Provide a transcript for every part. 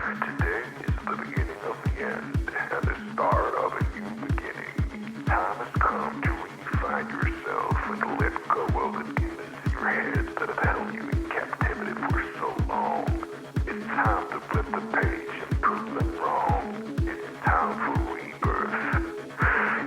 Today is the beginning of the end and the start of a new beginning. Time has come to redefine yourself and to let go of the demons in your head that have held you in captivity for so long. It's time to flip the page and prove them wrong. It's time for rebirth.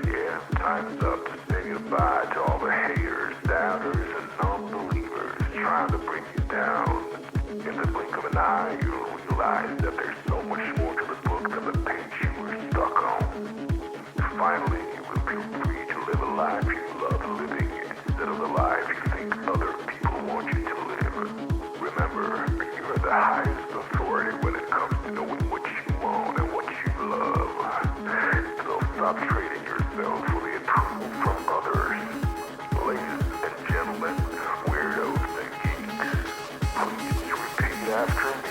Yeah, time's up to say goodbye to all the haters, doubters, and non-believers trying to bring you down. In the blink of an eye, you'll realize that there's so much more to the book than the page you were stuck on. Finally, you will feel free to live a life you love living instead of the life you think other people want you to live. Remember, you are the highest authority when it comes to knowing what you want and what you love. So stop trading yourself for the approval from others. Ladies and gentlemen, weirdos and geeks, please repeat after me.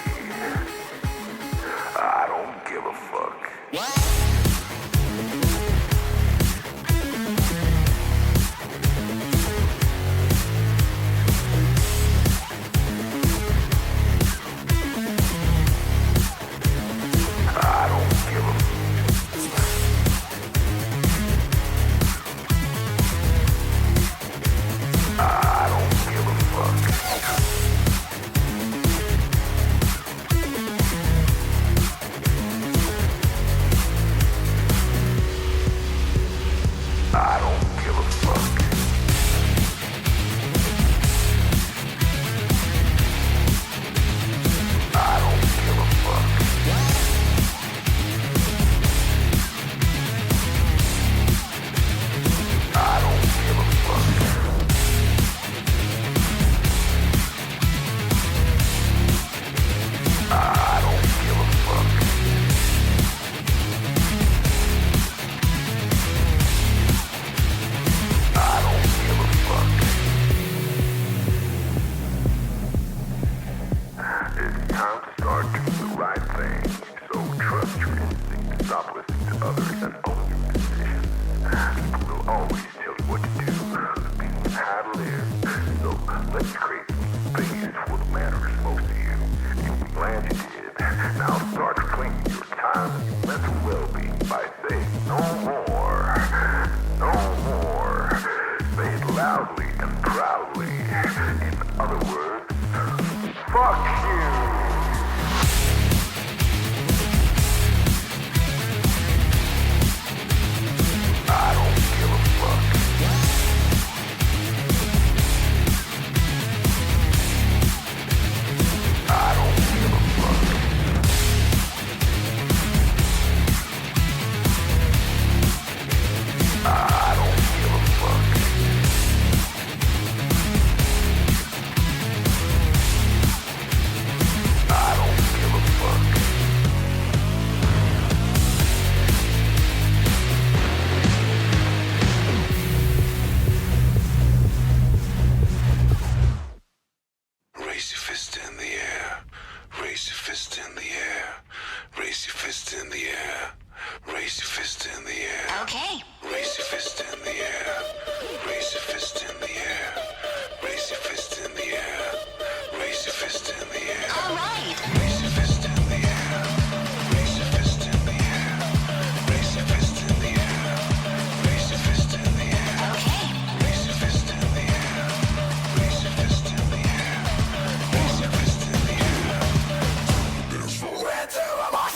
I don't give a fuck. I don't give a I don't give a fuck. I don't give a fuck. I don't give a fuck. I don't give a fuck. I don't give a fuck. I don't give a fuck. It's time to start doing the right thing. So trust your instinct, stop listening to others, and own your decisions. People will always tell you what to do, people how to live. So let's create space for what matters most to you. You'll be glad you did. Now start claiming your time and your mental well-being by saying no more. No more. Say it loudly and proudly. In other words, fuck you. I don't give a fuck. I don't give a fuck. I don't give a fuck. I don't give a fuck. Raise your fist in the air. Raise your fist in the air. Raise your fist in the air. Raise your fist in the air. Okay. Raise your fist in the air. Raise your fist in the air. Raise your fist in the air. Raise your fist in the air. All right. Raise your fist in the air. Raise your fist in the air. Raise your fist in the air. Raise your fist in the air. Okay. Raise your fist in the air. Raise your fist in the air. Raise your fist in the air. There's no end to my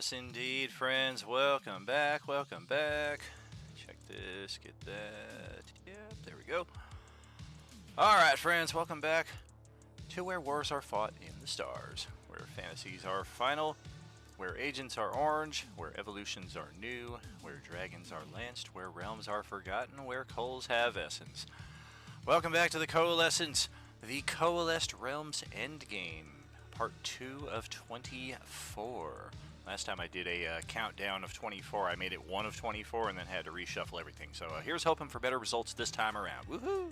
Yes, indeed, friends. Welcome back. Welcome back. Check this. Get that. Yep, there we go. All right, friends. Welcome back to where wars are fought in the stars, where fantasies are final, where agents are orange, where evolutions are new, where dragons are lanced, where realms are forgotten, where coals have essence. Welcome back to the Coalescence, the Coalesced Realms Endgame, part 2 of 24. Last time I did a countdown of 24, I made it 1 of 24 and then had to reshuffle everything. So here's hoping for better results this time around. Woohoo!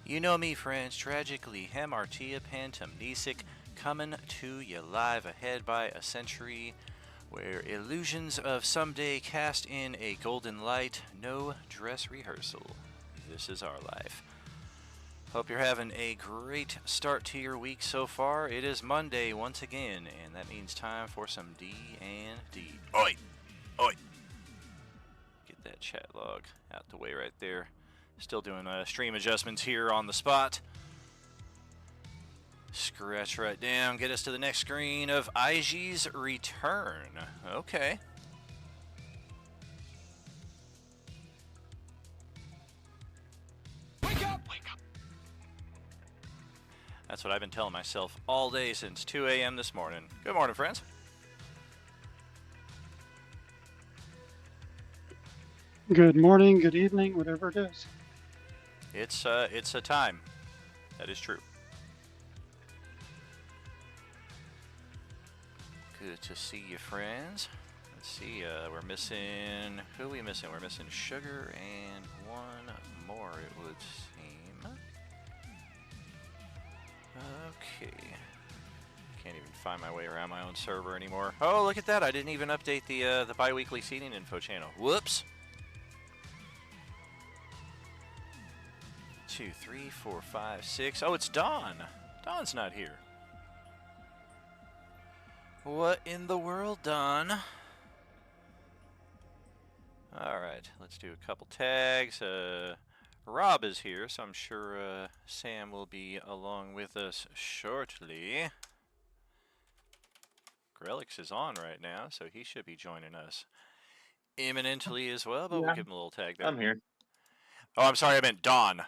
You know me, friends, tragically Hemartia Pantomnesic, coming to you live ahead by a century, where illusions of someday cast in a golden light, no dress rehearsal. This is our life. Hope you're having a great start to your week so far. It is Monday once again, and that means time for some D&D. Oi! Oi! Get that chat log out the way right there. Still doing stream adjustments here on the spot. Scratch right down, get us to the next screen of Aiji's return. Okay. Wake up! Wake up! That's what I've been telling myself all day since 2 a.m. this morning. Good morning, friends. Good morning, good evening, whatever it is. It's a time. That is true. Good to see you, friends. Let's see, we're missing... Who are we missing? We're missing Sugar and one more, it would seem. Okay. Can't even find my way around my own server anymore. Oh, look at that! I didn't even update the bi-weekly seating info channel. Whoops! 2, 3, 4, 5, 6. Oh, it's Dawn! Dawn's not here. What in the world, Dawn? Alright, let's do a couple tags. Rob is here, so I'm sure Sam will be along with us shortly. Grelix is on right now, so he should be joining us imminently as well, but we'll give him a little tag there. I'm here. Oh, I'm sorry, I meant Dawn.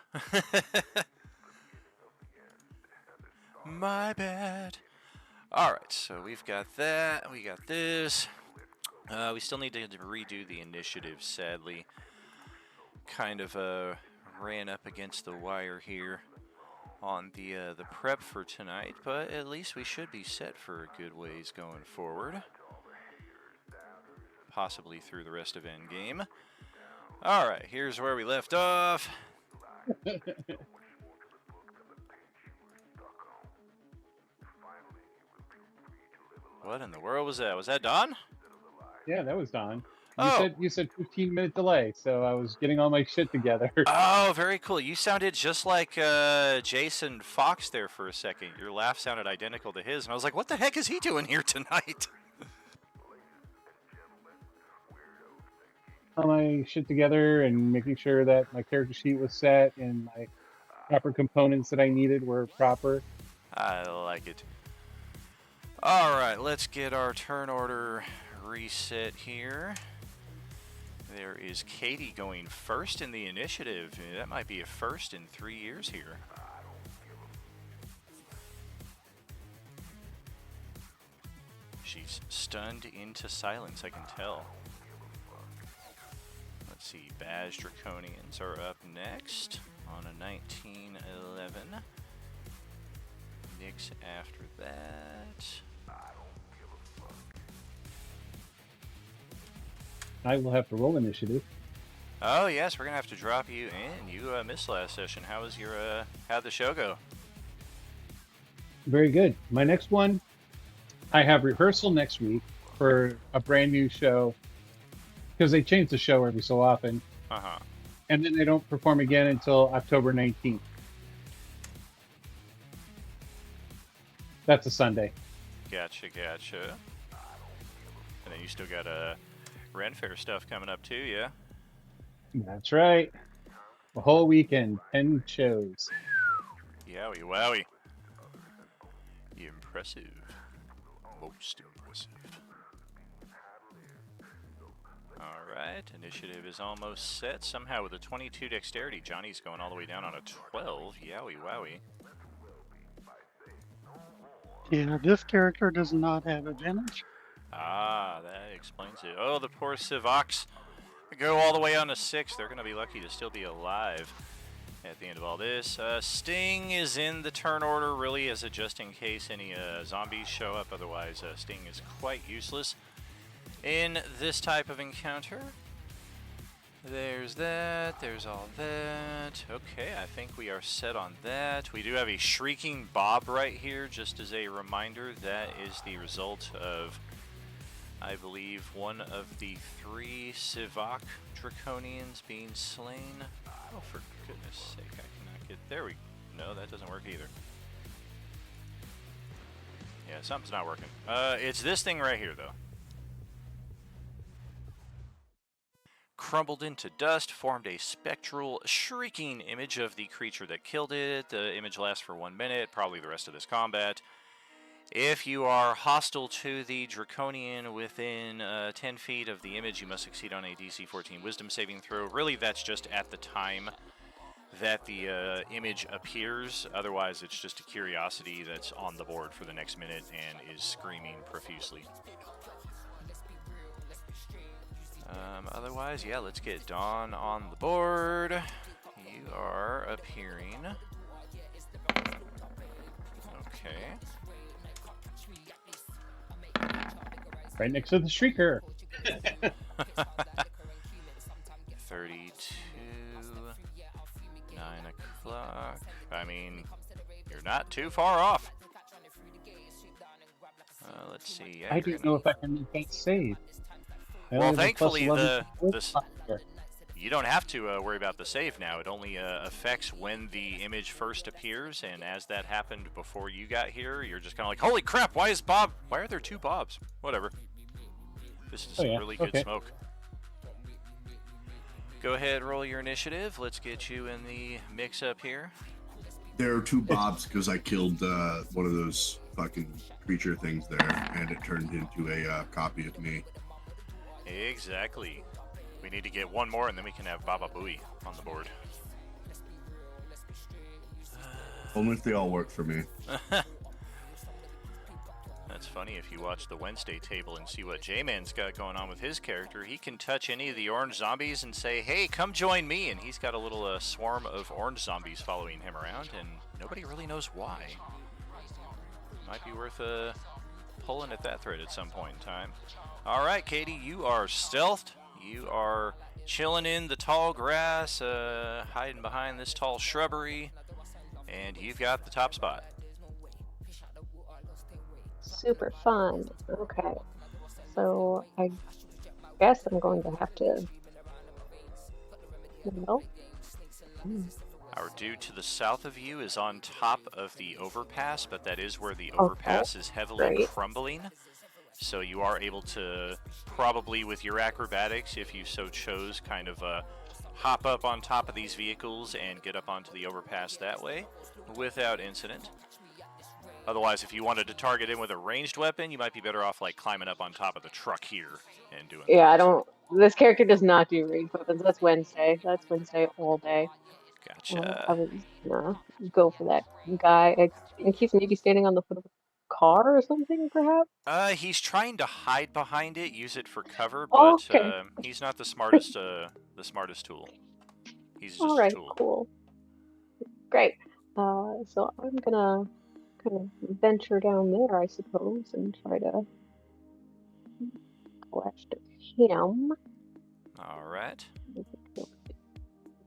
My bad. Alright, so we've got that, we got this. We still need to redo the initiative, sadly. Kind of ran up against the wire here on the prep for tonight, but at least we should be set for a good ways going forward. Possibly through the rest of Endgame. Alright, here's where we left off. What in the world was that? Was that Dawn? Yeah, that was Don. Oh. You said 15-minute delay, so I was getting all my shit together. Oh, very cool. You sounded just like Jason Fox there for a second. Your laugh sounded identical to his, and I was like, what the heck is he doing here tonight? All my shit together and making sure that my character sheet was set and my proper components that I needed were proper. I like it. Alright, let's get our turn order reset here. There is Katie going first in the initiative. That might be a first in 3 years here. She's stunned into silence, I can tell. Let's see, Badge Draconians are up next on a 1911. Nyx after that. I will have to roll initiative. Oh yes, we're gonna have to drop you in. You missed last session. How was your how'd the show go? Very good. My next one, I have rehearsal next week for a brand new show because they change the show every so often. Uh-huh. And then they don't perform again until October 19th. That's a Sunday. Gotcha. And then you still got Ren Fair stuff coming up too, yeah? That's right. The whole weekend, 10 shows. Yowie wowie. Impressive. Most impressive. Alright, initiative is almost set. Somehow with a 22 dexterity, Johnny's going all the way down on a 12. Yowie wowie. Yeah, this character does not have advantage. Ah, that explains it. Oh, the poor Civox go all the way on to 6. They're going to be lucky to still be alive at the end of all this. Sting is in the turn order, really, as a just in case any zombies show up. Otherwise, Sting is quite useless in this type of encounter. There's that. There's all that. Okay, I think we are set on that. We do have a Shrieking Bob right here, just as a reminder. That is the result of, I believe, one of the 3 Sivak Draconians being slain. Oh, for goodness sake, I cannot get... There we... No, that doesn't work either. Yeah, something's not working. It's this thing right here, though. Crumbled into dust, formed a spectral, shrieking image of the creature that killed it. The image lasts for 1 minute, probably the rest of this combat. If you are hostile to the Draconian within 10 feet of the image, you must succeed on a DC 14 Wisdom saving throw. Really, that's just at the time that the image appears. Otherwise, it's just a curiosity that's on the board for the next minute and is screaming profusely. Otherwise, yeah, let's get Dawn on the board. You are appearing. Okay. Right next to the Shrieker. 32. 9 o'clock. I mean, you're not too far off. Let's see. Yeah, I don't know if I can make that save. I well, only have a plus thankfully, 11 you don't have to worry about the save now. It only affects when the image first appears, and as that happened before you got here, you're just kind of like, holy crap, why are there 2 Bobs? Whatever. This is really good smoke. Go ahead, roll your initiative. Let's get you in the mix-up here. There are 2 Bobs because I killed one of those fucking creature things there, and it turned into a copy of me. Exactly. We need to get 1 more, and then we can have Baba Booey on the board. Only if they all work for me. That's funny. If you watch the Wednesday table and see what J-Man's got going on with his character, he can touch any of the orange zombies and say, hey, come join me, and he's got a little swarm of orange zombies following him around, and nobody really knows why. Might be worth pulling at that thread at some point in time. All right, Katie, you are stealthed. You are chilling in the tall grass, hiding behind this tall shrubbery, and you've got the top spot. Super fun. Okay. So I guess I'm going to have to... No? Our dude to the south of you is on top of the overpass, but that is where the overpass is heavily crumbling. So you are able to, probably with your acrobatics, if you so chose, kind of hop up on top of these vehicles and get up onto the overpass that way without incident. Otherwise, if you wanted to target him with a ranged weapon, you might be better off like climbing up on top of the truck here and doing Yeah, that. I don't... This character does not do ranged weapons. That's Wednesday. That's Wednesday all day. Gotcha. I was gonna go for that guy. In case maybe standing on the foot of a car or something, perhaps? He's trying to hide behind it, use it for cover, but he's not the smartest tool. He's just a tool. Cool. Great. So I'm gonna kind of venture down there, I suppose, and try to go after him. Alright.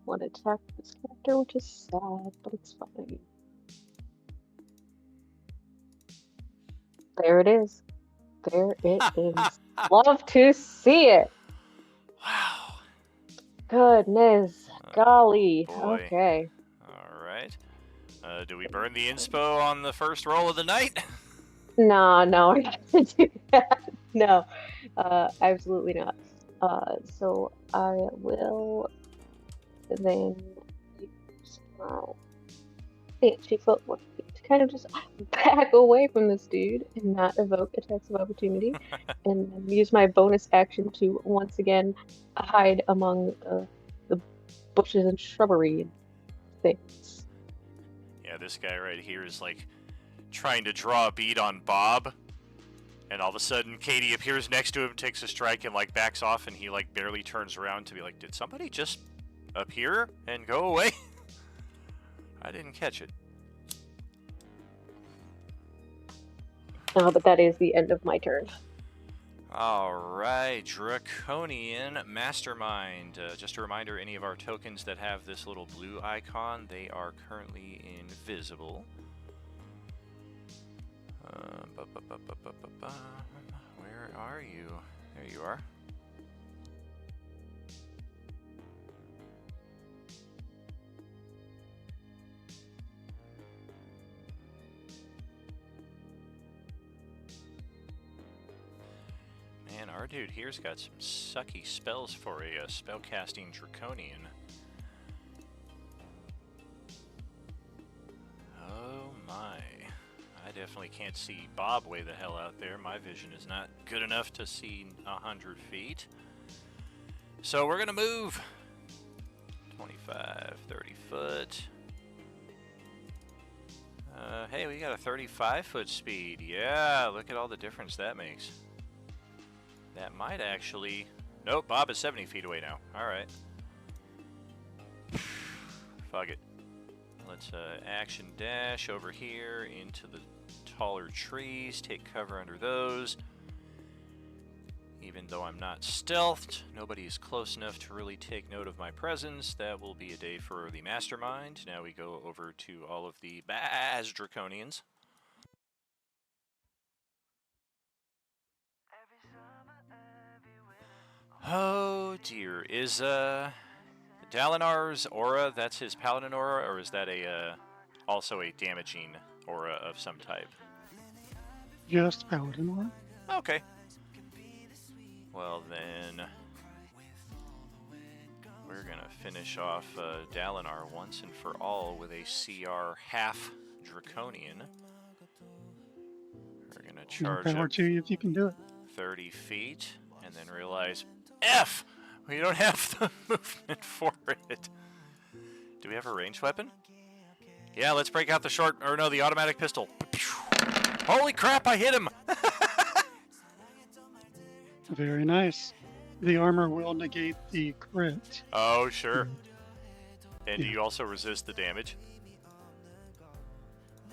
One attack this character, which is sad, but it's fine. There it is. There it is. Love to see it. Wow. Goodness. Golly. Boy. Okay. Alright. Do we burn the inspo on the first roll of the night? No, we're not gonna do that. No. Absolutely not. So I will then use my fancy footwork to kind of just back away from this dude and not evoke attacks of opportunity, and then use my bonus action to once again hide among the bushes and shrubbery and things. Yeah, this guy right here is like trying to draw a bead on Bob, and all of a sudden Katie appears next to him, takes a strike, and like backs off, and he like barely turns around to be like, did somebody just appear and go away? I didn't catch it. But that is the end of my turn. Alright, Draconian Mastermind. Just a reminder, any of our tokens that have this little blue icon, they are currently invisible. Where are you? There you are. Man, our dude here's got some sucky spells for a spellcasting Draconian. Oh my. I definitely can't see Bob way the hell out there. My vision is not good enough to see 100 feet. So we're gonna move 25, 30 foot. Hey, we got a 35-foot speed. Yeah, look at all the difference that makes. That might actually... Nope, Bob is 70 feet away now. Alright. Fuck it. Let's action dash over here into the taller trees. Take cover under those. Even though I'm not stealthed, nobody is close enough to really take note of my presence. That will be a day for the Mastermind. Now we go over to all of the Baz Draconians. Oh dear, is Dalinar's aura, that's his paladin aura, or is that a also a damaging aura of some type? Just paladin aura. Okay. Well then, we're gonna finish off Dalinar once and for all with a CR half Draconian. We're gonna charge More power up to you if you can do it. 30 feet, and then realize, F! We don't have the movement for it. Do we have a ranged weapon? Yeah, let's break out the the automatic pistol. Holy crap, I hit him! Very nice. The armor will negate the crit. Oh, sure. And do you also resist the damage?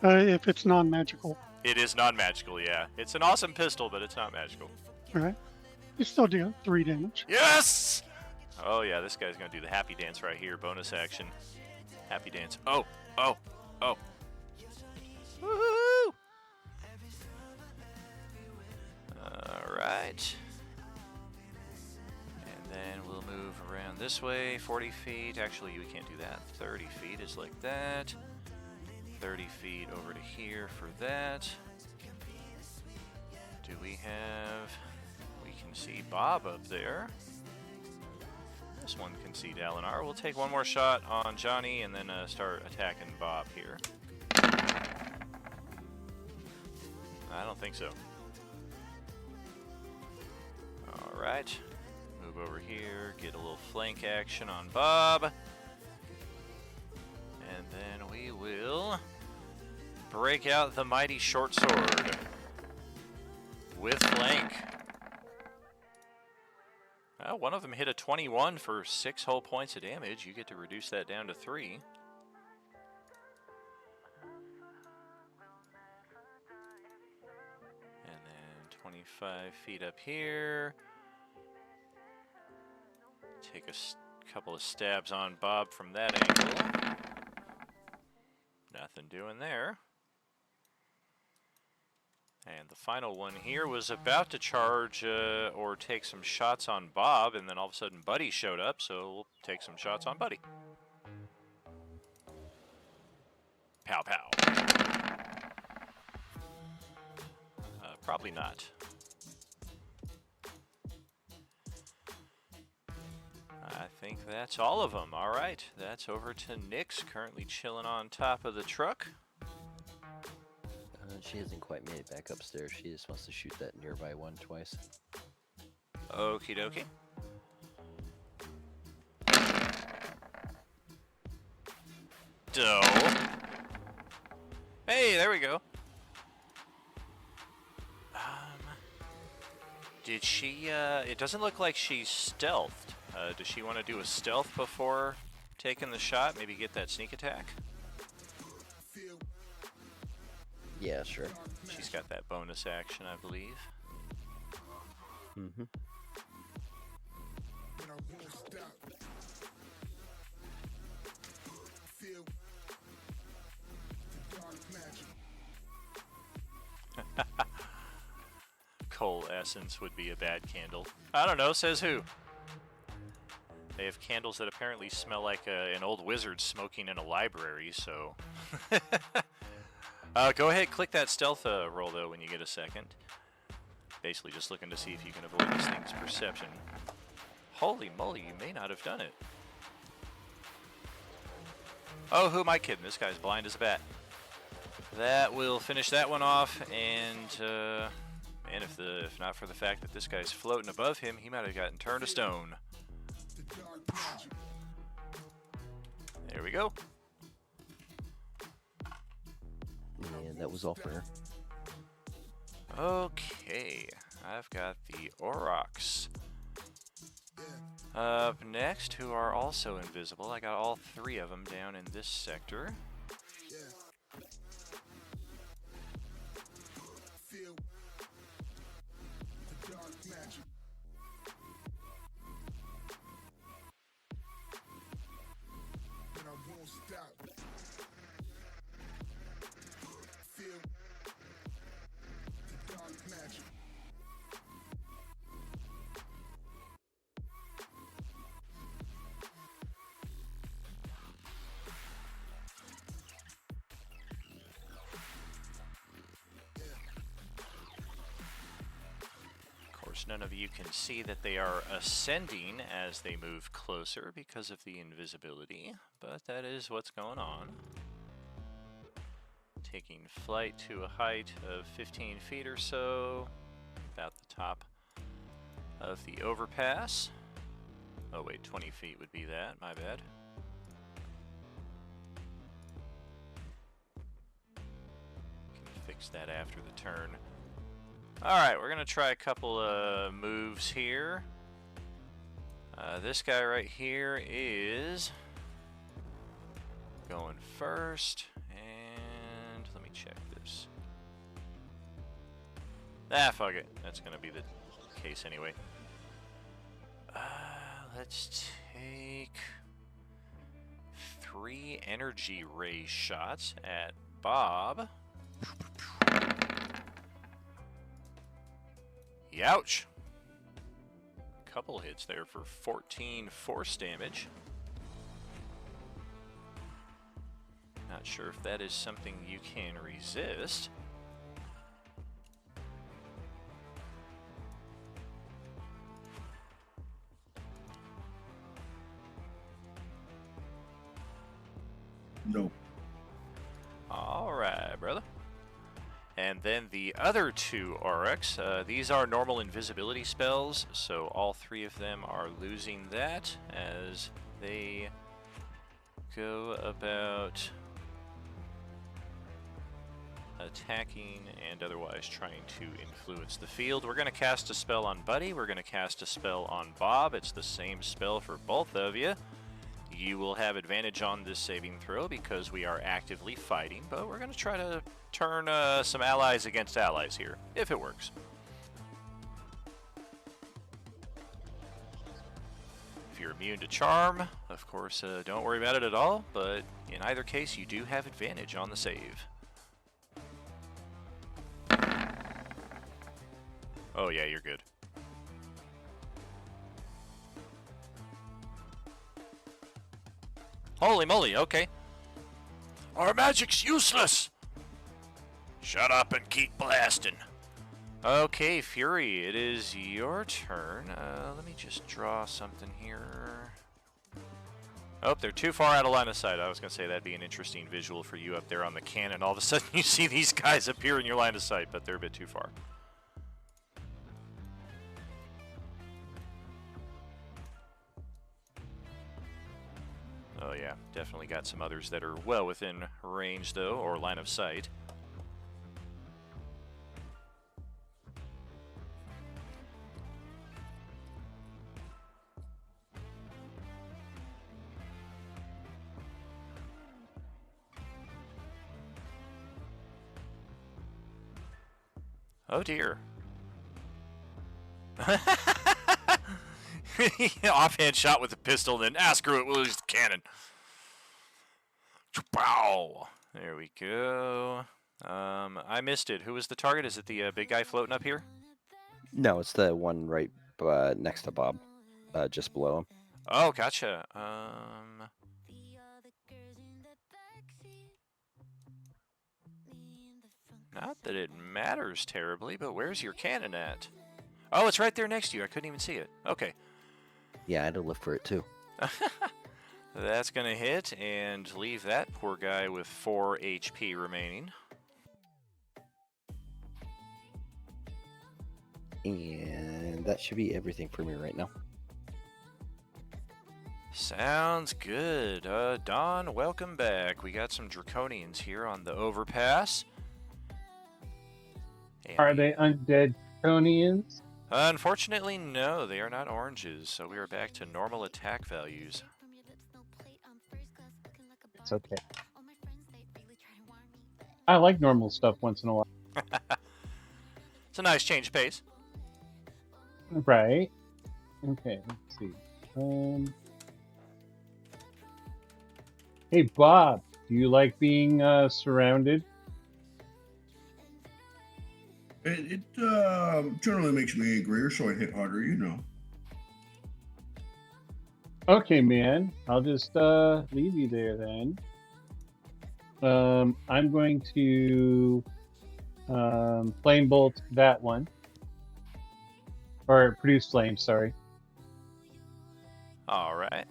If it's non-magical. It is non-magical, yeah. It's an awesome pistol, but it's not magical. All right. You still do 3 damage. Yes! Oh, yeah, this guy's going to do the happy dance right here. Bonus action. Happy dance. Oh, oh, oh. Woohoo! All right. And then we'll move around this way. 40 feet. Actually, we can't do that. 30 feet is like that. 30 feet over to here for that. Do we have... We can see Bob up there. This one can see Dalinar. We'll take one more shot on Johnny and then start attacking Bob here. I don't think so. Alright. Move over here, get a little flank action on Bob. And then we will break out the mighty short sword with flank. One of them hit a 21 for 6 whole points of damage. You get to reduce that down to 3. And then 25 feet up here. Take a couple of stabs on Bob from that angle. Nothing doing there. And the final one here was about to charge or take some shots on Bob, and then all of a sudden Buddy showed up, so we'll take some shots on Buddy. Pow pow. Probably not. I think that's all of them. All right, that's over to Nyx, currently chilling on top of the truck. She hasn't quite made it back upstairs. She just wants to shoot that nearby one twice. Okie dokie. Doe. Hey, there we go. Did she, it doesn't look like she's stealthed. Does she want to do a stealth before taking the shot? Maybe get that sneak attack? Yeah, sure. She's got that bonus action, I believe. Mm-hmm. Coalesced would be a bad candle. I don't know, says who? They have candles that apparently smell like an old wizard smoking in a library, so... go ahead, click that stealth roll, though, when you get a second. Basically just looking to see if you can avoid this thing's perception. Holy moly, you may not have done it. Oh, who am I kidding? This guy's blind as a bat. That will finish that one off, and if not for the fact that this guy's floating above him, he might have gotten turned to stone. There we go. And that was all for her. Okay, I've got the Aurochs. Up next, who are also invisible. I got all three of them down in this sector. None of you can see that they are ascending as they move closer because of the invisibility, but that is what's going on. Taking flight to a height of 15 feet or so, about the top of the overpass. Oh wait, 20 feet would be that, my bad. Can fix that after the turn. Alright, we're going to try a couple of moves here. This guy right here is going first, and let me check this. Ah, fuck it. That's going to be the case anyway. Let's take 3 energy ray shots at Bob. Youch! Couple hits there for 14 force damage. Not sure if that is something you can resist. No. Alright, brother. And then the other 2 Aurochs, these are normal invisibility spells, so all 3 of them are losing that as they go about attacking and otherwise trying to influence the field. We're going to cast a spell on Buddy, we're going to cast a spell on Bob. It's the same spell for both of you. You will have advantage on this saving throw because we are actively fighting, but we're going to try to turn some allies against allies here, if it works. If you're immune to charm, of course, don't worry about it at all, but in either case, you do have advantage on the save. Oh yeah, you're good. Holy moly, okay. Our magic's useless! Shut up and keep blasting. Okay, Fury, it is your turn. Let me just draw something here. Oh, they're too far out of line of sight. I was going to say that'd be an interesting visual for you up there on the cannon. All of a sudden you see these guys appear in your line of sight, but they're a bit too far. Oh yeah, definitely got some others that are well within range though, or line of sight. Oh dear. Offhand shot with the pistol, then screw it, we'll use the cannon. Wow. There we go. I missed it. Who was the target? Is it the big guy floating up here? No, it's the one right next to Bob, just below him. Oh, gotcha. Not that it matters terribly, but where's your cannon at? Oh, it's right there next to you. I couldn't even see it. Okay. Yeah, I had to look for it too. That's going to hit and leave that poor guy with 4 HP remaining. And that should be everything for me right now. Sounds good. Don, welcome back. We got some Draconians here on the overpass. And Are they undead Draconians? unfortunately, no. They are not oranges, so we are back to normal attack values. It's okay. I like normal stuff once in a while. It's a nice change of pace. Right. Okay, let's see. Hey, Bob, do you like being surrounded? It generally makes me angrier, so I hit harder, you know. Okay, man. I'll just leave you there then. I'm going to flame bolt that one. Or produce flame, sorry. All right.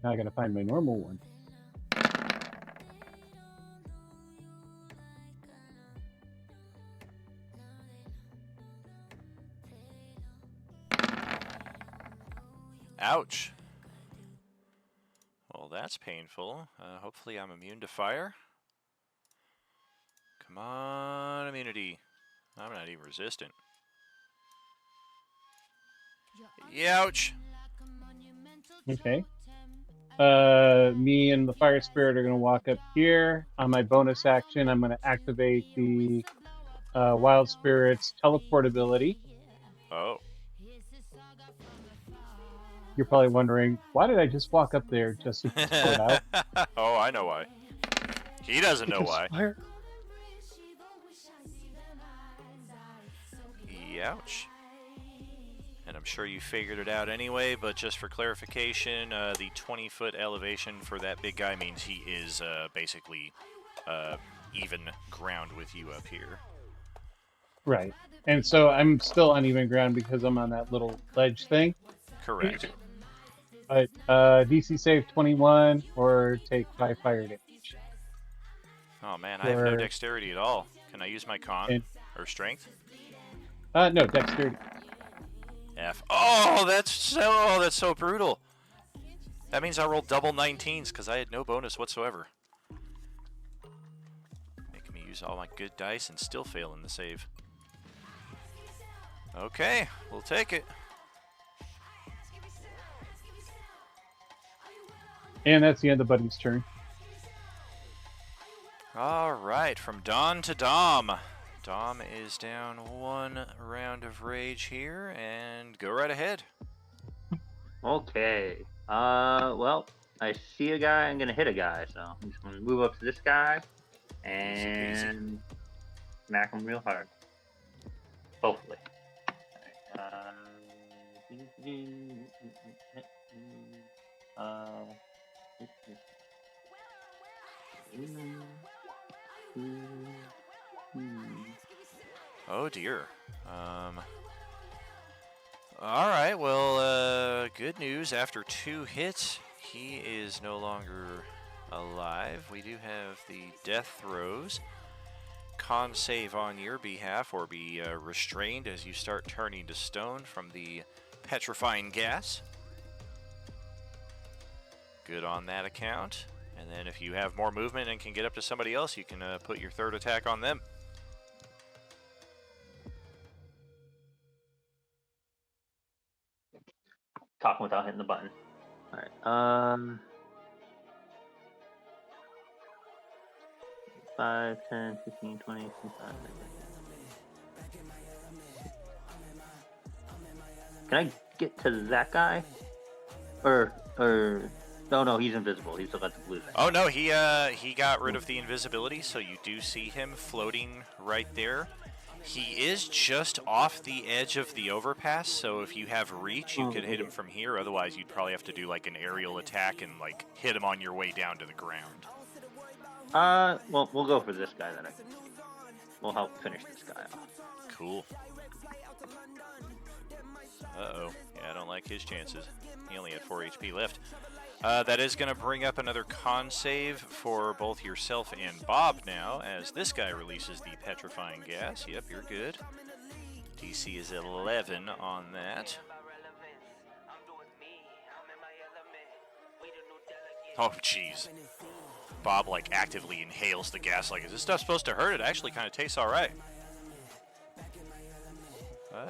Now I gotta find my normal one. Ouch. Well, that's painful. Hopefully I'm immune to fire. Come on, immunity. I'm not even resistant. Ouch. Okay. Me and the fire spirit are gonna walk up here. On my bonus action, I'm gonna activate the wild spirit's teleportability. Oh. You're probably wondering, why did I just walk up there just to teleport out? Oh, I know why. He doesn't know Because why. fire, Ouch. And I'm sure you figured it out anyway, but just for clarification, the 20-foot elevation for that big guy means he is basically even ground with you up here. Right. And so I'm still on even ground because I'm on that little ledge thing. Correct. But DC save 21 or take 5 fire damage. Oh man, I have no Or- dexterity at all. Can I use my con And- or strength? No, dexterity. F. Oh, that's so brutal. That means I rolled double 19s because I had no bonus whatsoever. Making me use all my good dice and still failing the save. Okay, we'll take it. And that's the end of Buddy's turn. All right, from Dawn to Dom. Dom is down 1 round of rage here, and go right ahead. Okay. Well, I see a guy. I'm gonna hit a guy, so I'm just gonna move up to this guy and smack him real hard. Hopefully. Oh dear. All right. Well, good news. After 2 hits, he is no longer alive. We do have the death throws. Con save on your behalf, or be restrained as you start turning to stone from the petrifying gas. Good on that account. And then if you have more movement and can get up to somebody else, you can put your third attack on them. Talking without hitting the button. All right. 5, 10, 15, 20, 25. Can I get to that guy? Or no, he's invisible. He's still got the blue thing. Oh no, he got rid of the invisibility, so you do see him floating right there. He is just off the edge of the overpass, so if you have reach, you could hit him from here. Otherwise, you'd probably have to do like an aerial attack and like hit him on your way down to the ground. Well, we'll go for this guy then. We'll help finish this guy off. Cool. Uh-oh. Yeah, I don't like his chances. He only had 4 HP left. That is going to bring up another con save for both yourself and Bob now, as this guy releases the petrifying gas. Yep, you're good. DC is 11 on that. Oh, jeez. Bob, like, actively inhales the gas like, is this stuff supposed to hurt? It actually kind of tastes alright.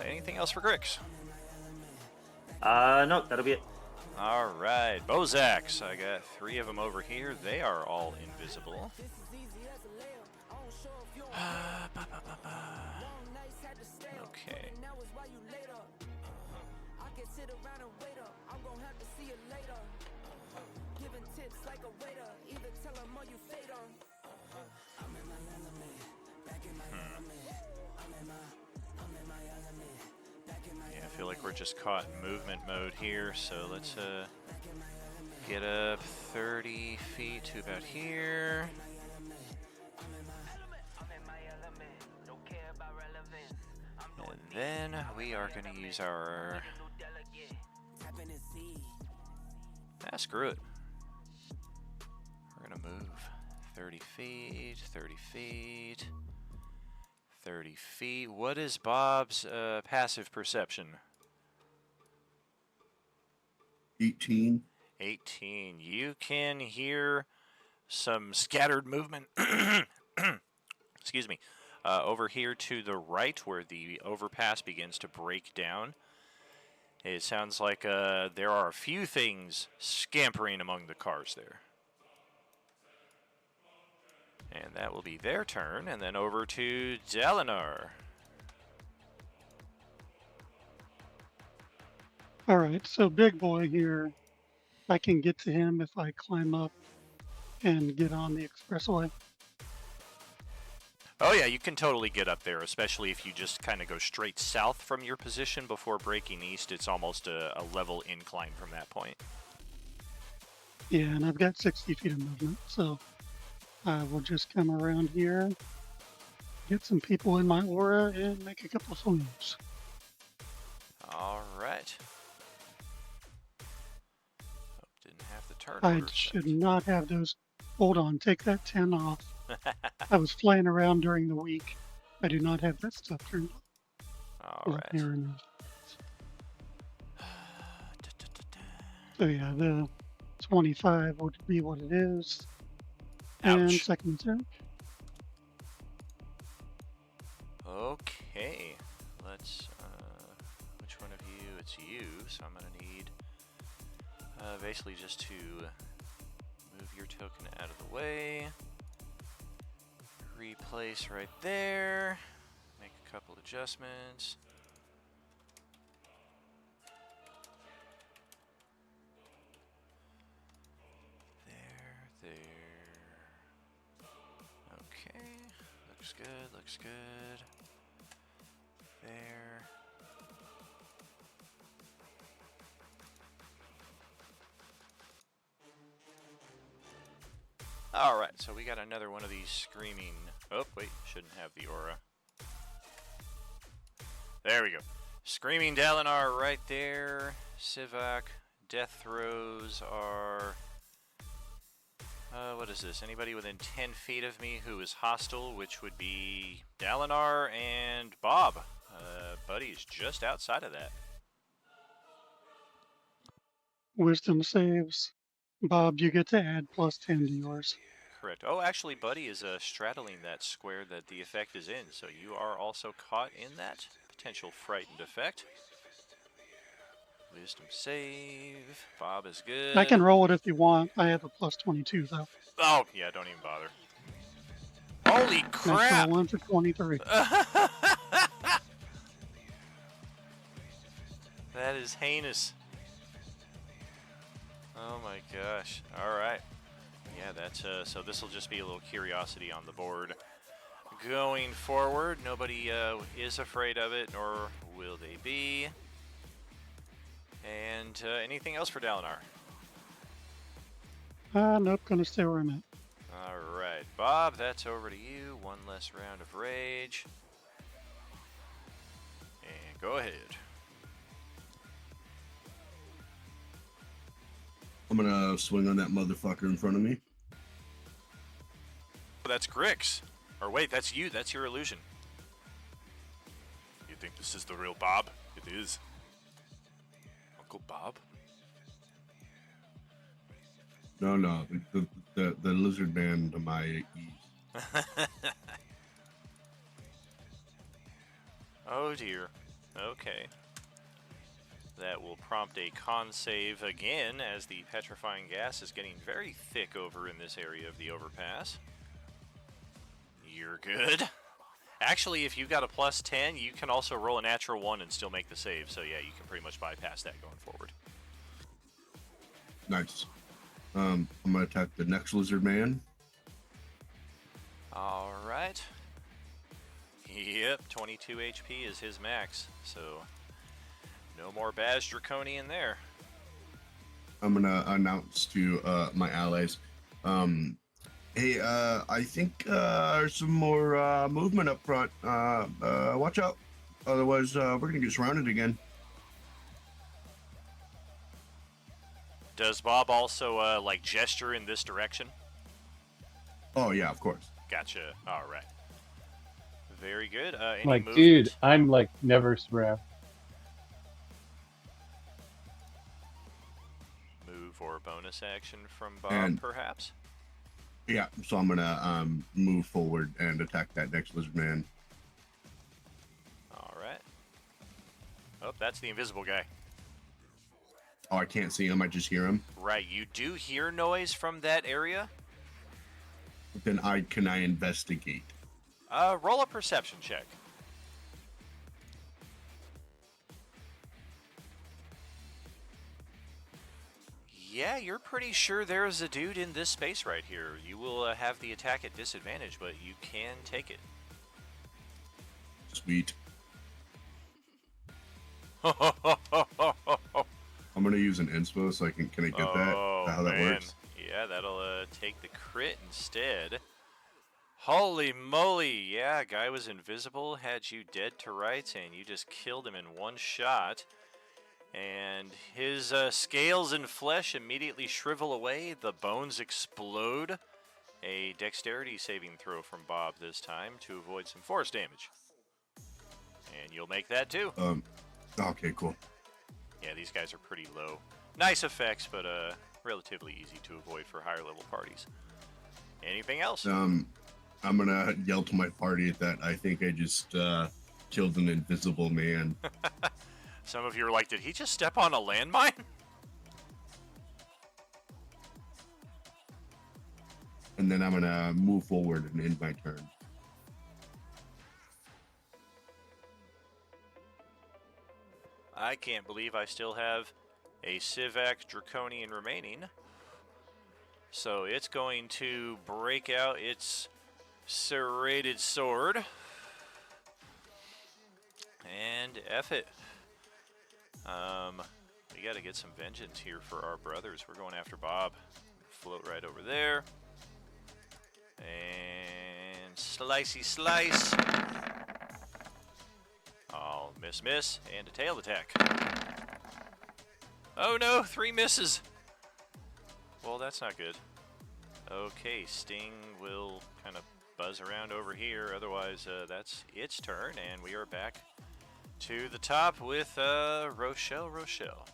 Anything else for Grix? No, that'll be it. Alright, Bozaks. I got 3 of them over here. They are all invisible. Okay. Yeah, I feel like we're just caught in movement mode here, so let's get up 30 feet to about here. And then we are going to use our... screw it. We're going to move 30 feet, 30 feet, 30 feet. What is Bob's passive perception? 18. 18. You can hear some scattered movement. Excuse me. Over here to the right, where the overpass begins to break down. It sounds like there are a few things scampering among the cars there. And that will be their turn, and then over to Dalinar. All right, so big boy here, I can get to him if I climb up and get on the expressway. Oh yeah, you can totally get up there, especially if you just kind of go straight south from your position before breaking east. It's almost a level incline from that point. Yeah, and I've got 60 feet of movement, so I will just come around here, get some people in my aura, and make a couple swings. All right. Didn't have the turn I order should set. not have those. Hold on, take that 10 off. I was flying around during the week. I do not have that stuff turned off. All right. Here it is. So yeah, the 25 would be what it is. And Ouch. second attack. Okay. Let's, which one of you? It's you, so I'm going to need, basically just to move your token out of the way. Replace right there. Make a couple adjustments. There. Okay. Looks good, looks good. There. Alright, so we got another one of these screaming... Oh, wait, shouldn't have the aura. There we go. Screaming Dalinar right there. Sivak. Death throws are... what is this? Anybody within 10 feet of me who is hostile, which would be Dalinar and Bob. Buddy's just outside of that. Wisdom saves. Bob, you get to add +10 to yours. Correct. Oh, actually, Buddy is straddling that square that the effect is in, so you are also caught in that potential frightened effect. Wisdom save. Bob is good. I can roll it if you want. I have a +22 though. Oh, yeah, don't even bother. Holy crap! Natural 1 for 23. That is heinous. Oh my gosh. Alright. Yeah, that's so this will just be a little curiosity on the board. Going forward, nobody is afraid of it, nor will they be. And anything else for Dalinar? Nope, gonna stay where I'm at. Alright, Bob, that's over to you. One less round of rage. And go ahead. I'm gonna swing on that motherfucker in front of me. That's Grix. Or wait, that's you. That's your illusion. You think this is the real Bob? It is. Uncle Bob? No, the lizard man to my east. Oh dear. Okay. That will prompt a con save again as the petrifying gas is getting very thick over in this area of the overpass. You're good. Actually, if you've got a +10, you can also roll a natural 1 and still make the save. So yeah, you can pretty much bypass that going forward. Nice. I'm gonna attack the next lizard man. Alright. Yep, 22 HP is his max, so no more Baz Draconian there. I'm gonna announce to my allies, hey, I think there's some more movement up front. Watch out, otherwise we're gonna get surrounded again. Does Bob also like gesture in this direction? Oh yeah, of course. Gotcha. All right. Very good. Any Like, movement? dude, I'm like never surrounded. Move or bonus action from Bob, And- perhaps? Yeah, so I'm gonna move forward and attack that next lizard man. All right. Oh, that's the invisible guy. Oh, I can't see him. I just hear him. Right. You do hear noise from that area. Then can I investigate? Roll a perception check. Yeah, you're pretty sure there's a dude in this space right here. You will have the attack at disadvantage, but you can take it. Sweet. Oh, I'm gonna use an inspo so I can I get that? Is that how that man. works? Yeah, that'll take the crit instead. Holy moly, yeah, guy was invisible, had you dead to rights, and you just killed him in one shot. And his scales and flesh immediately shrivel away, the bones explode. A dexterity saving throw from Bob this time to avoid some force damage. And you'll make that too. Okay, cool. Yeah, these guys are pretty low. Nice effects, but relatively easy to avoid for higher level parties. Anything else? I'm gonna yell to my party that I think I just killed an invisible man. Some of you are like, did he just step on a landmine? And then I'm gonna move forward and end my turn. I can't believe I still have a Civac Draconian remaining. So it's going to break out its serrated sword. And F it. We gotta get some vengeance here for our brothers. We're going after Bob. Float right over there. And slicey slice. Oh Miss, miss, and a tail attack. Oh no, 3 misses. Well, that's not good. Okay, Sting will kind of buzz around over here. Otherwise, that's its turn, and we are back to the top with Rochelle.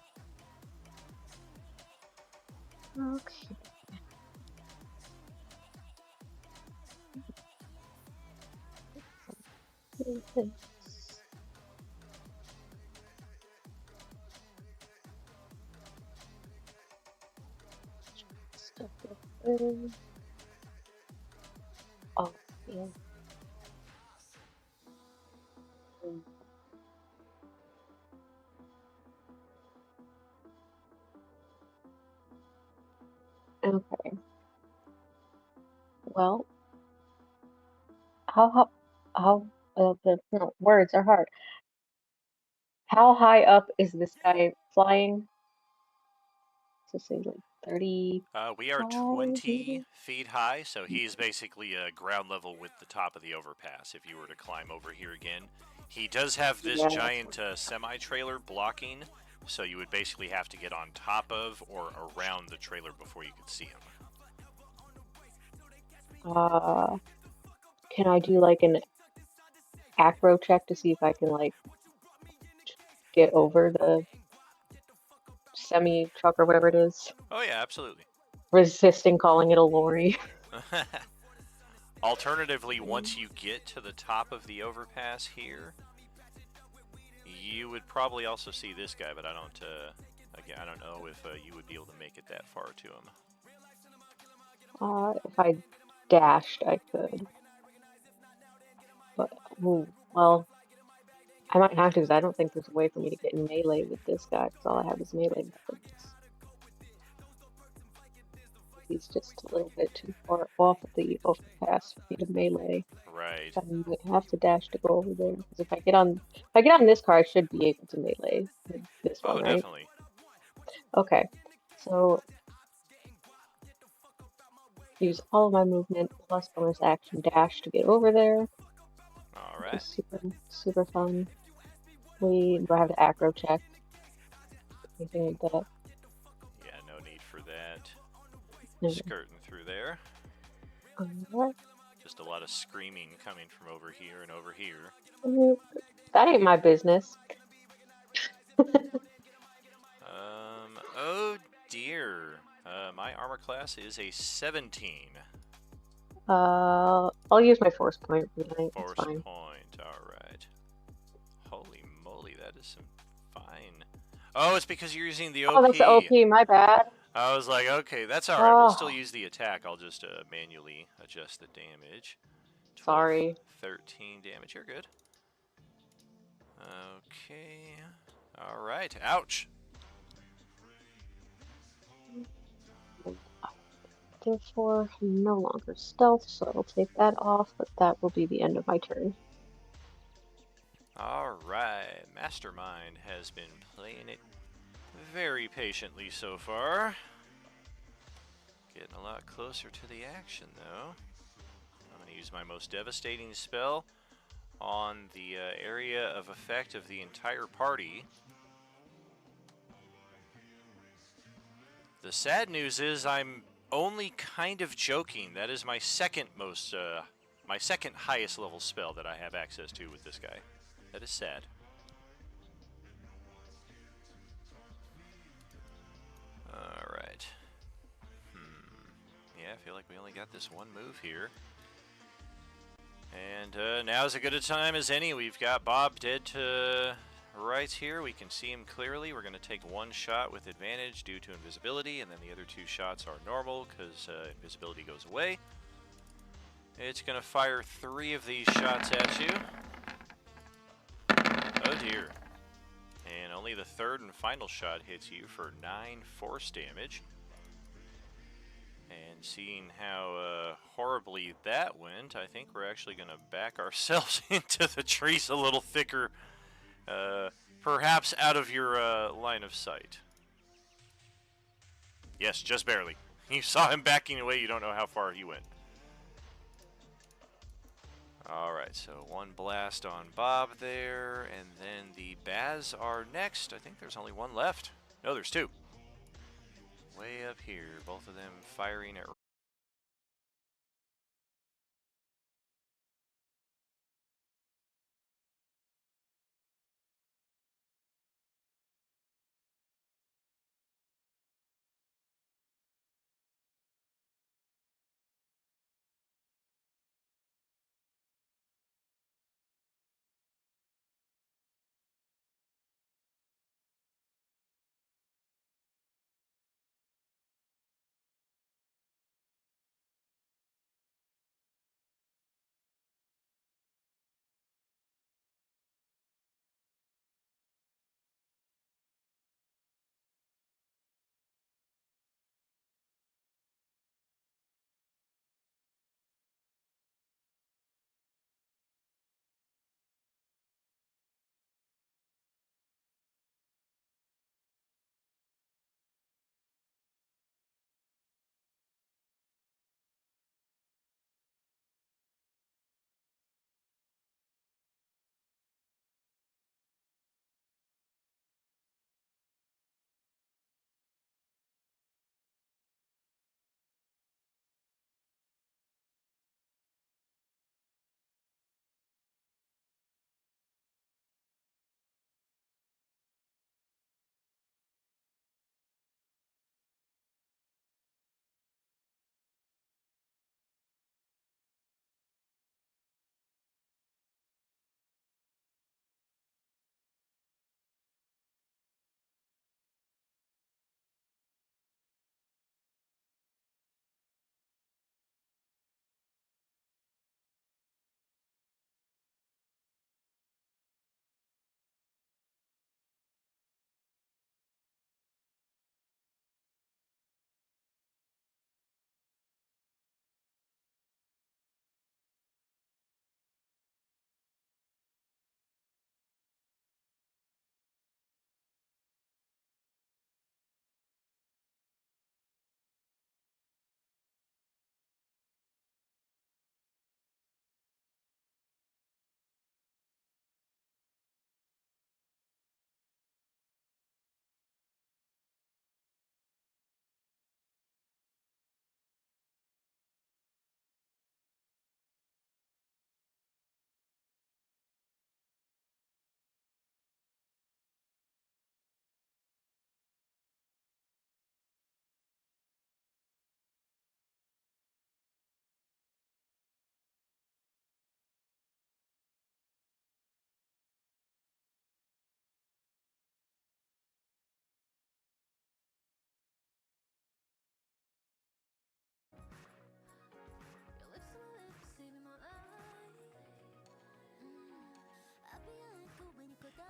Okay. Stuff like this. Oh, yeah. Okay. Well, how no, words are hard. How high up is this guy flying? To say like 30. We are 20 20 feet high, so he's basically ground level with the top of the overpass if you were to climb over here again. He does have this Yeah. giant semi-trailer blocking, so you would basically have to get on top of or around the trailer before you could see him. Can I do like an acro check to see if I can like get over the semi truck or whatever it is? Oh yeah, absolutely. Resisting calling it a lorry. Alternatively, once you get to the top of the overpass here, you would probably also see this guy, but I don't. Again, I don't know if you would be able to make it that far to him. If I dashed, I could. But well, I might have to because I don't think there's a way for me to get in melee with this guy because all I have is melee weapons. He's just a little bit too far off of the overpass for me to melee. Right. So I might have to dash to go over there because if I get on this car, I should be able to melee with this one, right? Definitely. Okay, so use all of my movement plus bonus action dash to get over there. All right. Super fun. Do I have to acro check? Anything like that? Yeah, no need for that. Okay. Skirting through there. Alright. Just a lot of screaming coming from over here and over here. That ain't my business. Oh dear. My armor class is a 17. I'll use my force point for the night. That's Force fine. point. All right. Holy moly, that is some fine. Oh, it's because you're using the OP. Oh, that's the OP. My bad. I was like, okay, that's all right. We'll still use the attack. I'll just manually adjust the damage. 12, Sorry. 13 damage. You're good. Okay. All right. Ouch. Therefore, no longer stealth, so I'll take that off, but that will be the end of my turn. All right. Mastermind has been playing it very patiently so far. Getting a lot closer to the action, though. I'm going to use my most devastating spell on the area of effect of the entire party. The sad news is I'm only kind of joking. That is my second highest level spell that I have access to with this guy. That is sad. All right. Yeah, I feel like we only got this one move here. And now is as good a time as any. We've got Bob dead to right here. We can see him clearly. We're going to take one shot with advantage due to invisibility, and then the other 2 shots are normal because invisibility goes away. It's going to fire 3 of these shots at you. Oh dear. And only the 3rd and final shot hits you for 9 force damage. And seeing how horribly that went, I think we're actually going to back ourselves into the trees a little thicker, perhaps out of your line of sight. Yes, just barely. You saw him backing away, you don't know how far he went. Alright, so one blast on Bob there, and then the Baz are next. I think there's only one left. No, there's two. Way up here, both of them firing at...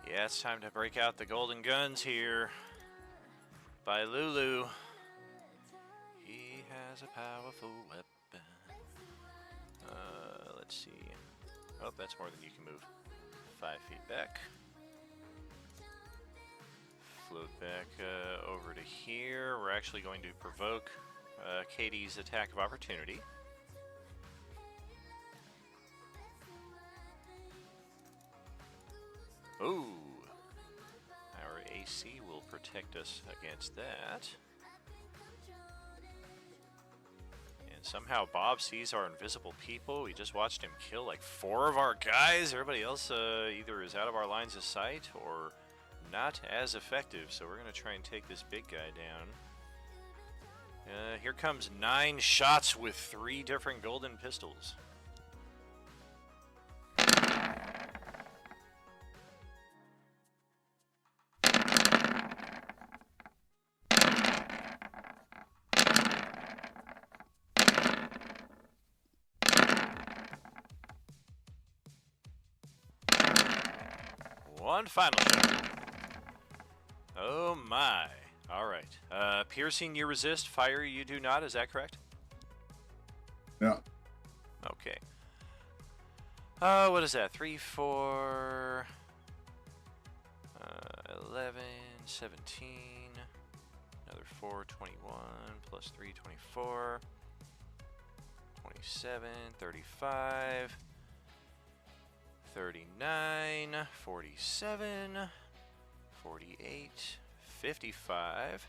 Yeah, it's time to break out the golden guns here by Lulu. He has a powerful weapon. Let's see. Oh, that's more than you can move. 5 feet back. Float back over to here. We're actually going to provoke Katie's attack of opportunity. Ooh. Our AC will protect us against that. And somehow Bob sees our invisible people. We just watched him kill like 4 of our guys. Everybody else either is out of our lines of sight or not as effective. So we're going to try and take this big guy down. Here comes 9 shots with 3 different golden pistols. One final shot. Oh my. Alright. Piercing you resist, fire you do not, is that correct? Yeah. Okay. What is that? 3, 4, 11, 17, another 4, 21, plus 3, 24, 27, 35. 39, 47, 48, 55,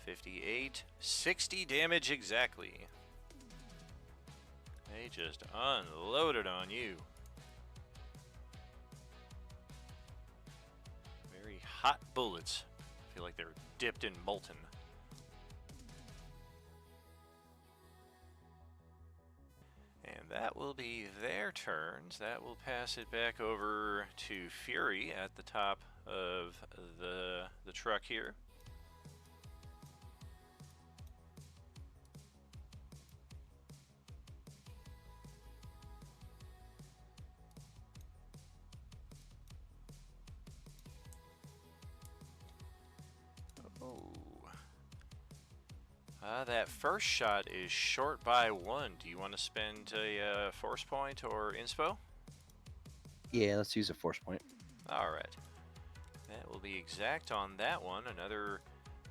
58, 60 damage exactly. They just unloaded on you. Very hot bullets. I feel like they're dipped in molten. And that will be their turns. That will pass it back over to Fury at the top of the truck here. That first shot is short by 1. Do you want to spend a force point or inspo? Yeah, let's use a force point. Alright. That will be exact on that one. Another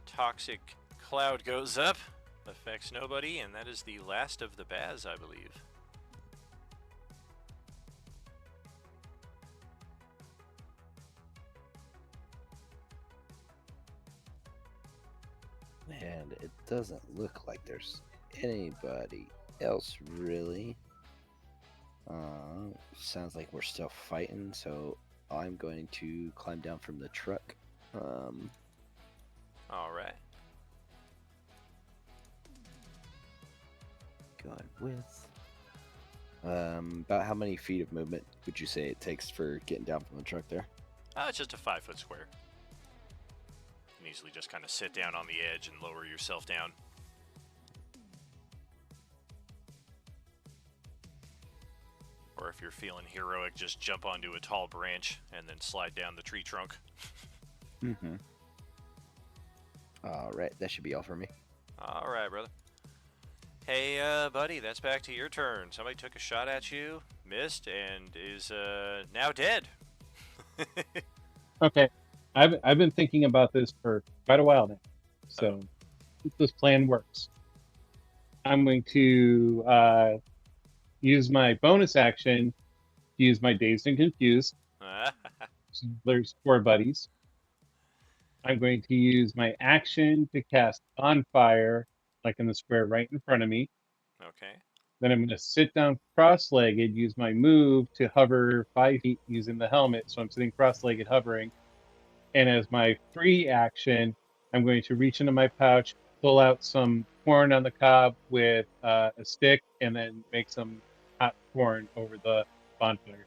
toxic cloud goes up. Affects nobody, and that is the last of the Baz, I believe. And it doesn't look like there's anybody else really. Sounds like we're still fighting, so I'm going to climb down from the truck. Alright. Going with. About how many feet of movement would you say it takes for getting down from the truck there? It's just a 5-foot square. You can easily just kind of sit down on the edge and lower yourself down. Or if you're feeling heroic, just jump onto a tall branch and then slide down the tree trunk. Mm-hmm. Alright, that should be all for me. Alright, brother. Hey, buddy, that's back to your turn. Somebody took a shot at you, missed, and is now dead. Okay, I've been thinking about this for quite a while now, so if this plan works, I'm going to use my bonus action to use my Dazed and Confused. So there's 4 buddies. I'm going to use my action to cast Bonfire, like in the square right in front of me. Okay. Then I'm going to sit down cross-legged, use my move to hover 5 feet using the helmet, so I'm sitting cross-legged hovering. And as my free action, I'm going to reach into my pouch, pull out some corn on the cob with a stick, and then make some hot corn over the bonfire.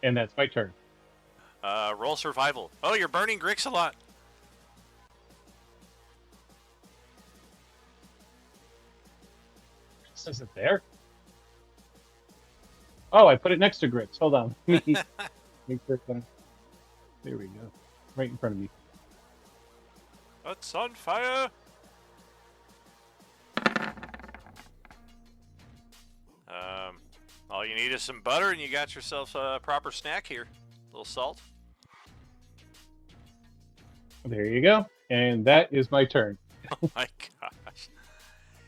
And that's my turn. Roll survival. Oh, you're burning Grix a lot. Is it there? Oh, I put it next to Grits. Hold on. Let me make sure it's on. There we go. Right in front of me. It's on fire. All you need is some butter, and you got yourself a proper snack here. A little salt. There you go. And that is my turn. Oh my gosh.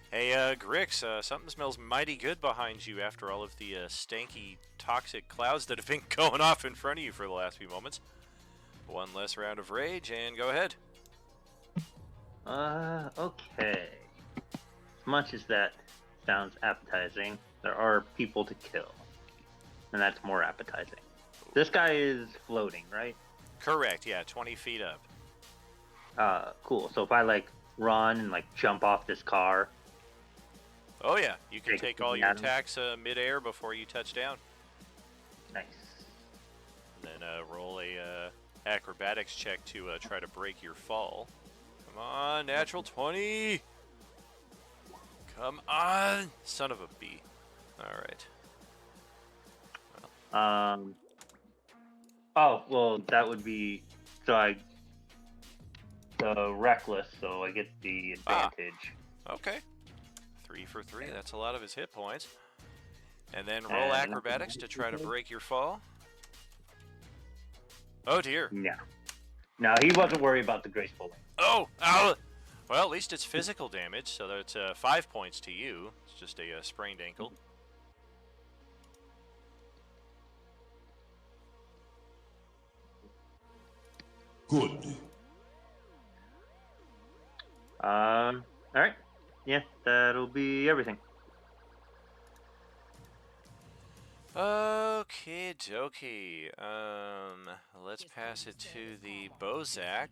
Hey, Grix, something smells mighty good behind you after all of the stanky, toxic clouds that have been going off in front of you for the last few moments. One less round of rage, and go ahead. Okay. As much as that sounds appetizing, there are people to kill. And that's more appetizing. This guy is floating, right? Correct, yeah, 20 feet up. Cool. So if I, run and, jump off this car... Oh yeah, you can take all your at him. attacks mid-air before you touch down. Nice. And then roll a acrobatics check to try to break your fall. Come on, natural 20! Come on! Son of a bee. Alright. Oh, well, that would be... So reckless, so I get the advantage. Okay. 3 for 3, that's a lot of his hit points. And then roll acrobatics to try to break your fall. Oh dear. Yeah. No, he wasn't worried about the graceful lane. Oh! Ow! Well, at least it's physical damage, so that's 5 points to you. It's just a sprained ankle. Good. All right. Yeah, that'll be everything. Okay, dokie. Let's pass it to the Bozak.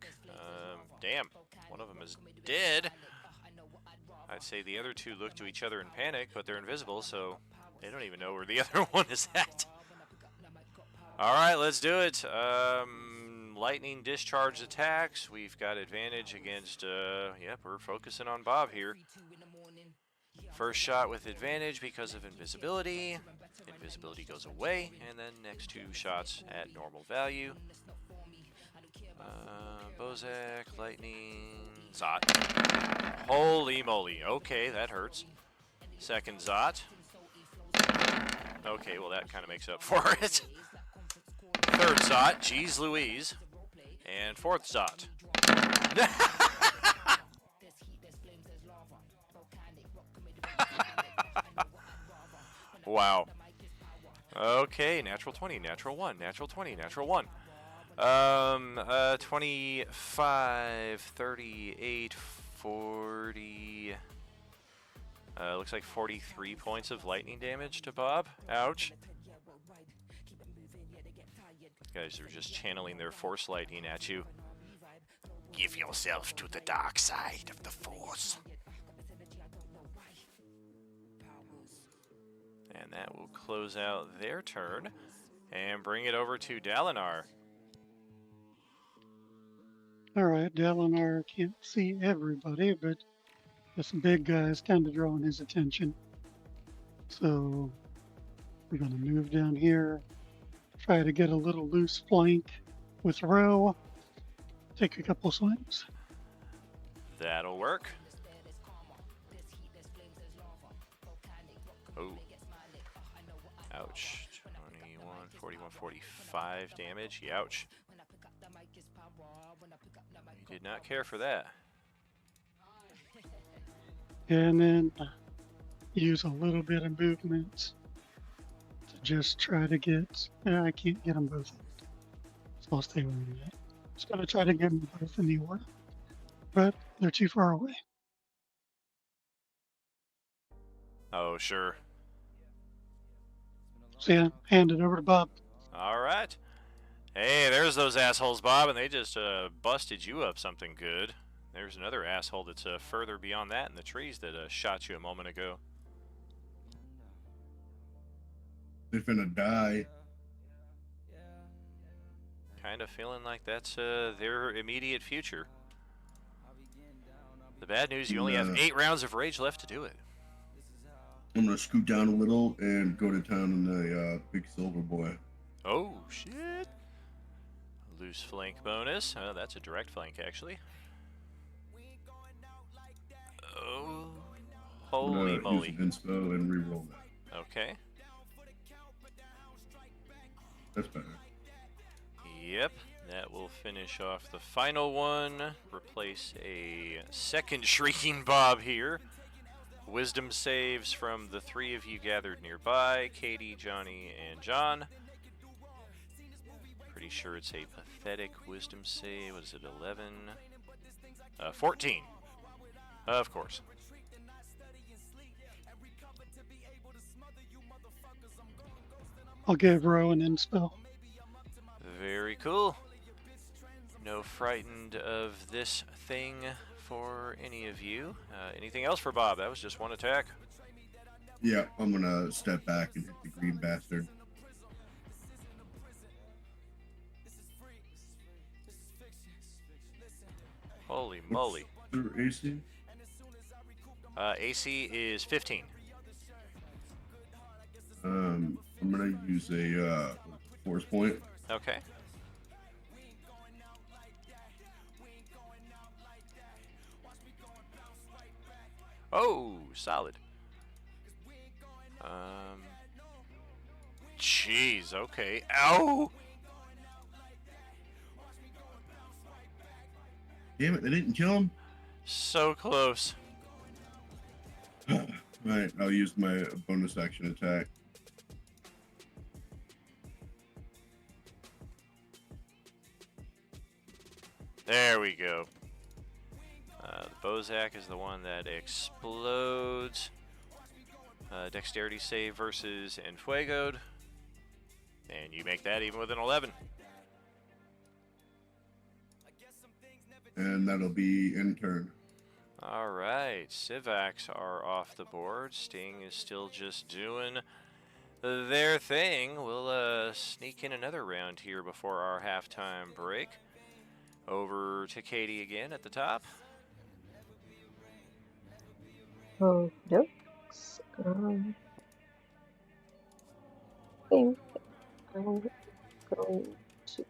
Damn, one of them is dead. I'd say the other two look to each other in panic, but they're invisible, so they don't even know where the other one is at. All right, let's do it. Lightning discharge attacks. We've got advantage against, yep, we're focusing on Bob here. First shot with advantage because of invisibility. Invisibility goes away, and then next two shots at normal value. Bozak, lightning, Zot. Holy moly. Okay, that hurts. Second Zot. Okay, well that kind of makes up for it. Third Zot, geez Louise. And fourth Zot. Wow. Okay, natural 20, natural 1, natural 20, natural 1. 25, 38, 40. Looks like 43 points of lightning damage to Bob. Ouch. Guys are just channeling their force lightning at you. Give yourself to the dark side of the force. And that will close out their turn and bring it over to Dalinar. All right, Dalinar can't see everybody, but this big guy is kind of drawing his attention. So we're going to move down here, try to get a little loose flank with Ro, take a couple swings. That'll work. Oh. Ouch. 21, 41, 45 damage. Ouch. He did not care for that. And then use a little bit of movement to just try to get, I can't get them both. So I'll stay where I'm at. Just going to try to get them both in the order, but they're too far away. Oh, sure. So yeah, hand it over to Bob. All right. Hey, there's those assholes, Bob, and they just busted you up something good. There's another asshole that's further beyond that in the trees that shot you a moment ago. They're finna die. Kind of feeling like that's their immediate future. The bad news, you only have 8 rounds of rage left to do it. I'm gonna scoot down a little and go to town on the big silver boy. Oh, shit. Loose flank bonus. Oh, that's a direct flank, actually. Oh, holy moly. Use inspo and reroll that. Okay. That's better. Yep, that will finish off the final one. Replace a second Shrieking Bob here. Wisdom saves from the 3 of you gathered nearby, Katie, Johnny, and John. Pretty sure it's a pathetic wisdom save. What is it, 11? 14. Of course. I'll give Ro an inspo. Very cool. No frightened of this thing for any of you. Anything else for Bob? That was just one attack. Yeah, I'm gonna step back and hit the green bastard. Holy moly. What's their AC? AC is 15. I'm gonna use a force point. Okay. Oh, solid. Jeez, okay. Ow! Damn it, they didn't kill him? So close. Alright, I'll use my bonus action attack. There we go. The Bozak is the one that explodes. Dexterity save versus Enfuegoed. And you make that even with an 11. And that'll be in turn. Alright, Civacs are off the board. Sting is still just doing their thing. We'll sneak in another round here before our halftime break. Over to Katie again at the top. Oh, dokes. I think I'm going to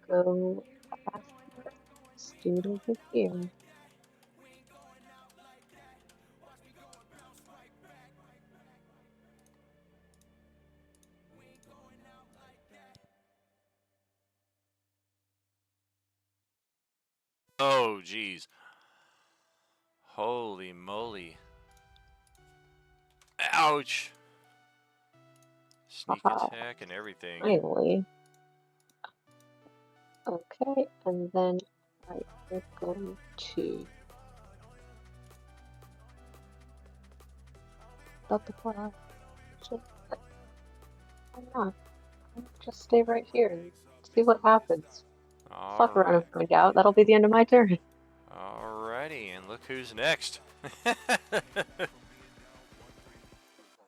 go after this dude over here. Oh, geez. Holy moly. Ouch. Sneak Haha, attack and everything. finally. Okay, and then I am going to multiply. I'm not. I'll just stay right here and see what happens. Fuck around Alright. and find out. That'll be the end of my turn. Alrighty, and look who's next.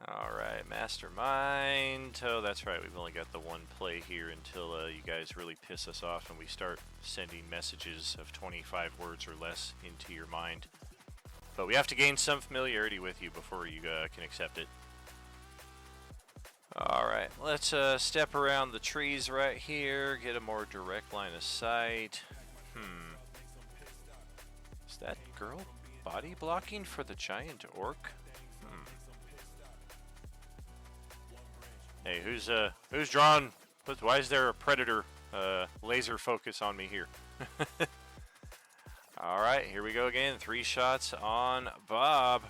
Alright, Mastermind. Oh, that's right, we've only got the one play here until you guys really piss us off and we start sending messages of 25 words or less into your mind. But we have to gain some familiarity with you before you can accept it. Alright, let's step around the trees right here, get a more direct line of sight. Is that girl body blocking for the giant orc? Hey, who's drawn? Why is there a predator laser focus on me here? Alright, here we go again. 3 shots on Bob.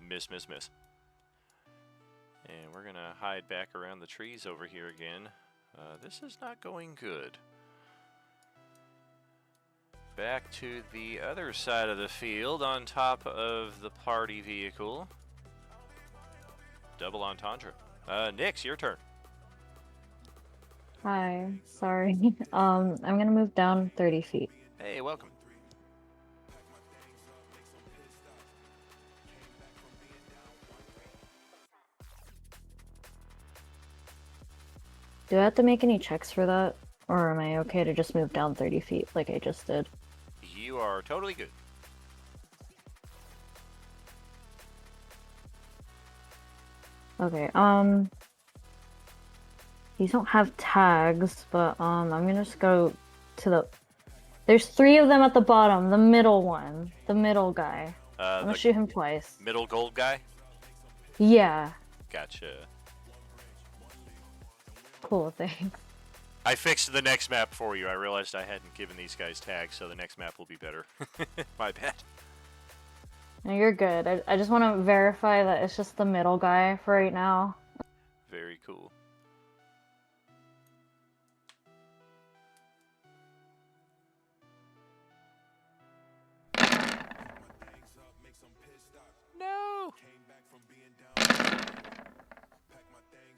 Miss, miss, miss. And we're gonna hide back around the trees over here again. This is not going good. Back to the other side of the field on top of the party vehicle. Double entendre. Nix, your turn. Hi, sorry. I'm gonna move down 30 feet. Hey, welcome. Do I have to make any checks for that? Or am I okay to just move down 30 feet like I just did? You are totally good. Okay, these don't have tags, but I'm gonna just go to the... There's 3 of them at the bottom, the middle one. The middle guy. I'm gonna shoot him twice. Middle gold guy? Yeah. Gotcha. Cool, thanks. I fixed the next map for you. I realized I hadn't given these guys tags, so the next map will be better. My bad. No, you're good. I just want to verify that it's just the middle guy for right now. Very cool. No!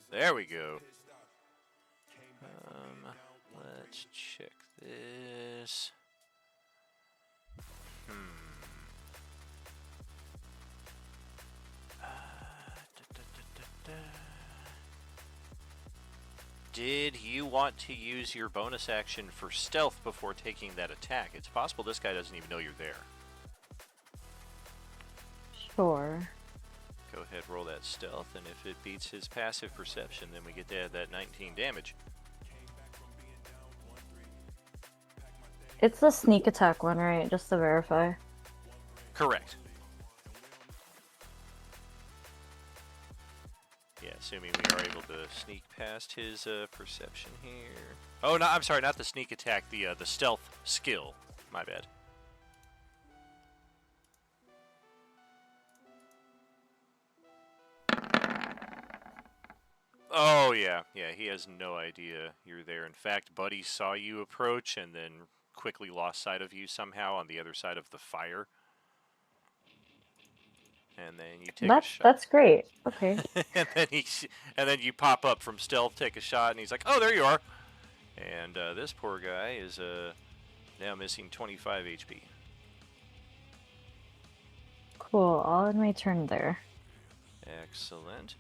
There we go. Let's check this. Did you want to use your bonus action for stealth before taking that attack? It's possible this guy doesn't even know you're there. Sure. Go ahead, roll that stealth, and if it beats his passive perception, then we get to add that 19 damage. It's the sneak attack one, right? Just to verify. Correct. Yes, assuming we are able to sneak past his perception here. Oh, no, I'm sorry, not the sneak attack, the stealth skill. My bad. Oh, yeah. Yeah, he has no idea you're there. In fact, Buddy saw you approach and then quickly lost sight of you somehow on the other side of the fire. And then you take a shot. That's great. Okay. and then you pop up from stealth, take a shot, and he's like, "Oh, there you are." And this poor guy is now missing 25 HP. Cool. I'll end my turn there. Excellent.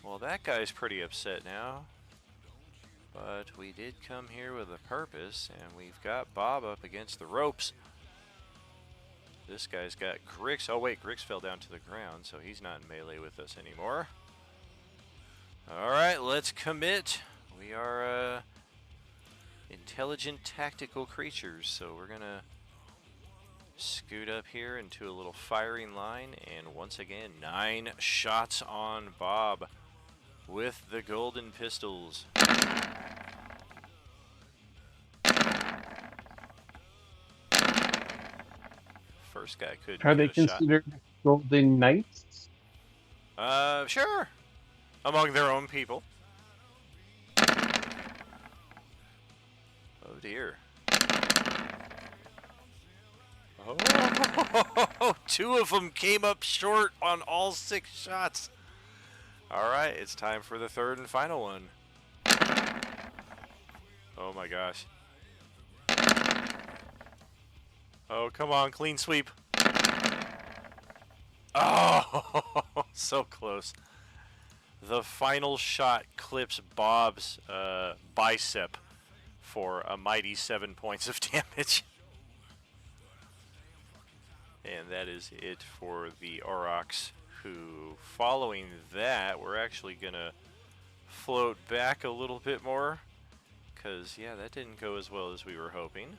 Well, that guy's pretty upset now. But we did come here with a purpose, and we've got Bob up against the ropes. This guy's got Grix. Oh, wait, Grix fell down to the ground, so he's not in melee with us anymore. Alright, let's commit. We are intelligent, tactical creatures, so we're going to scoot up here into a little firing line, and once again, 9 shots on Bob with the golden pistols. First guy could. Are they considered golden knights? Sure. Among their own people. Oh dear. Oh, 2 of them came up short on all 6 shots. Alright, it's time for the third and final one. Oh my gosh. Oh, come on, clean sweep. Oh, so close. The final shot clips Bob's bicep for a mighty 7 points of damage. And that is it for the Aurochs, who, following that, we're actually going to float back a little bit more. Because, yeah, that didn't go as well as we were hoping.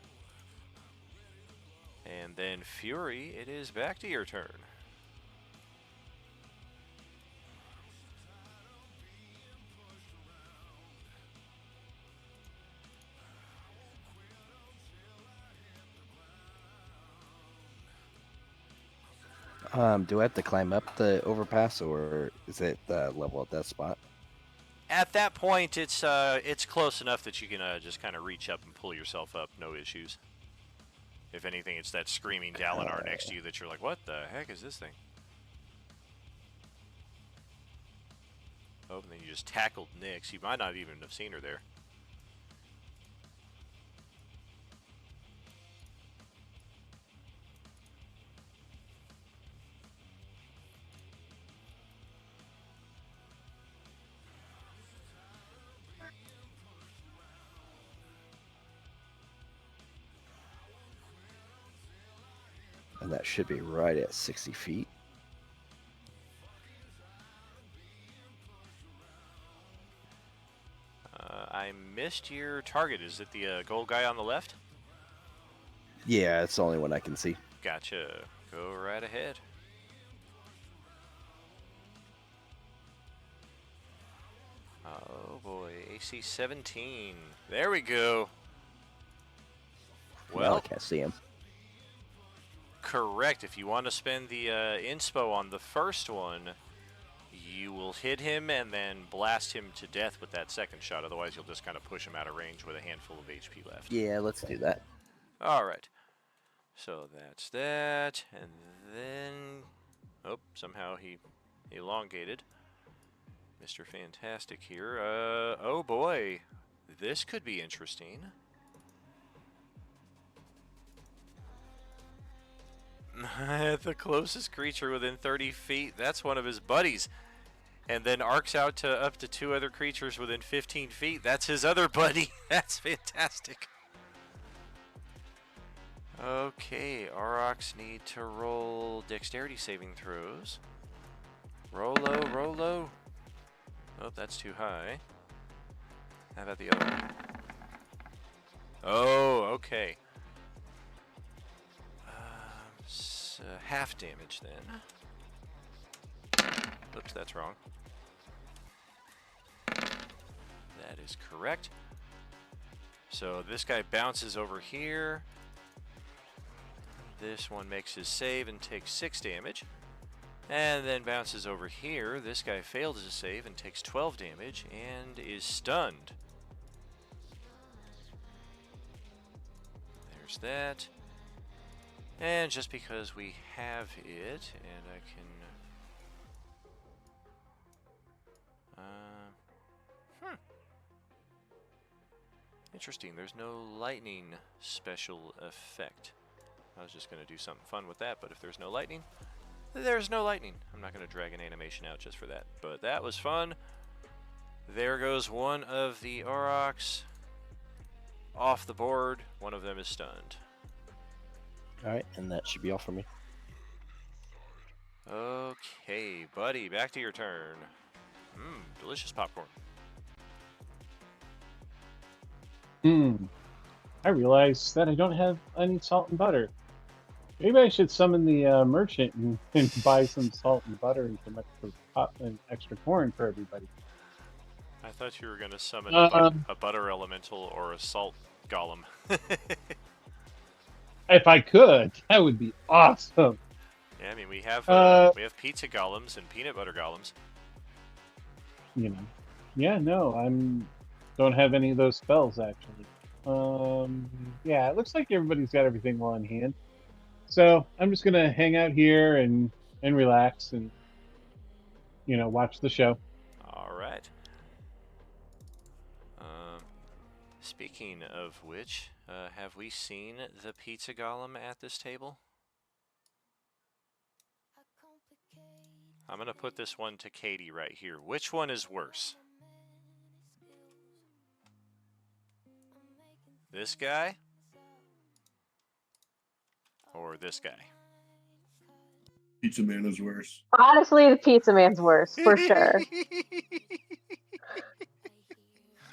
And then Fury, it is back to your turn. Do I have to climb up the overpass, or is it level at that spot? At that point, it's close enough that you can just kind of reach up and pull yourself up, no issues. If anything, it's that screaming Dalinar next to you that you're like, what the heck is this thing? Oh, and then you just tackled Nyx. You might not even have seen her there. And that should be right at 60 feet. I missed your target. Is it the gold guy on the left? Yeah, it's the only one I can see. Gotcha. Go right ahead. Oh boy, AC 17. There we go. Well, I can't see him. Correct. If you want to spend the inspo on the first one, you will hit him and then blast him to death with that second shot. Otherwise, you'll just kind of push him out of range with a handful of HP left. Yeah, let's do that. All right. So that's that. And then... Oh, somehow he elongated. Mr. Fantastic here. Oh boy. This could be interesting. The closest creature within 30 feet, that's one of his buddies. And then arcs out to up to 2 other creatures within 15 feet. That's his other buddy. That's fantastic. Okay, Aurochs need to roll dexterity saving throws. Roll low, roll low. Oh, that's too high. How about the other one? Oh, okay. Half damage then. Oops, that's wrong. is correct. So this guy bounces over here. This one makes his save and takes 6 damage. And then bounces over here. This guy fails his save and takes 12 damage and is stunned. There's that. And just because we have it, and I can... Interesting, there's no lightning special effect. I was just going to do something fun with that, but if there's no lightning, there's no lightning. I'm not going to drag an animation out just for that, but that was fun. There goes one of the Aurochs off the board. One of them is stunned. Alright, and that should be all for me. Okay, buddy, back to your turn. Delicious popcorn. I realize that I don't have any salt and butter. Maybe I should summon the merchant and buy some salt and butter and some extra corn for everybody. I thought you were going to summon a butter elemental or a salt golem. If I could, that would be awesome. Yeah, I mean we have pizza golems and peanut butter golems. You know, yeah, no, don't have any of those spells actually. Yeah, it looks like everybody's got everything well in hand. So I'm just gonna hang out here and relax and watch the show. All right. Speaking of which, have we seen the pizza golem at this table? I'm gonna put this one to Katie right here. Which one is worse? This guy? Or this guy? Pizza Man is worse. Honestly, the pizza man's worse, for sure.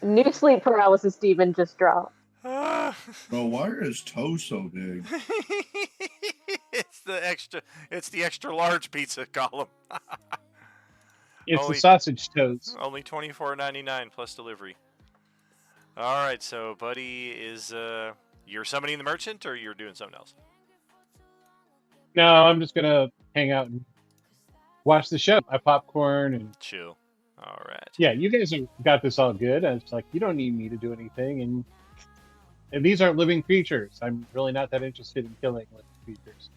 New sleep paralysis demon just dropped. Bro, why are his toes so big? It's the extra large pizza golem. It's the sausage toes. Only $24.99 plus delivery. All right, so buddy is you're summoning the merchant or you're doing something else? No, I'm just gonna hang out and watch the show. I popcorn and chill. All right. Yeah, you guys have got this all good. And it's like you don't need me to do anything, and these aren't living creatures. I'm really not that interested in killing living creatures.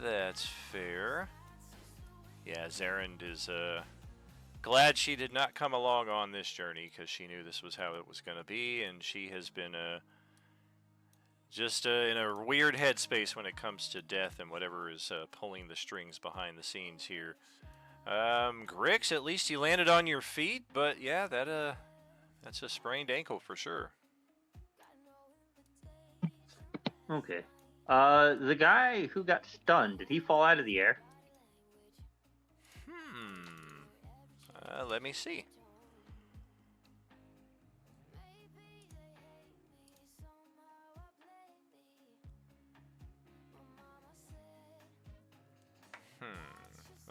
That's fair. Yeah, Zarend is glad she did not come along on this journey because she knew this was how it was going to be, and she has been just in a weird headspace when it comes to death and whatever is pulling the strings behind the scenes here. Grix, at least you landed on your feet, but yeah, that's a sprained ankle for sure. Okay. The guy who got stunned, did he fall out of the air? Let me see.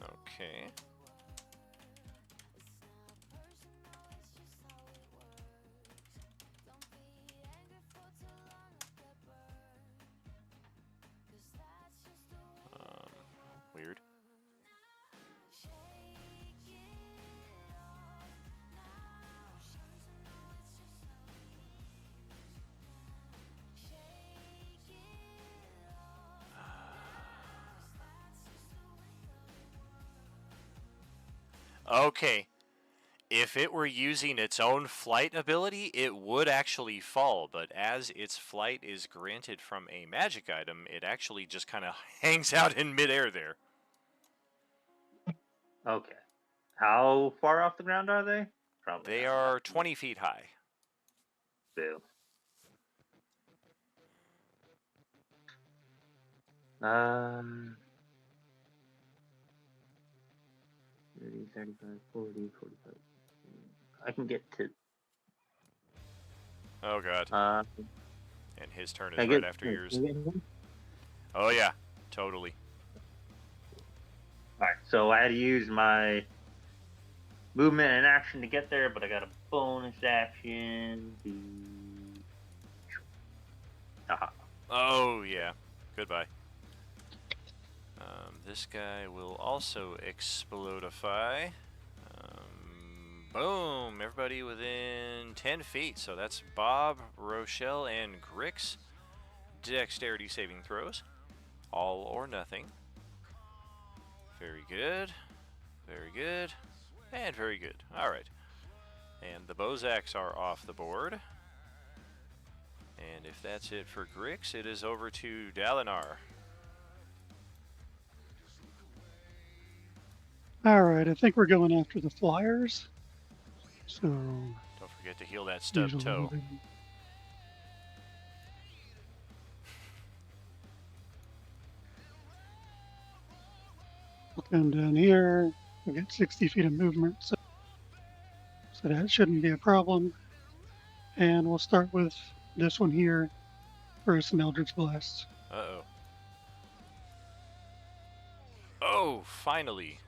Okay. Weird. Okay. If it were using its own flight ability, it would actually fall, but as its flight is granted from a magic item, it actually just kind of hangs out in midair there. Okay. How far off the ground are they? Probably. They are 20 feet high. Boo. 30, 35, 40, 45. I can get to... Oh, God. And his turn is right after yours. Oh, yeah. Totally. Alright, so I had to use my movement and action to get there, but I got a bonus action to. Haha. Oh, yeah. Goodbye. This guy will also explodify. Boom! Everybody within 10 feet. So that's Bob, Rochelle, and Grix. Dexterity saving throws. All or nothing. Very good. Very good. And very good. Alright. And the Bozaks are off the board. And if that's it for Grix, it is over to Dalinar. All right, I think we're going after the flyers. So Don't forget to heal that stub toe. We'll come down here. We'll get 60 feet of movement, so that shouldn't be a problem. And we'll start with this one here for some Eldritch Blasts. Uh-oh. Oh, finally.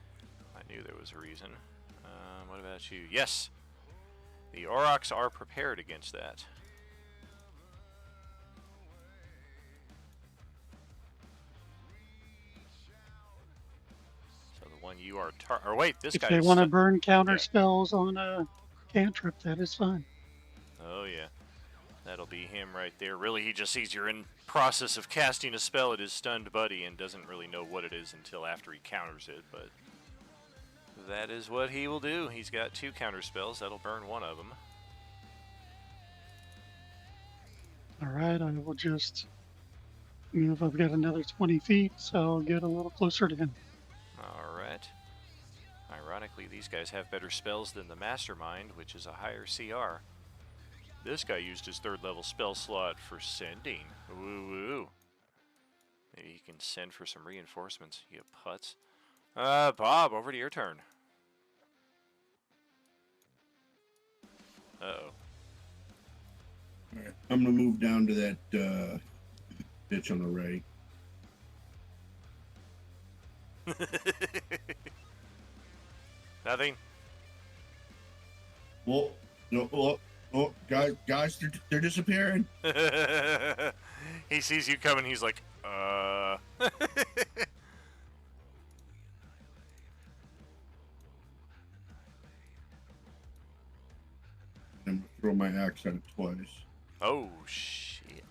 I knew there was a reason. What about you? Yes! The Aurochs are prepared against that. So the one you are or wait, this guy If they is want to burn counter spells on a cantrip, that is fine. Oh, yeah. That'll be him right there. Really, he just sees you're in process of casting a spell at his stunned buddy and doesn't really know what it is until after he counters it, but that is what he will do. He's got 2 counter spells. That'll burn one of them. All right, I will just move. I've got another 20 feet, so I'll get a little closer to him. All right. Ironically, these guys have better spells than the Mastermind, which is a higher CR. This guy used his 3rd level spell slot for sending. Woo woo. Maybe he can send for some reinforcements. You putz. Bob, over to your turn. Uh-oh. All right, I'm gonna move down to that ditch on the right. Nothing? Well, no, guys, they're disappearing. He sees you coming, he's like, I'm gonna throw my axe at it twice. Oh, shit.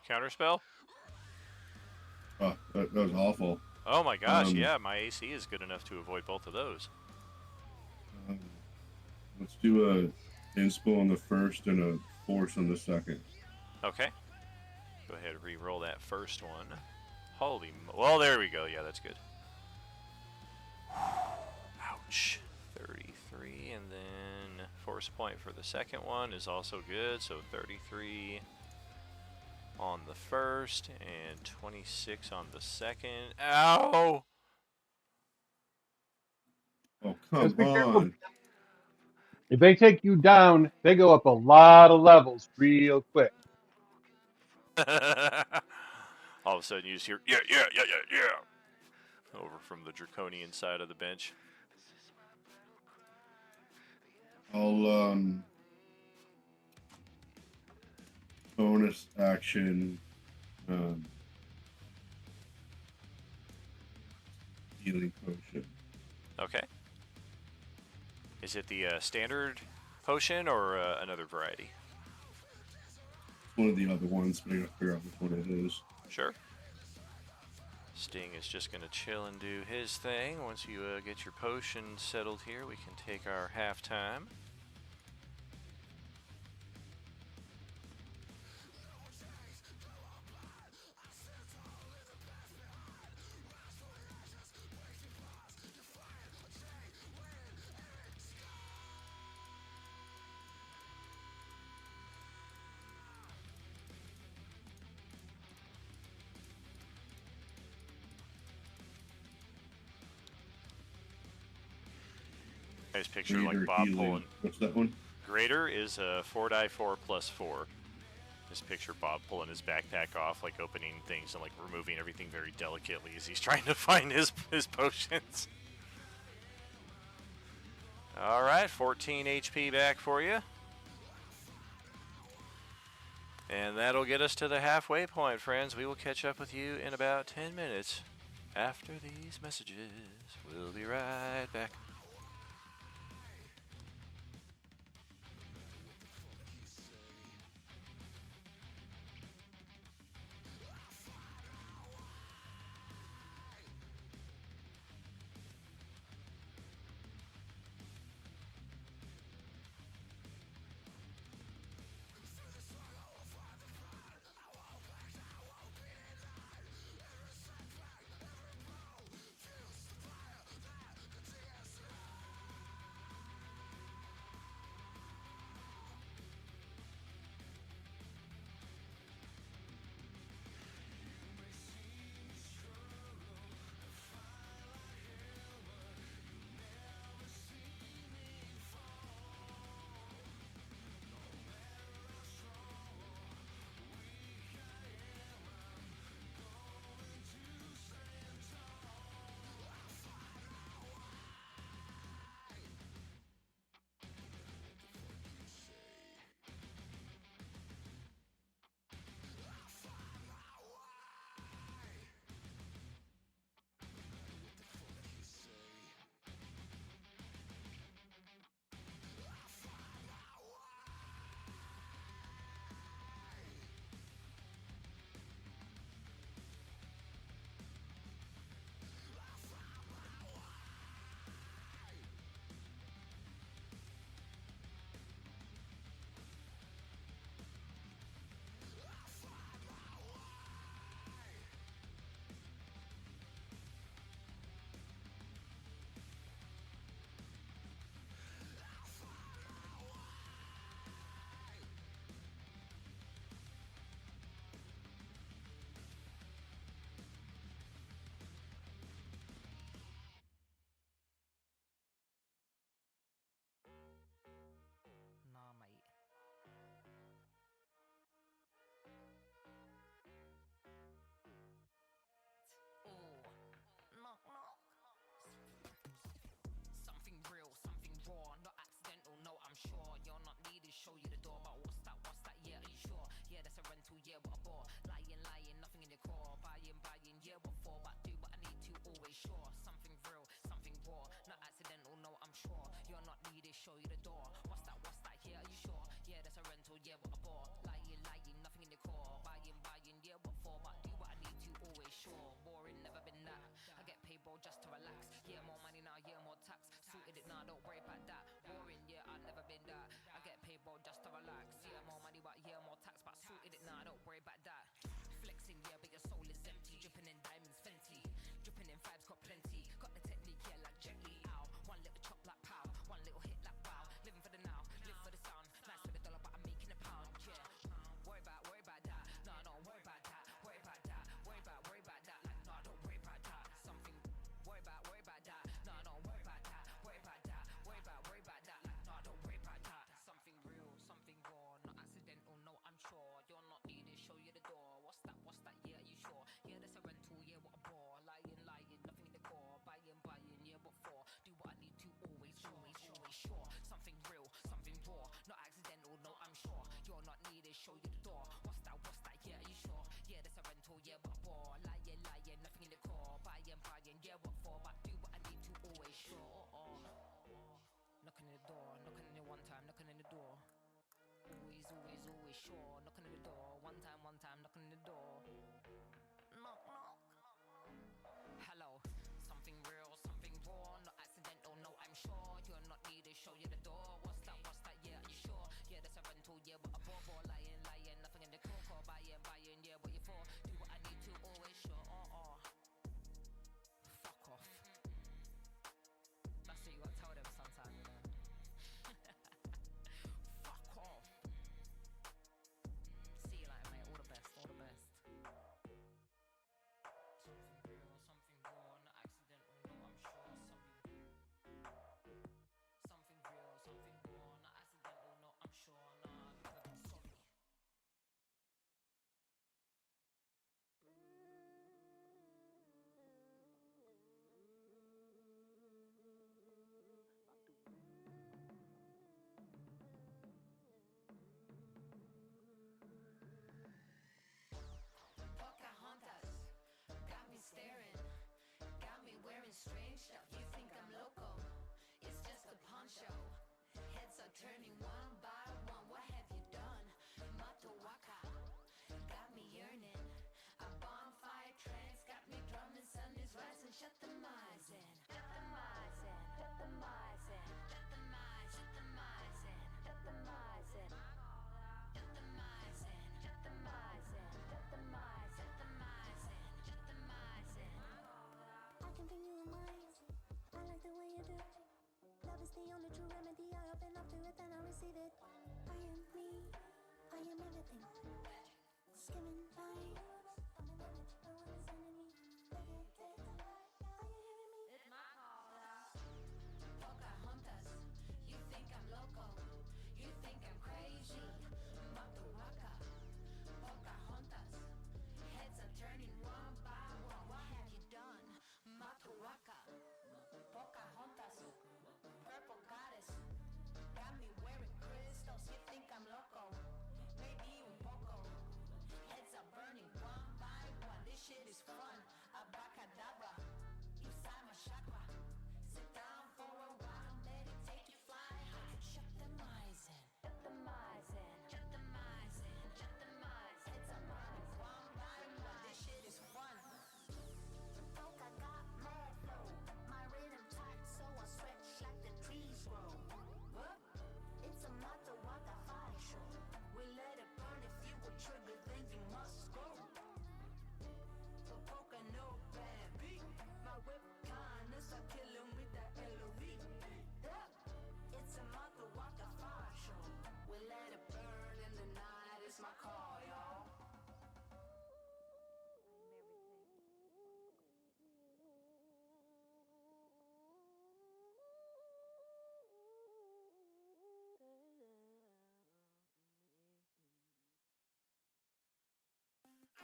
Counterspell? Oh, that was awful. Oh my gosh, yeah, my AC is good enough to avoid both of those. Let's do a inspo on the first and a force on the second. Okay. Go ahead and re-roll that first one. Holy well, there we go. Yeah, that's good. Ouch. 33, and then force point for the second one is also good, so 33 on the first and 26 on the second. Ow! Oh, come Just be careful. on. If they take you down, they go up a lot of levels real quick. All of a sudden you just hear, yeah, yeah, yeah, yeah, yeah, over from the draconian side of the bench. I'll bonus action healing potion. Okay. Is it the standard potion or another variety? One of the other ones, but I gotta figure out which one it is. Sure. Sting is just going to chill and do his thing. Once you get your potion settled here, we can take our halftime. Nice picture like Bob healing. pulling. What's that one? Greater is a 4die4 plus 4. Just picture Bob pulling his backpack off, like opening things and like removing everything very delicately as he's trying to find his potions. All right, 14 HP back for you. And that'll get us to the halfway point, friends. We will catch up with you in about 10 minutes after these messages. We'll be right back. Nah, mate. Oh, knock knock. Something real, something raw, not accidental. No, I'm sure you're not needed. Show you the door, but what's that? What's that? Yeah, are you sure? Yeah, that's a rental. Yeah, what a bore. Lying, lying, nothing in the core. Buying, buying. Yeah, what for? But do what I need to. Always sure. Something real, something raw, not accidental. No, I'm sure you're not needed. Show you the door. What's that? What's that? Yeah, are you sure? Yeah, that's a rental. Yeah, what a bore. Lying, lying, nothing in the core. Buying, buying. Yeah, what for? But do what I need to. Always sure. Boring, never been that. I get paid, bro, just to relax. Yeah, more money now. Yeah, more tax. Sorted it now. Don't worry about that. Boring, yeah, I've never been that. I get paid, bro, just to relax. Yeah, more money, but yeah, more tax. But sorted it now. Don't worry about that. Flexing, yeah, but your soul is empty. Dripping in diamonds, Fenty. Dripping in vibes, got plenty. Got the technique, yeah, like Jet Li. Ow. One little chop like pow. One little hit like wow. Living for the now, live for the sound. Nice for the dollar, but I'm making a pound. Yeah. Worry about that. No, don't worry about that. Worry about that. Worry about that. Like, no, don't worry about that. Something. Worry about that. No, don't worry about that. Worry about that. Worry about that. Like, no, don't worry about that. Something real, something raw, not accidental. No, I'm sure you're not needed. Show you the door. What's that? What's that? Yeah, are you sure? Yeah, that's a rental. Yeah, what a bore. Lying, lying, nothing in the core. Buying, buying. Yeah, what for? Do what I need to. Always sure. Something real, something raw, not accidental. No, I'm sure you're not needed. Show you the door. What's that? What's that? Yeah, are you sure? Yeah, that's a rental. Yeah, what a bore. Lying, lying, nothing in the core. Buying, buying. Yeah, what for? But do what I need to. Always sure. Knocking on the door, knocking on it one time, knocking on the door. Always sure. Knocking on the door, one time, knocking on the door. Knock, knock. Hello, something real, something raw, not accidental. No, I'm sure you're not needed. Show you the door. What's that? What's that? Yeah, are you sure? Yeah, that's a rental. Yeah, what a bore, lying, lying, nothing in the core. Buying, buying. Yeah, what you for? Do what I need to. Always sure. Fuck off. That's what you gotta tell them sometime, you know. Fuck off. See you later, mate. All the best. All the best. Something real, something raw, not accidental. No, I'm sure. Something real, strange stuff. You think I'm loco? It's just a poncho. Heads are turning one by one. What have you done? Mato waka got me yearning. A bonfire trance got me drumming. Sun is rising. Shut the mice in. Shut the mice in. Shut the mice in. Shut the mice. Shut the mice in. Shut the mice in. Shut the mice in. Shut the mice in. Shut the mice. Shut the mice in. Shut the mice in. I can bring you a mice. I like the way you do it. Love is the only true remedy. I open up to it and I receive it. I am me. I am everything. Skimming lines. On the limit, no one is enemy. Are you hearing me? It's my call out. Pocahontas, you think I'm loco? You think I'm crazy? Mato waka. Pocahontas, heads are turning one by one. What have you done? Mato waka. Pocahontas, purple goddess, got me wearing crystals. You think I'm loco? Maybe un poco. Heads are burning one by one. This shit is fun. Abracadabra, inside my chakra. Sit down for a while, meditate, you fly high. Shut the mice in. Shut the mice in. Shut the mice in. Shut the mice. Heads are burning one by one. This shit is fun. Polka got mad flow. My rhythm tight, so I stretch like the trees grow. What? It's a Mato Waka fire show. We let it burn. If you will trigger, then you must go. The polka no bad beat. My whip kindness, I kill him with that LOV. Yeah. It's a Mato Waka fire show. We let it burn in the night. It's my call, y'all.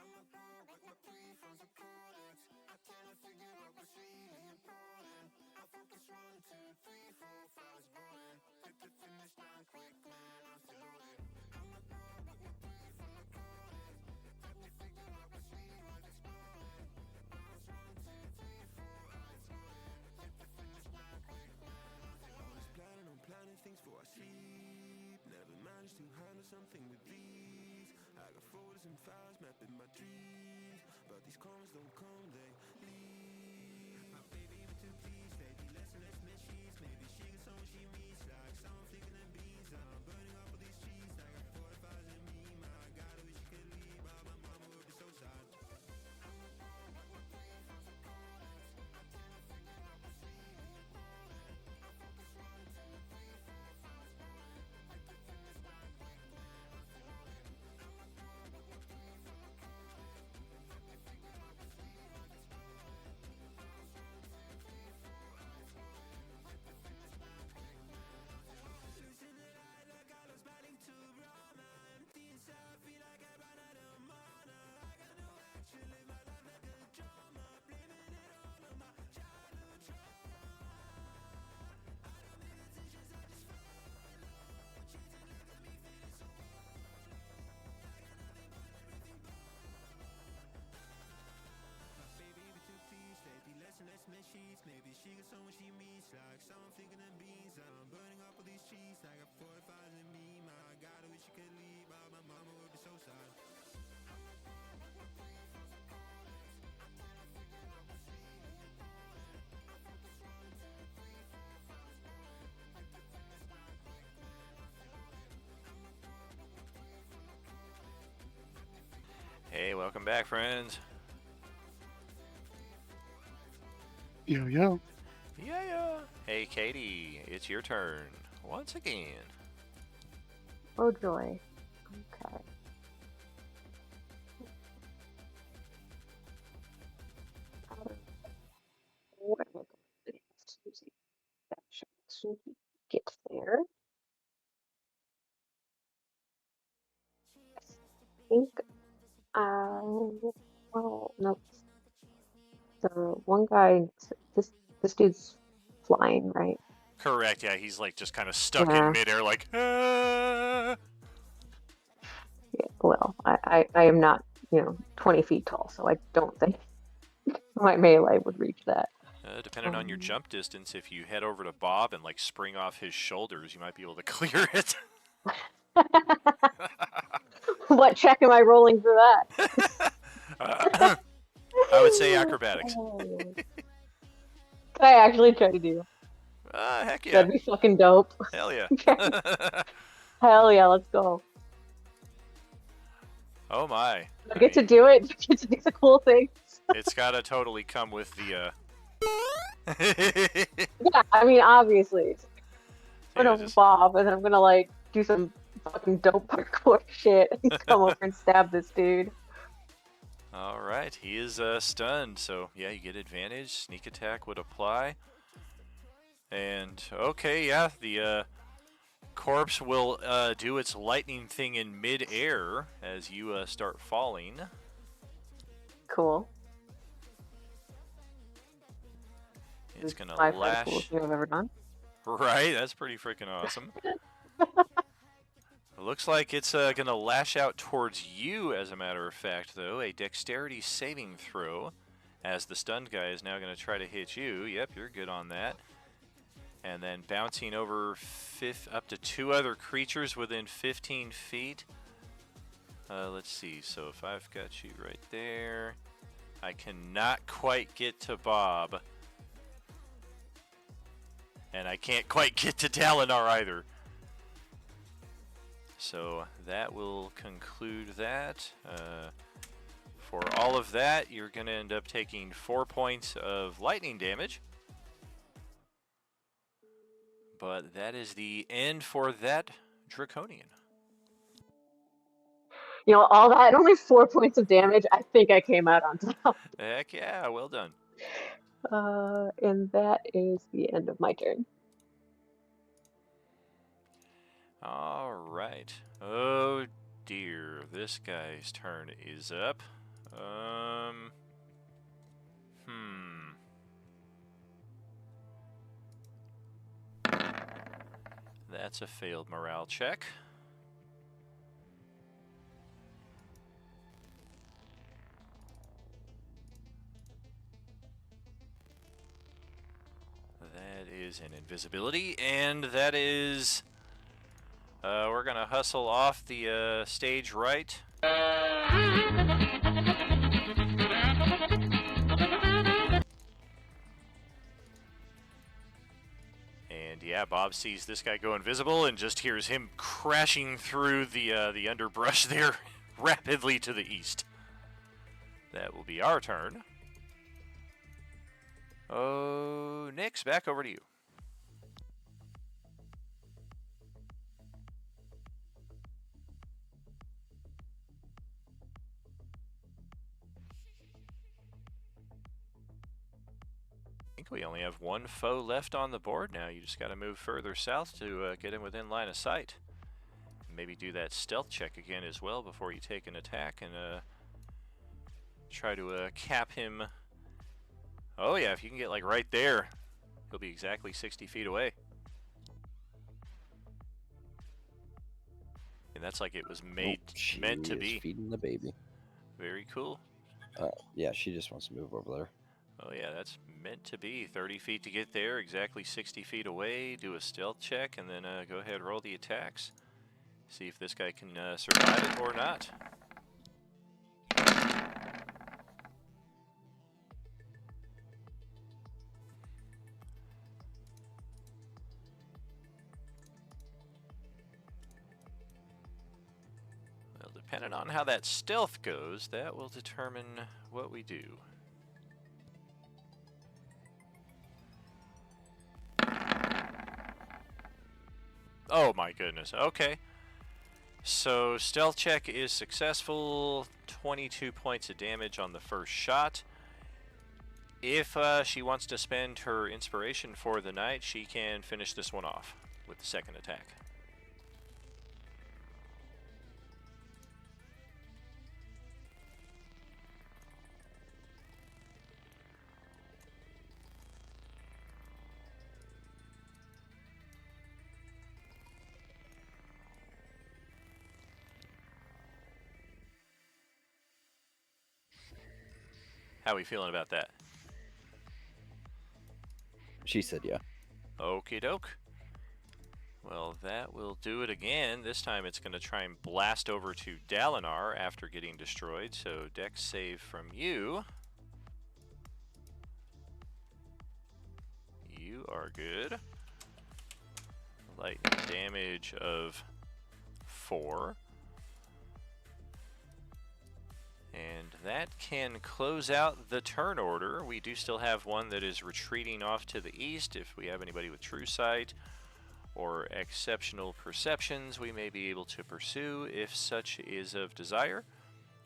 I'm a boy with my three friends are Coalesced. I cannot figure out what's really important. I focus 1, 2, 3, 4, 5 is boring. Hit the finish line quick, man, I'm still loaded. I'm a boy with my three friends are Coalesced. Help me figure out what's really worth exploring. Bounce 1, 2, 3, 4, eyes rolling. Hit the finish line quick, man, I'm still loaded. Always planning on planning things before I sleep. Never managed to handle something with these. I got folders and files mapping my dreams, but these comments don't come, they leave. My baby with two please, lately less and less met sheets. Maybe she gets someone she meets, like someone flicking the beans. I'm burning up all these streets, I got 4 or 5s in me. My God, I wish you could leave, but my mama would be so sad. I'm a boy with my three friends are Coalesced. I cannot figure out what's really important. I focus 1, 2, 3, 4, 5 is boring. Hit the finish line quick, man, I'm still loaded. I'm a boy with my three friends are Coalesced. Help me figure out what's really worth exploring. Bounce 1, 2, 3, 4, eyes rolling. Hit the finish line quick, man, I'm still loaded. Losing the light like I lost my link to Brahma. Empty inside, feel like I ran out of mana. I got no action, live my life like a drama. Blaming it all on my childhood trauma. I don't make decisions, I just follow. Chasing like got me feeling so hollow. I got nothing but everything my baby with two teeth, lately less and less met sheets. Maybe she got someone she meets, like someone flicking the beans. I'm burning up all these cheese, I got 4 or 5s in me. My God, I wish you could leave, but my mama would be so sad. I'm a boy with my three friends are Coalesced. I cannot figure out what's really important. I focus 1, 2, 3, 4, 5 is boring. Hit the finish line quick, man, I'm still loaded. I'm a boy with my three friends are Coalesced. Help me figure out. Hey, welcome back, friends. Yo, yo. Yeah. Hey, Katie, it's your turn once again. Oh joy. Okay. What am I going to do? Susie. That should Susie get there. I think well no, the one guy, this dude's flying, right? Correct, yeah, he's like just kind of stuck Yeah. in midair, like, ah! Yeah, well, I am not, 20 feet tall, so I don't think my melee would reach that. Depending on your jump distance, if you head over to Bob and like spring off his shoulders, you might be able to clear it. What check am I rolling for that? I would say acrobatics. Can I actually try to do? Heck yeah. That'd be fucking dope. Hell yeah. Hell yeah, let's go. Oh my. I get to do it. I get to do the cool things. It's gotta totally come with the Yeah, I mean, obviously. I'm Yeah, gonna Bob, and then I'm gonna like do some fucking dope parkour shit and come over and stab this dude. Alright, he is stunned, so yeah, you get advantage. Sneak attack would apply. And okay, yeah, the corpse will do its lightning thing in mid-air as you start falling. Cool. It's gonna by far the lash. coolest thing I've ever done. Right, that's pretty freaking awesome. It looks like it's gonna lash out towards you, as a matter of fact, though. A dexterity saving throw, as the stunned guy is now gonna try to hit you. Yep, you're good on that. And then bouncing over up to 2 other creatures within 15 feet. Let's see, so if I've got you right there, I cannot quite get to Bob. And I can't quite get to Dalinar either. So that will conclude that. For all of that, you're going to end up taking 4 points of lightning damage. But that is the end for that Draconian. You know, all that, only 4 points of damage. I think I came out on top. Heck yeah, well done. And that is the end of my turn. All right. Oh dear, this guy's turn is up. That's a failed morale check. That is an invisibility, and that is... we're gonna hustle off the stage right. And yeah, Bob sees this guy go invisible and just hears him crashing through the underbrush there rapidly to the east. That will be our turn. Oh, Nyx, back over to you. I think we only have one foe left on the board now. You just got to move further south to get him within line of sight. Maybe do that stealth check again as well before you take an attack and try to cap him. Oh yeah, if you can get like right there, he'll be exactly 60 feet away. And that's like it was meant to be. Feeding the baby. Very cool. Yeah, she just wants to move over there. Oh yeah, that's meant to be. 30 feet to get there, exactly 60 feet away. Do a stealth check, and then go ahead and roll the attacks. See if this guy can survive it or not. Well, depending on how that stealth goes, that will determine what we do. Oh my goodness, okay. So stealth check is successful, 22 points of damage on the first shot. If she wants to spend her inspiration for the night, she can finish this one off with the second attack. How are we feeling about that? She said yeah. Okie doke. Well, that will do it again. This time it's going to try and blast over to Dalinar after getting destroyed. So dex save from you. You are good. Lightning damage of 4. And that can close out the turn order. We do still have one that is retreating off to the east. If we have anybody with true sight or exceptional perceptions, we may be able to pursue if such is of desire.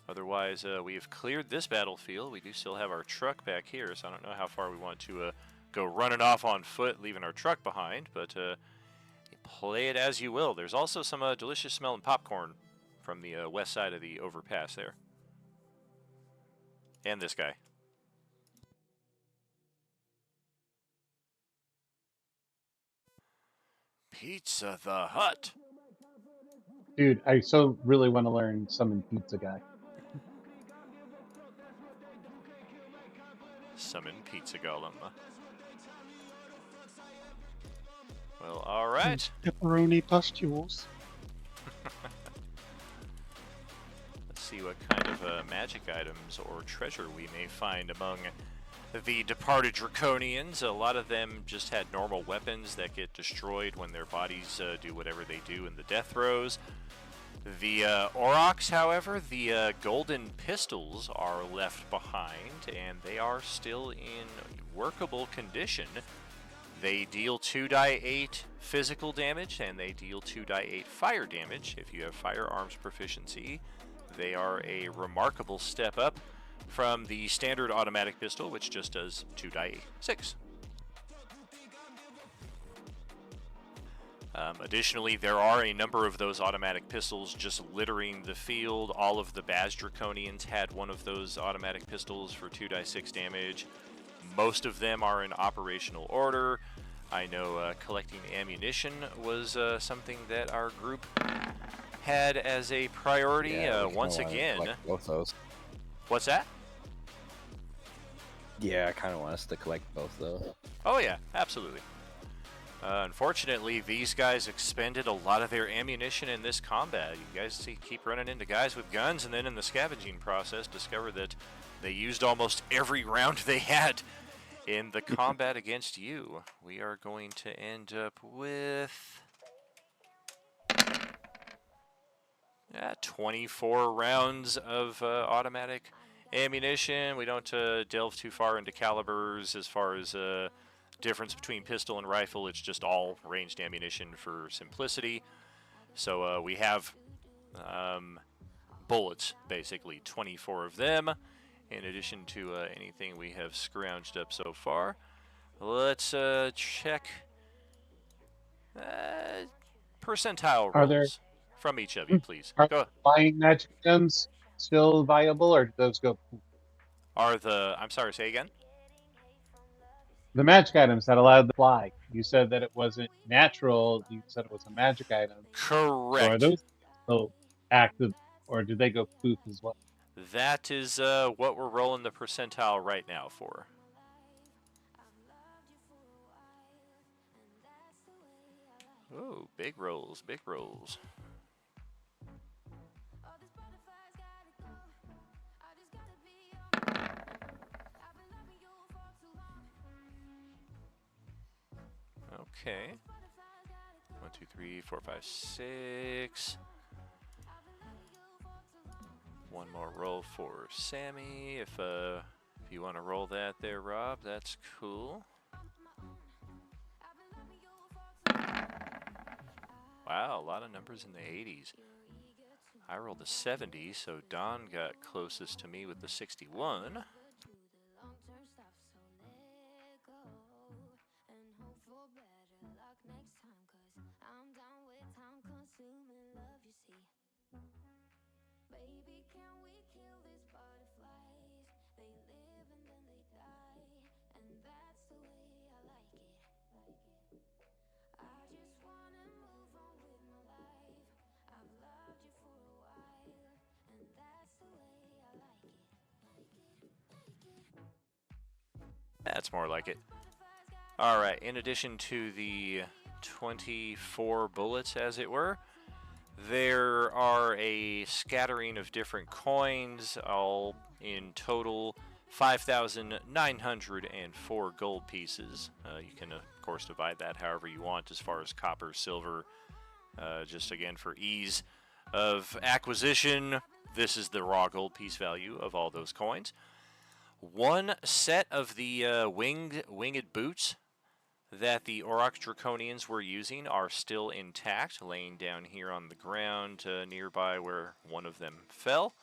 Otherwise, we have cleared this battlefield. We do still have our truck back here, so I don't know how far we want to go running off on foot, leaving our truck behind, but play it as you will. There's also some delicious smelling popcorn from the west side of the overpass there. And this guy. Pizza the Hut. Dude, I so really want to learn Summon Pizza Guy. Summon Pizza Golem. Well, all right. Pepperoni pustules. Let's see what kind of magic items or treasure we may find among the departed Draconians. A lot of them just had normal weapons that get destroyed when their bodies do whatever they do in the death throes. The Aurochs, however, the golden pistols are left behind, and they are still in workable condition. They deal 2d8 physical damage, and they deal 2d8 fire damage. If you have firearms proficiency, they are a remarkable step up from the standard automatic pistol, which just does 2d6. Additionally, there are a number of those automatic pistols just littering the field. All of the Baz Draconians had one of those automatic pistols for 2d6 damage. Most of them are in operational order. I know collecting ammunition was something that our group had as a priority. Yeah, Once again, both those. What's that? Yeah, I kind of want us to collect both those. Oh yeah, absolutely. Unfortunately, these guys expended a lot of their ammunition in this combat. You guys keep running into guys with guns, and then in the scavenging process discover that they used almost every round they had in the combat against you. We are going to end up with 24 rounds of automatic ammunition. We don't delve too far into calibers as far as difference between pistol and rifle. It's just all ranged ammunition for simplicity. So we have bullets, basically 24 of them, in addition to anything we have scrounged up so far. Let's check percentile Are there rolls from each of you, please. Are Go. buying magic items still viable, or do those go? I'm sorry, say again? The magic items that allowed the fly. You said that it wasn't natural. You said it was a magic item. Correct. So are those still active, or do they go poof as well? That is what we're rolling the percentile right now for. Oh, big rolls, big rolls. Okay. 1, 2, 3, 4, 5, 6. One more roll for Sammy. If you want to roll that there, Rob, that's cool. Wow, a lot of numbers in the 80s. I rolled a 70, so Don got closest to me with the 61. That's more like it. All right, in addition to the 24 bullets, as it were, there are a scattering of different coins, all in total 5,904 gold pieces. You can, of course, divide that however you want as far as copper, silver, just again for ease of acquisition. This is the raw gold piece value of all those coins. One set of the winged boots that the Aurochs Draconians were using are still intact, laying down here on the ground nearby where one of them fell.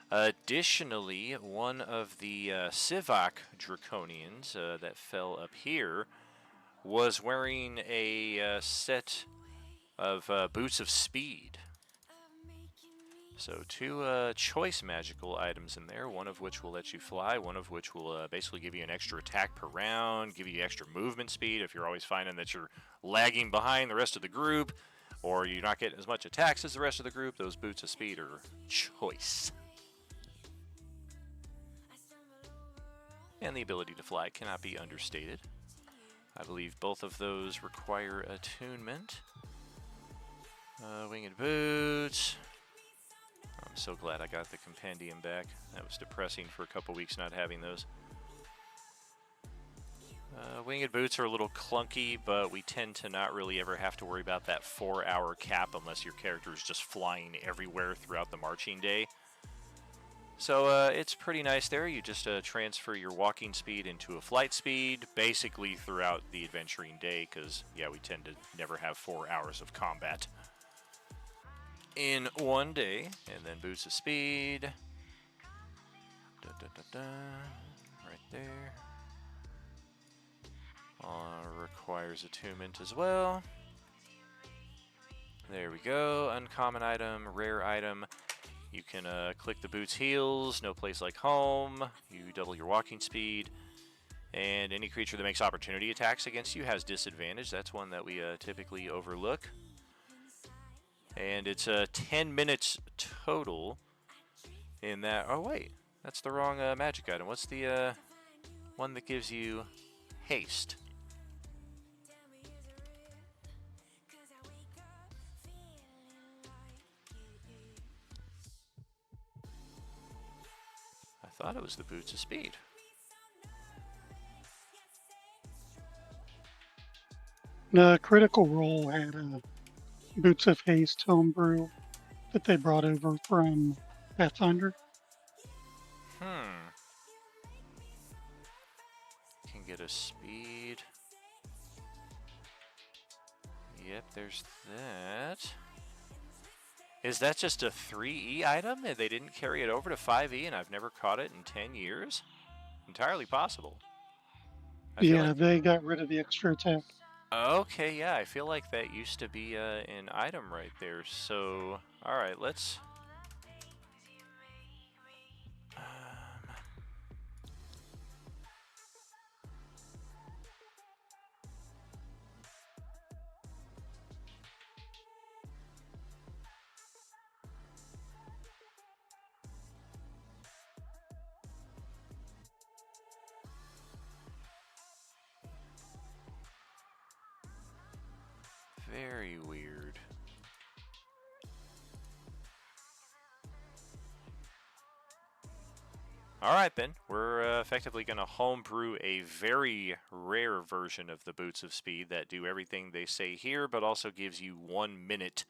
Additionally, one of the Sivak Draconians that fell up here was wearing a set of boots of speed. So two choice magical items in there, one of which will let you fly, one of which will basically give you an extra attack per round, give you extra movement speed if you're always finding that you're lagging behind the rest of the group, or you're not getting as much attacks as the rest of the group. Those boots of speed are choice. And the ability to fly cannot be understated. I believe both of those require attunement. Winged boots. I'm so glad I got the compendium back. That was depressing for a couple weeks not having those. Winged boots are a little clunky, but we tend to not really ever have to worry about that 4-hour cap unless your character is just flying everywhere throughout the marching day. So it's pretty nice there. You just transfer your walking speed into a flight speed basically throughout the adventuring day because, yeah, we tend to never have 4 hours of combat in one day. And then boots of speed. Da, da, da, da. Right there. Requires attunement as well. There we go. Uncommon item, rare item. You can click the boots heals, no place like home. You double your walking speed. And any creature that makes opportunity attacks against you has disadvantage. That's one that we typically overlook. And it's 10 minutes total in that. Oh, wait. That's the wrong magic item. What's the one that gives you haste? I thought it was the boots of speed. Critical Role had a Boots of Haste homebrew that they brought over from Pathfinder. Can get a speed. Yep, there's that. Is that just a 3E item? They didn't carry it over to 5E and I've never caught it in 10 years? Entirely possible. Yeah, they got rid of the extra attack. Okay, yeah, I feel like that used to be an item right there. So, alright, let's... Very weird. Alright then, we're effectively going to homebrew a very rare version of the Boots of Speed that do everything they say here, but also gives you 1 minute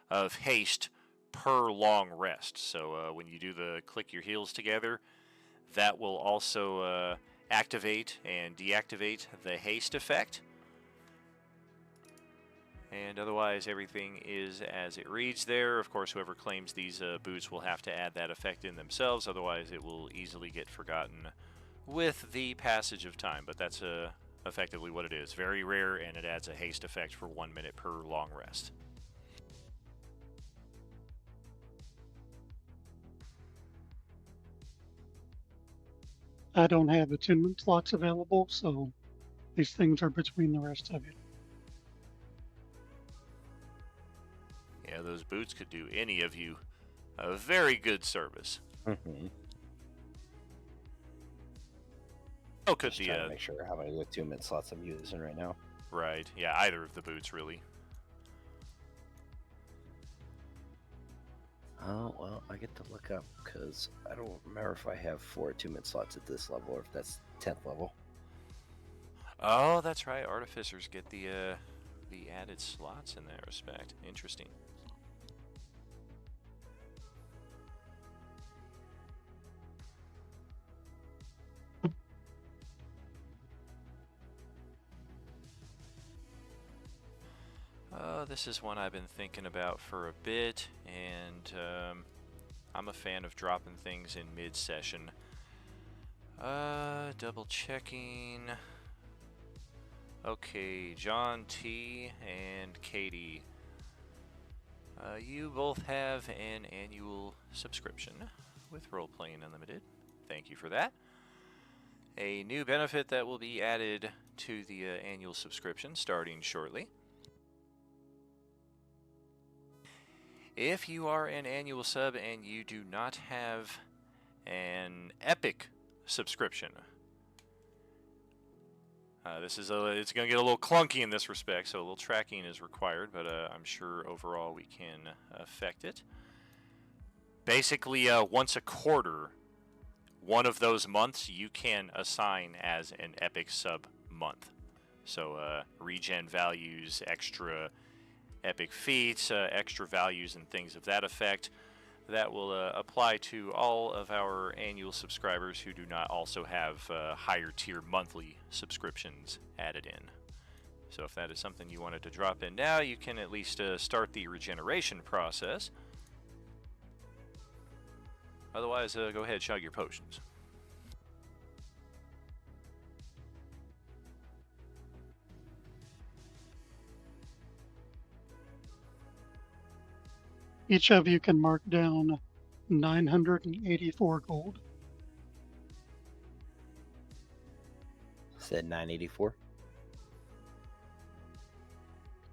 of haste per long rest. So when you do the click your heels together, that will also activate and deactivate the haste effect. And otherwise, everything is as it reads there. Of course, whoever claims these boots will have to add that effect in themselves. Otherwise, it will easily get forgotten with the passage of time. But that's effectively what it is. Very rare, and it adds a haste effect for 1 minute per long rest. I don't have attunement slots available, so these things are between the rest of you. Yeah, those boots could do any of you a very good service. Oh, could Just the trying to make sure how many attunement slots I'm using right now. right? Yeah, either of the boots really. Oh, well, I get to look up because I don't remember if I have 4 attunement slots at this level or if that's 10th level. Oh, that's right. Artificers get the added slots in that respect. Interesting. This is one I've been thinking about for a bit, and I'm a fan of dropping things in mid-session. Double checking. Okay, John T. and Katie. You both have an annual subscription with Roleplaying Unlimited. Thank you for that. A new benefit that will be added to the annual subscription starting shortly. If you are an annual sub and you do not have an Epic subscription, it's going to get a little clunky in this respect, so a little tracking is required, but I'm sure overall we can affect it. Basically, once a quarter, one of those months you can assign as an Epic sub month. So regen values, extra epic feats, extra values, and things of that effect. That will apply to all of our annual subscribers who do not also have higher tier monthly subscriptions added in. So if that is something you wanted to drop in now, you can at least start the regeneration process. Otherwise, go ahead, chug your potions. Each of you can mark down 984 gold. Said 984.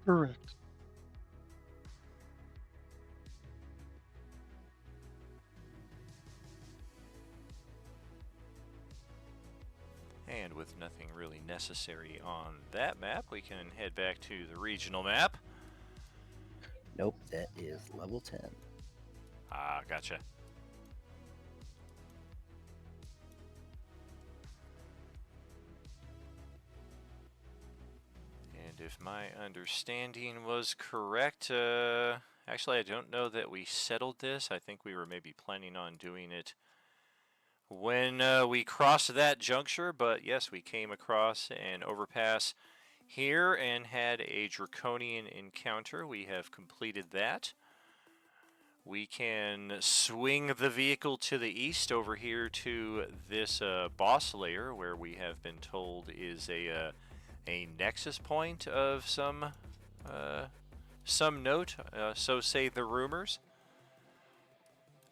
Correct. And with nothing really necessary on that map, we can head back to the regional map. Nope, that is level 10. Ah, gotcha. And if my understanding was correct, actually I don't know that we settled this. I think we were maybe planning on doing it when we crossed that juncture, but yes, we came across an overpass here and had a draconian encounter. We have completed that. We can swing the vehicle to the east over here to this boss layer, where we have been told is a nexus point of some note, so say the rumors.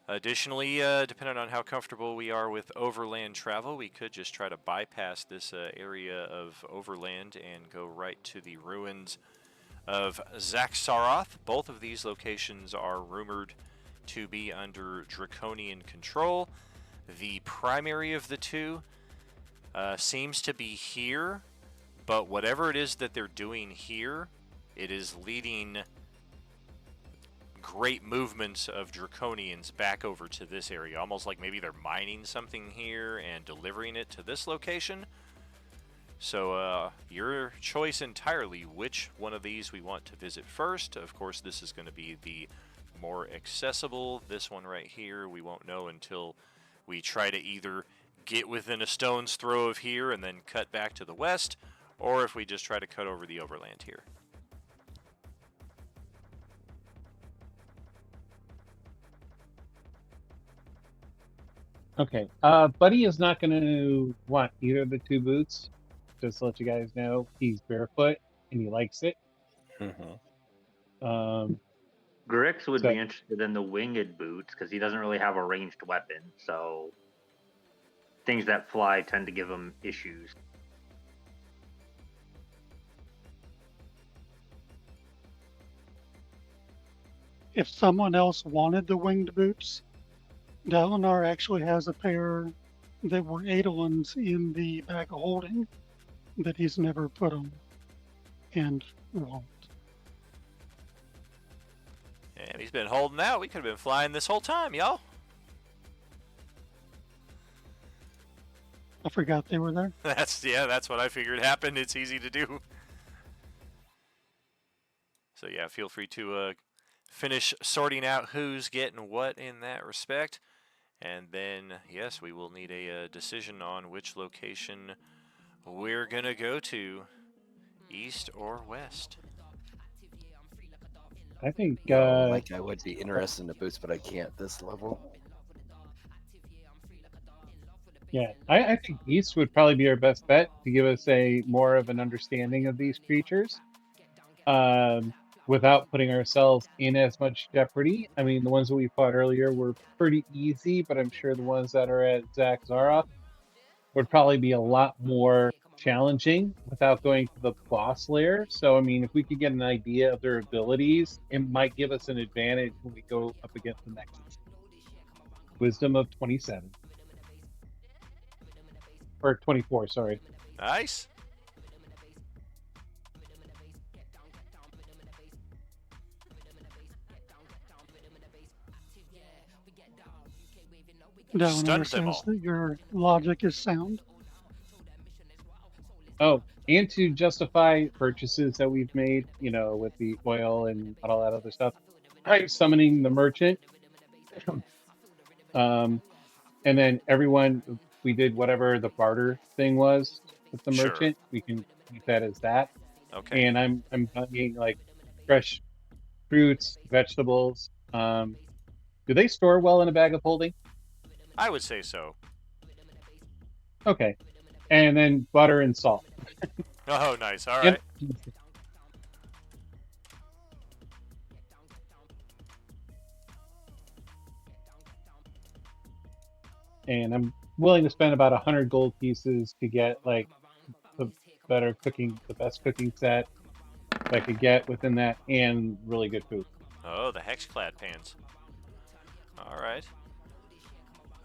Additionally, depending on how comfortable we are with overland travel, we could just try to bypass this area of overland and go right to the ruins of Zaxaroth. Both of these locations are rumored to be under draconian control. The primary of the two seems to be here, but whatever it is that they're doing here, it is leading great movements of draconians back over to this area, almost like maybe they're mining something here and delivering it to this location. So your choice entirely which one of these we want to visit first. Of course, this is going to be the more accessible. This one right here we won't know until we try to either get within a stone's throw of here and then cut back to the west, or if we just try to cut over the overland here. Okay. Buddy is not going to want either of the two boots. Just to let you guys know, he's barefoot and he likes it. Grix would So- be interested in the winged boots because he doesn't really have a ranged weapon, so things that fly tend to give him issues. If someone else wanted the winged boots, Dalinar actually has a pair there were Eidolons in the bag of holding that he's never put them and won't. And he's been holding out. We could have been flying this whole time, y'all. I forgot they were there. That's what I figured happened. It's easy to do. So yeah, feel free to finish sorting out who's getting what in that respect. And then, yes, we will need a decision on which location we're going to go to, east or west. I think. Mike, I would be interested in a boost, but I can't this level. Yeah, I think east would probably be our best bet to give us a more of an understanding of these creatures, without putting ourselves in as much jeopardy. I mean, the ones that we fought earlier were pretty easy, but I'm sure the ones that are at Zach Zaroff would probably be a lot more challenging without going to the boss layer. So, I mean, if we could get an idea of their abilities, it might give us an advantage when we go up against the Nexus. Wisdom of 27. Or 24, sorry. Nice. Dalinar says that your logic is sound. Oh, and to justify purchases that we've made, you know, with the oil and all that other stuff, I'm summoning the merchant. And then everyone, we did whatever the barter thing was with the Sure. merchant. We can keep that as that. Okay. And I'm buying like fresh fruits, vegetables. Do they store well in a bag of holding? I would say so. Okay. And then butter and salt. Oh, nice. All right. And I'm willing to spend about 100 gold pieces to get like the best cooking set that I could get within that, and really good food. Oh, the Hexclad pans. All right.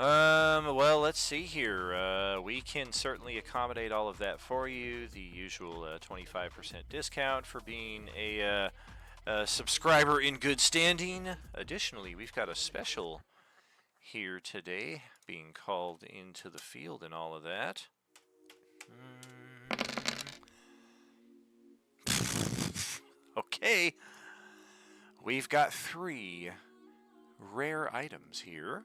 Well, let's see here. We can certainly accommodate all of that for you. The usual 25% discount for being a subscriber in good standing. Additionally, we've got a special here today being called into the field and all of that. Okay. We've got 3 rare items here.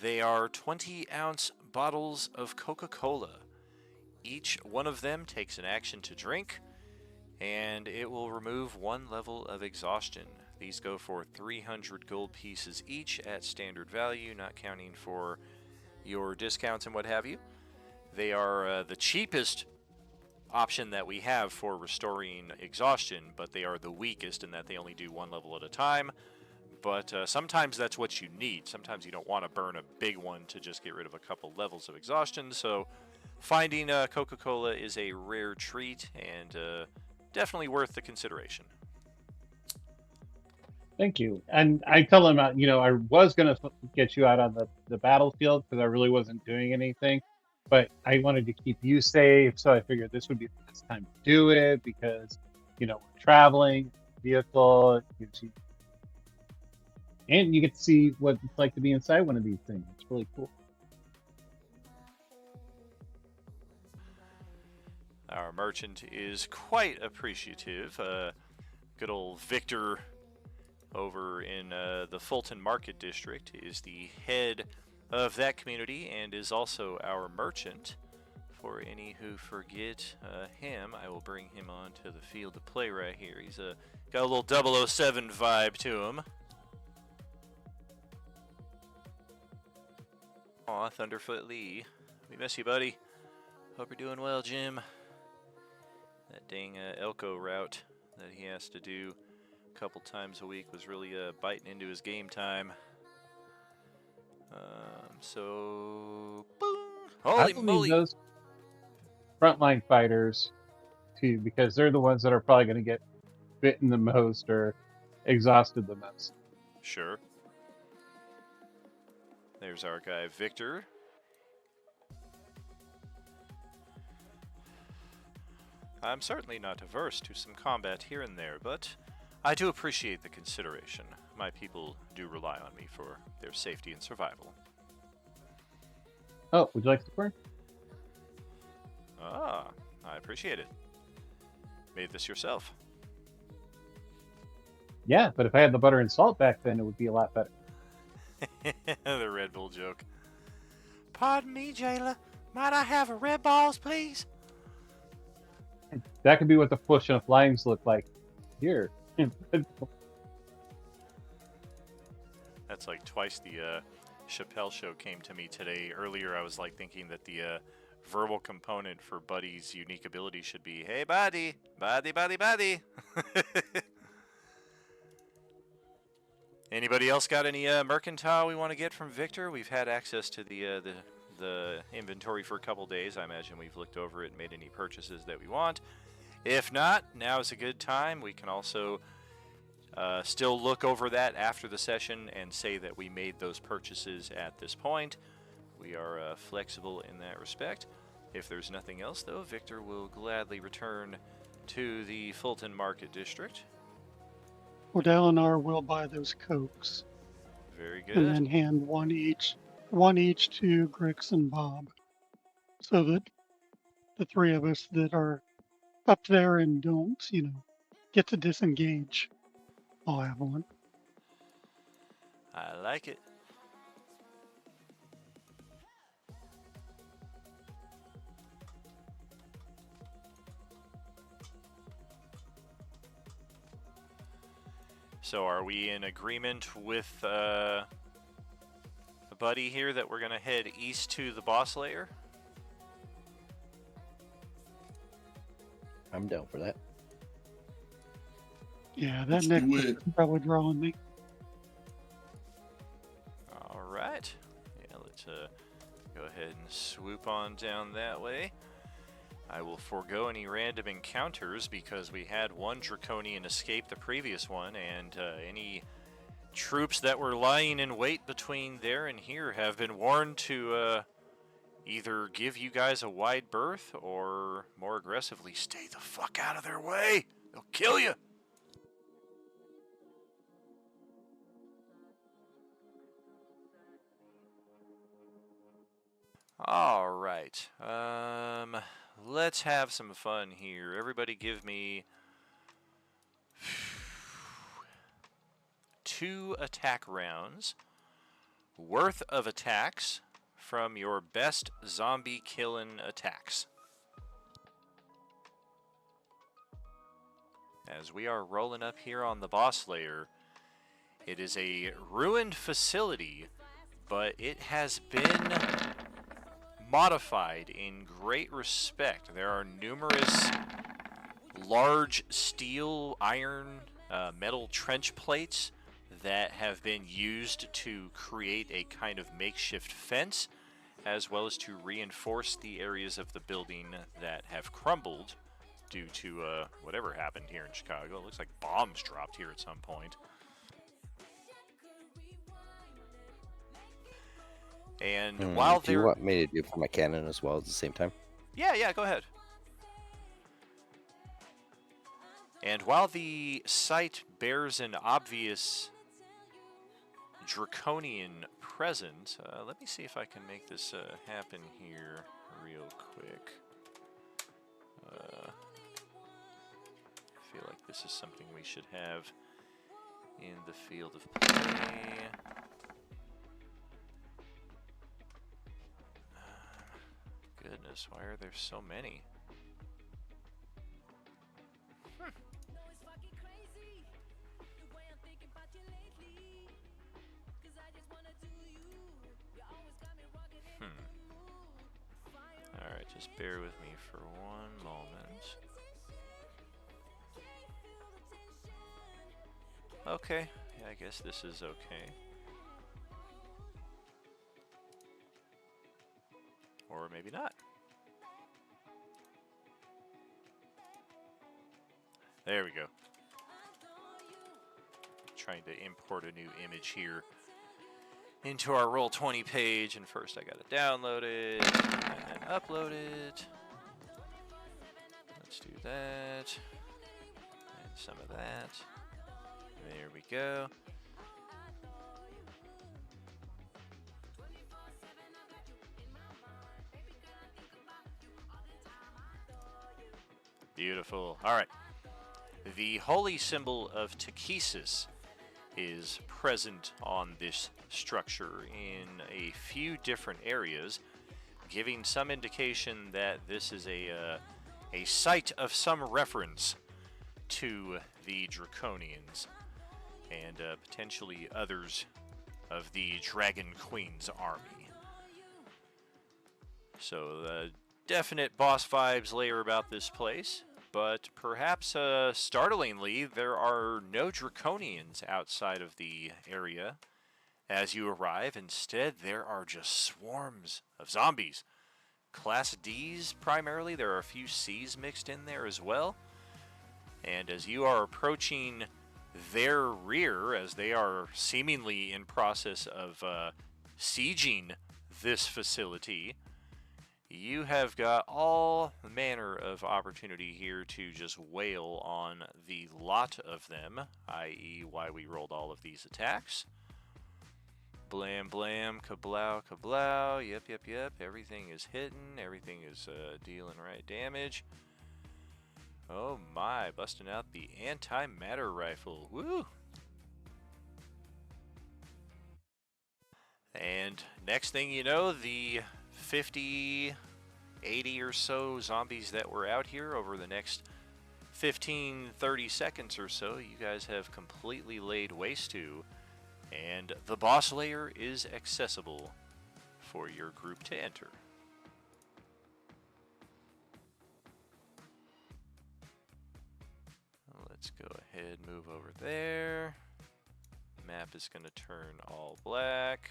They are 20-ounce bottles of Coca-Cola. Each one of them takes an action to drink, and it will remove 1 level of exhaustion. These go for 300 gold pieces each at standard value, not counting for your discounts and what have you. They are the cheapest option that we have for restoring exhaustion, but they are the weakest in that they only do 1 level at a time. But sometimes that's what you need. Sometimes you don't want to burn a big one to just get rid of a couple levels of exhaustion. So finding Coca-Cola is a rare treat and definitely worth the consideration. Thank you. And I tell them, you know, I was going to get you out on the battlefield because I really wasn't doing anything, but I wanted to keep you safe. So I figured this would be the best time to do it because, you know, we're traveling, vehicle, it gives you, and you get to see what it's like to be inside one of these things. It's really cool. Our merchant is quite appreciative. Good old Victor over in the Fulton Market District is the head of that community and is also our merchant. For any who forget him, I will bring him onto the field to play right here. He's got a little 007 vibe to him. Aw, Thunderfoot Lee. We miss you, buddy. Hope you're doing well, Jim. That dang Elko route that he has to do a couple times a week was really biting into his game time. So, boom! Holy moly! Those frontline fighters, too, because they're the ones that are probably going to get bitten the most or exhausted the most. Sure. There's our guy, Victor. I'm certainly not averse to some combat here and there, but I do appreciate the consideration. My people do rely on me for their safety and survival. Oh, would you like some corn? Ah, I appreciate it. Made this yourself. Yeah, but if I had the butter and salt back then, it would be a lot better. The Red Bull joke. Pardon me, jailer. Might I have a Red Balls, please? That could be what the push of limes look like. Here. That's like twice the Chappelle show came to me today. Earlier, I was like thinking that the verbal component for Buddy's unique ability should be, "Hey, Buddy, Buddy, Buddy, Buddy." Anybody else got any mercantile we want to get from Victor? We've had access to the inventory for a couple days. I imagine we've looked over it and made any purchases that we want. If not, now is a good time. We can also still look over that after the session and say that we made those purchases at this point. We are flexible in that respect. If there's nothing else, though, Victor will gladly return to the Fulton Market District. Well, Dalinar will buy those cokes. Very good. And then hand one each to Grix and Bob, so that the three of us that are up there and don't, get to disengage. I'll have one. I like it. So are we in agreement with the buddy here that we're going to head east to the boss lair? I'm down for that. Yeah, that Let's neck do is it. probably drawing me. All right. Yeah, let's go ahead and swoop on down that way. I will forego any random encounters because we had one Draconian escape the previous one, and any troops that were lying in wait between there and here have been warned to either give you guys a wide berth or, more aggressively, stay the fuck out of their way. They'll kill you. All right. Let's have some fun here. Everybody give me 2 attack rounds worth of attacks from your best zombie killing attacks. As we are rolling up here on the boss lair, it is a ruined facility, but it has been modified in great respect. There are numerous large steel, iron, metal trench plates that have been used to create a kind of makeshift fence, as well as to reinforce the areas of the building that have crumbled due to whatever happened here in Chicago. It looks like bombs dropped here at some point. And while do you want me to do it for my cannon as well at the same time? Yeah, go ahead. And while the site bears an obvious draconian presence, let me see if I can make this happen here real quick. I feel like this is something we should have in the field of play. Goodness, why are there so many? Alright, just bear with me for one moment. Okay, yeah, I guess this is okay. Or maybe not. There we go. Trying to import a new image here into our Roll20 page, and first I gotta download it and then upload it. Let's do that. And some of that. There we go. Beautiful. All right. The holy symbol of Takesis is present on this structure in a few different areas, giving some indication that this is a site of some reference to the Draconians and potentially others of the Dragon Queen's army. So definite boss vibes layer about this place, but perhaps startlingly, there are no Draconians outside of the area as you arrive. Instead, there are just swarms of zombies. Class Ds primarily. There are a few Cs mixed in there as well. And as you are approaching their rear, as they are seemingly in process of sieging this facility, you have got all manner of opportunity here to just wail on the lot of them, i.e. why we rolled all of these attacks. Blam, blam, kablow, kablow, yep, everything is hitting, everything is dealing right damage. Oh my, busting out the antimatter rifle, woo! And next thing you know, the 50, 80 or so zombies that were out here over the next 15, 30 seconds or so, you guys have completely laid waste to. And the boss layer is accessible for your group to enter. Let's go ahead, move over there. Map is going to turn all black.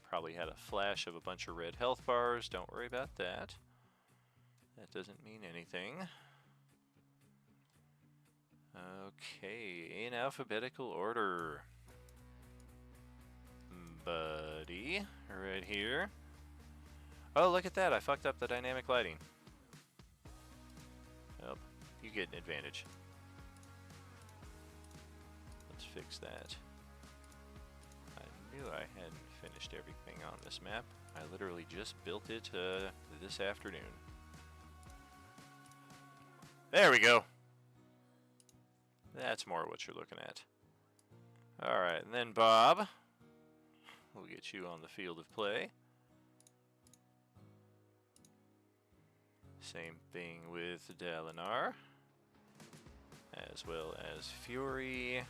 Probably had a flash of a bunch of red health bars. Don't worry about that. That doesn't mean anything. Okay, in alphabetical order. Buddy, right here. Oh, look at that. I fucked up the dynamic lighting. Oh, you get an advantage. Let's fix that. I knew I hadn't finished everything on this map. I literally just built it this afternoon. There we go. That's more what you're looking at. Alright, and then Bob. We'll get you on the field of play. Same thing with Dalinar. As well as Fury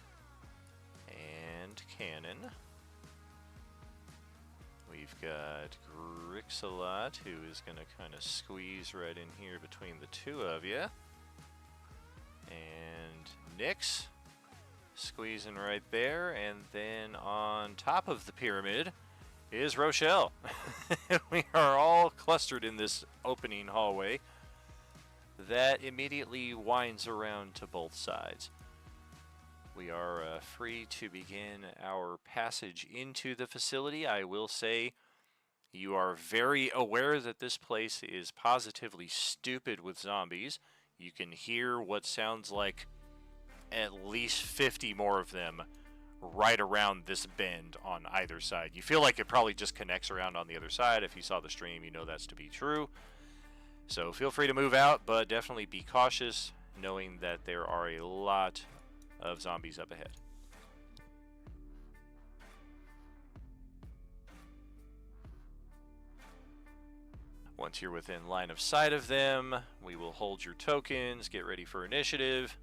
and Cannon. We've got Grixalot, who is going to kind of squeeze right in here between the two of you. And Nyx, squeezing right there. And then on top of the pyramid is Rochelle. We are all clustered in this opening hallway that immediately winds around to both sides. We are free to begin our passage into the facility. I will say you are very aware that this place is positively stupid with zombies. You can hear what sounds like at least 50 more of them right around this bend on either side. You feel like it probably just connects around on the other side. If you saw the stream, you know that's to be true. So feel free to move out, but definitely be cautious, knowing that there are a lot of zombies up ahead. Once you're within line of sight of them, we will hold your tokens, get ready for initiative.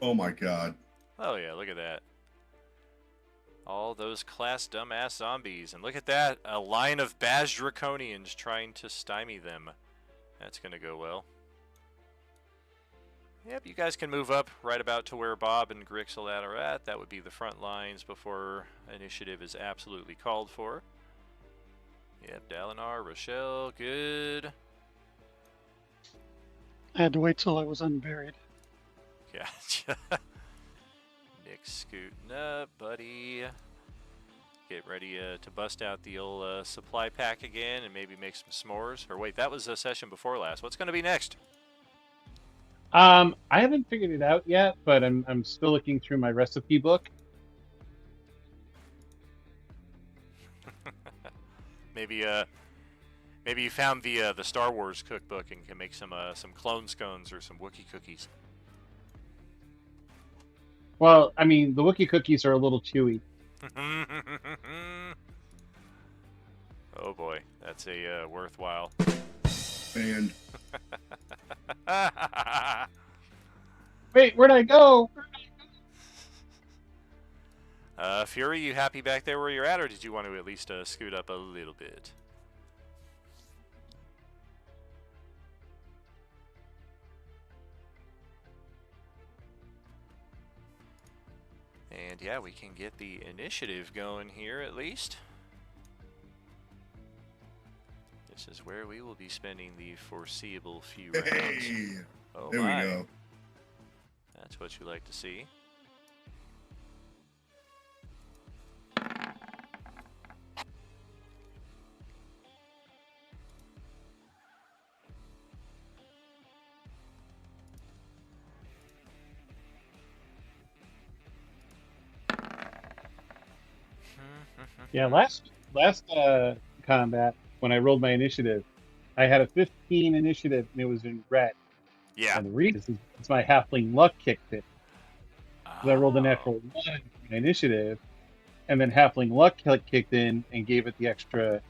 Oh my god. Oh yeah, look at that. All those class dumbass zombies. And look at that, a line of Baz Draconians trying to stymie them. That's going to go well. Yep, you guys can move up right about to where Bob and Grixalot are at. That would be the front lines before initiative is absolutely called for. Yep, Dalinar, Rochelle, good. I had to wait till I was unburied. Gotcha. Nick scooting up, buddy. Get ready to bust out the old supply pack again and maybe make some s'mores. Or wait, that was a session before last. What's going to be next? I haven't figured it out yet, but I'm still looking through my recipe book. Maybe maybe you found the Star Wars cookbook and can make some clone scones or some Wookiee cookies. Well, I mean, the Wookiee cookies are a little chewy. Oh boy, that's a worthwhile. And Wait, where'd I go? Fury, you happy back there where you're at, or did you want to at least scoot up a little bit? And yeah, we can get the initiative going here at least. This is where we will be spending the foreseeable few rounds. hey, Oh there my. we go. That's what you like to see. Yeah, last combat when I rolled my initiative, I had a 15 initiative and it was in red. Yeah. And the reason is it's my halfling luck kicked it. I rolled a Oh. natural 1 in my initiative, and then halfling luck kicked in and gave it the extra.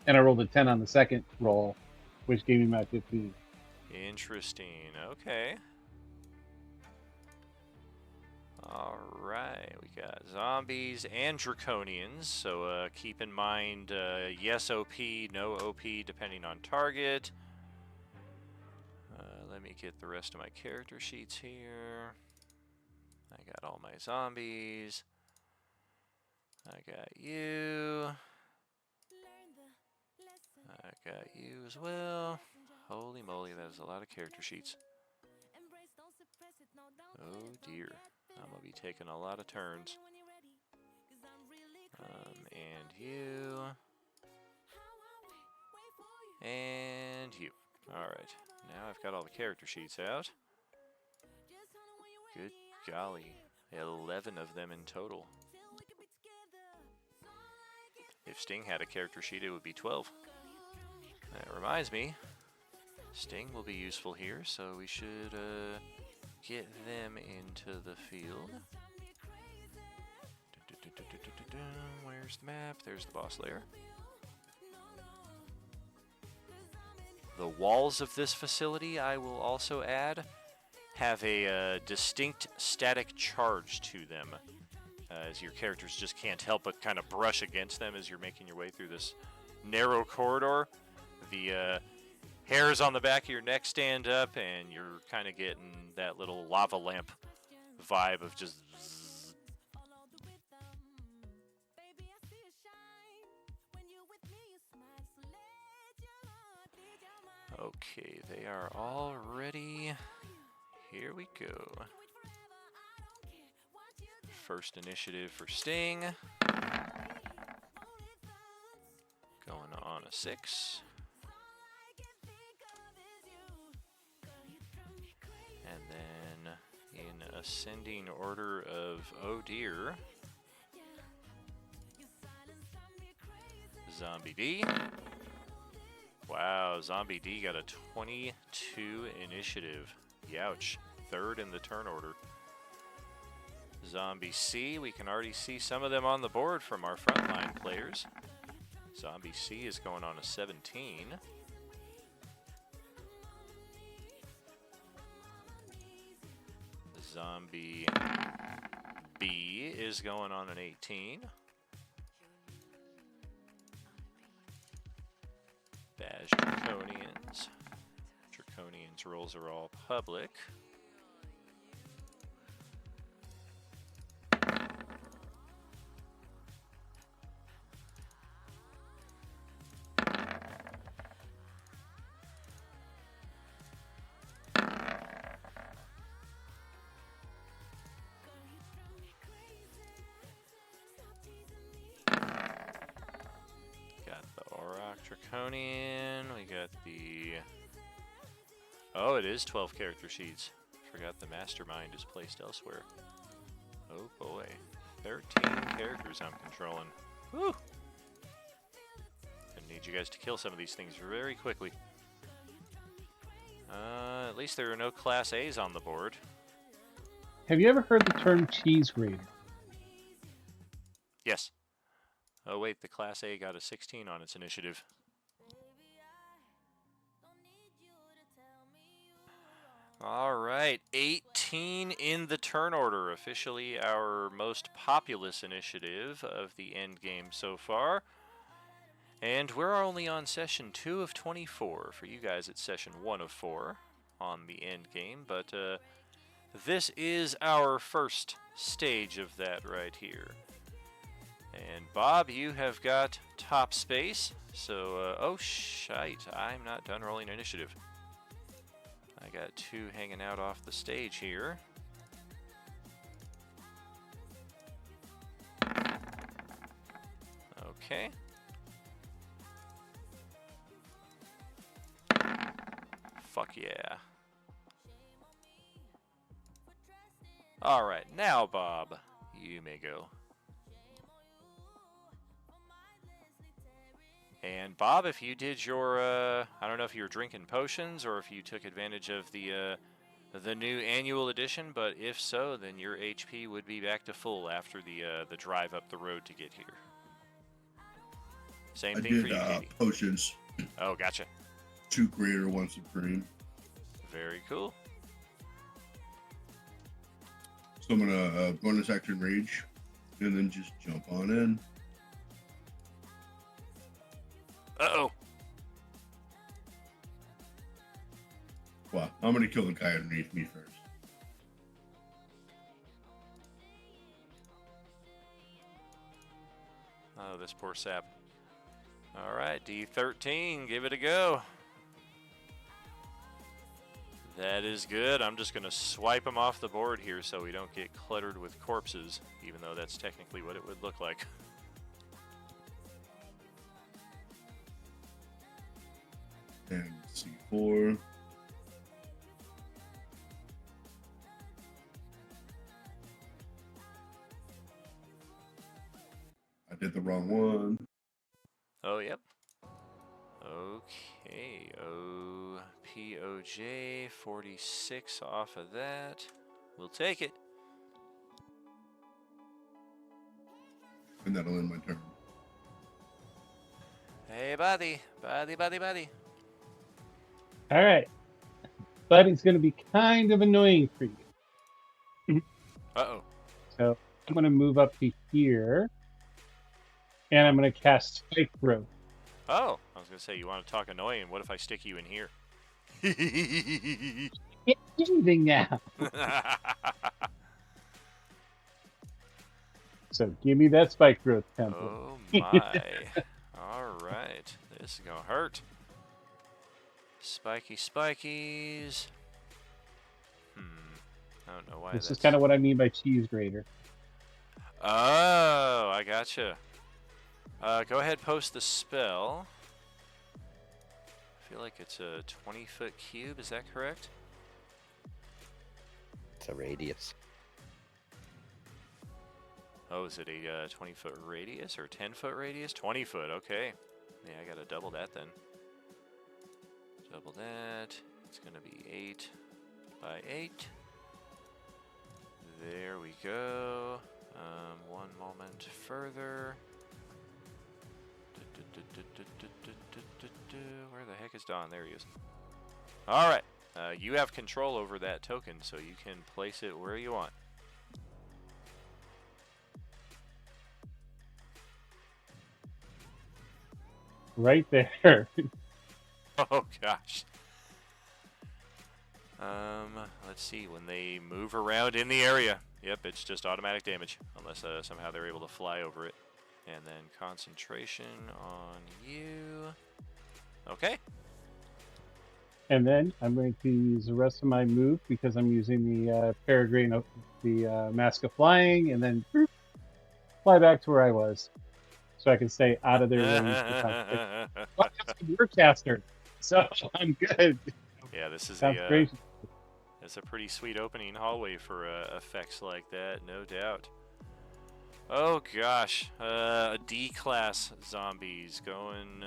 And I rolled a 10 on the second roll, which gave me my 15. Interesting. Okay. Alright, we got zombies and draconians, so keep in mind yes OP, no OP depending on target. Let me get the rest of my character sheets here. I got all my zombies. I got you. I got you as well. Holy moly, that is a lot of character sheets. Oh dear. I'm going to be taking a lot of turns. And you. And you. Alright. Now I've got all the character sheets out. Good golly. 11 of them in total. If Sting had a character sheet, it would be 12. That reminds me, Sting will be useful here, so we should get them into the field. Where's the map? There's the boss lair. The walls of this facility, I will also add, have a distinct static charge to them, as your characters just can't help but kind of brush against them as you're making your way through this narrow corridor. The hairs on the back of your neck stand up, and you're kind of getting that little lava lamp vibe of just zzz. Okay, they are all ready. Here we go. First initiative for Sting. Going on a 6. And then in ascending order of oh dear, Zombie D. Wow, Zombie D got a 22 initiative. Youch. Third in the turn order. Zombie C, we can already see some of them on the board from our frontline players. Zombie C is going on a 17. Zombie B is going on an 18. Bash Draconians. Draconians rolls are all public. Got the Auroch Draconian. We got the Oh, it is 12 character sheets. Forgot the mastermind is placed elsewhere. Oh boy. 13 characters I'm controlling. Woo! Gonna need you guys to kill some of these things very quickly. At least there are no Class A's on the board. Have you ever heard the term cheese grater? Yes. Oh wait, the Class A got a 16 on its initiative. Alright, 18 in the turn order. Officially our most populous initiative of the end game so far. And we're only on session 2 of 24. For you guys, it's session 1 of 4 on the end game. But this is our first stage of that right here. And Bob, you have got top space. So, oh shite, I'm not done rolling initiative. I got 2 hanging out off the stage here. Okay. Fuck yeah. Alright, now Bob, you may go. And Bob, if you did your, I don't know if you were drinking potions or if you took advantage of the new annual edition, but if so, then your HP would be back to full after the drive up the road to get here. Same thing for you, Katie. Potions. Oh, gotcha. 2 greater, 1 supreme. Very cool. So I'm gonna bonus action rage, and then just jump on in. Uh-oh. Well, I'm gonna kill the guy underneath me first. Oh, this poor sap. All right, D13, give it a go. That is good. I'm just going to swipe them off the board here so we don't get cluttered with corpses, even though that's technically what it would look like. And C4. I did the wrong one. Oh, yep. Okay, OPOJ, 46 off of that. We'll take it. And that'll end my turn. Hey, buddy. Buddy. All right. Buddy's going to be kind of annoying for you. Uh-oh. So I'm going to move up to here. And I'm going to cast Spike Growth. Oh, I was going to say, you want to talk annoying. What if I stick you in here? It's anything now. So give me that Spike Growth template. Oh, my. All right. This is going to hurt. Spikies. I don't know why This is kind of what I mean by cheese grater. Oh, I gotcha. Go ahead, post the spell. I feel like it's a 20-foot cube. Is that correct? It's a radius. Oh, is it a 20-foot radius or 10-foot radius? 20-foot, okay. Yeah, I gotta double that then. Double that. It's gonna be 8 by 8. There we go. One moment further. Where the heck is Don? There he is. Alright. You have control over that token, so you can place it where you want. Right there. Oh gosh. Let's see, when they move around in the area. Yep, it's just automatic damage, unless somehow they're able to fly over it. And then concentration on you. Okay. And then I'm going to use the rest of my move because I'm using the Peregrine, the Mask of Flying, and then fly back to where I was. So I can stay out of their range. Well, I'm a caster, so I'm good. Yeah, this is Sounds a crazy. it's a pretty sweet opening hallway for effects like that, no doubt. Oh gosh, D-class zombies going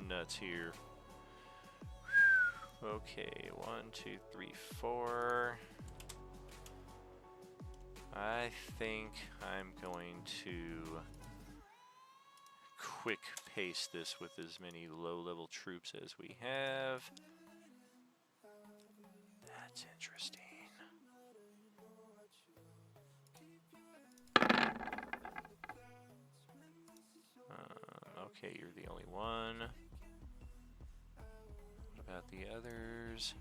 nuts here. Okay, 1, 2, 3, 4. I think I'm going to quick pace this with as many low-level troops as we have. That's interesting. Okay, you're the only one. What about the others?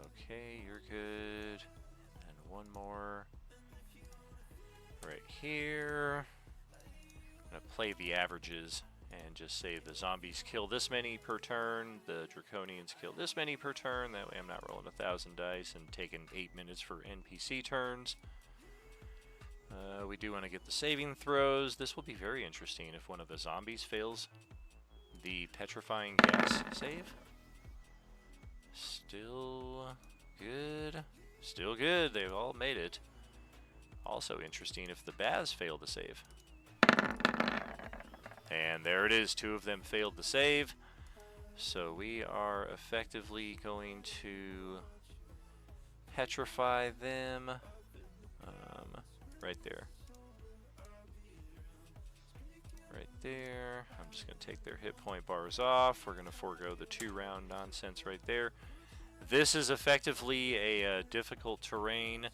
Okay, you're good. And one more right here. I'm gonna play the averages and just say the zombies kill this many per turn, the draconians kill this many per turn. That way I'm not rolling 1,000 dice and taking 8 minutes for NPC turns. We do want to get the saving throws. This will be very interesting if one of the zombies fails the petrifying gas save. Still good. Still good. They've all made it. Also interesting if the baths fail to save. And there it is. 2 of them failed to save. So we are effectively going to petrify them right there. Right there. I'm just going to take their hit point bars off. We're going to forego the 2-round nonsense right there. This is effectively a difficult terrain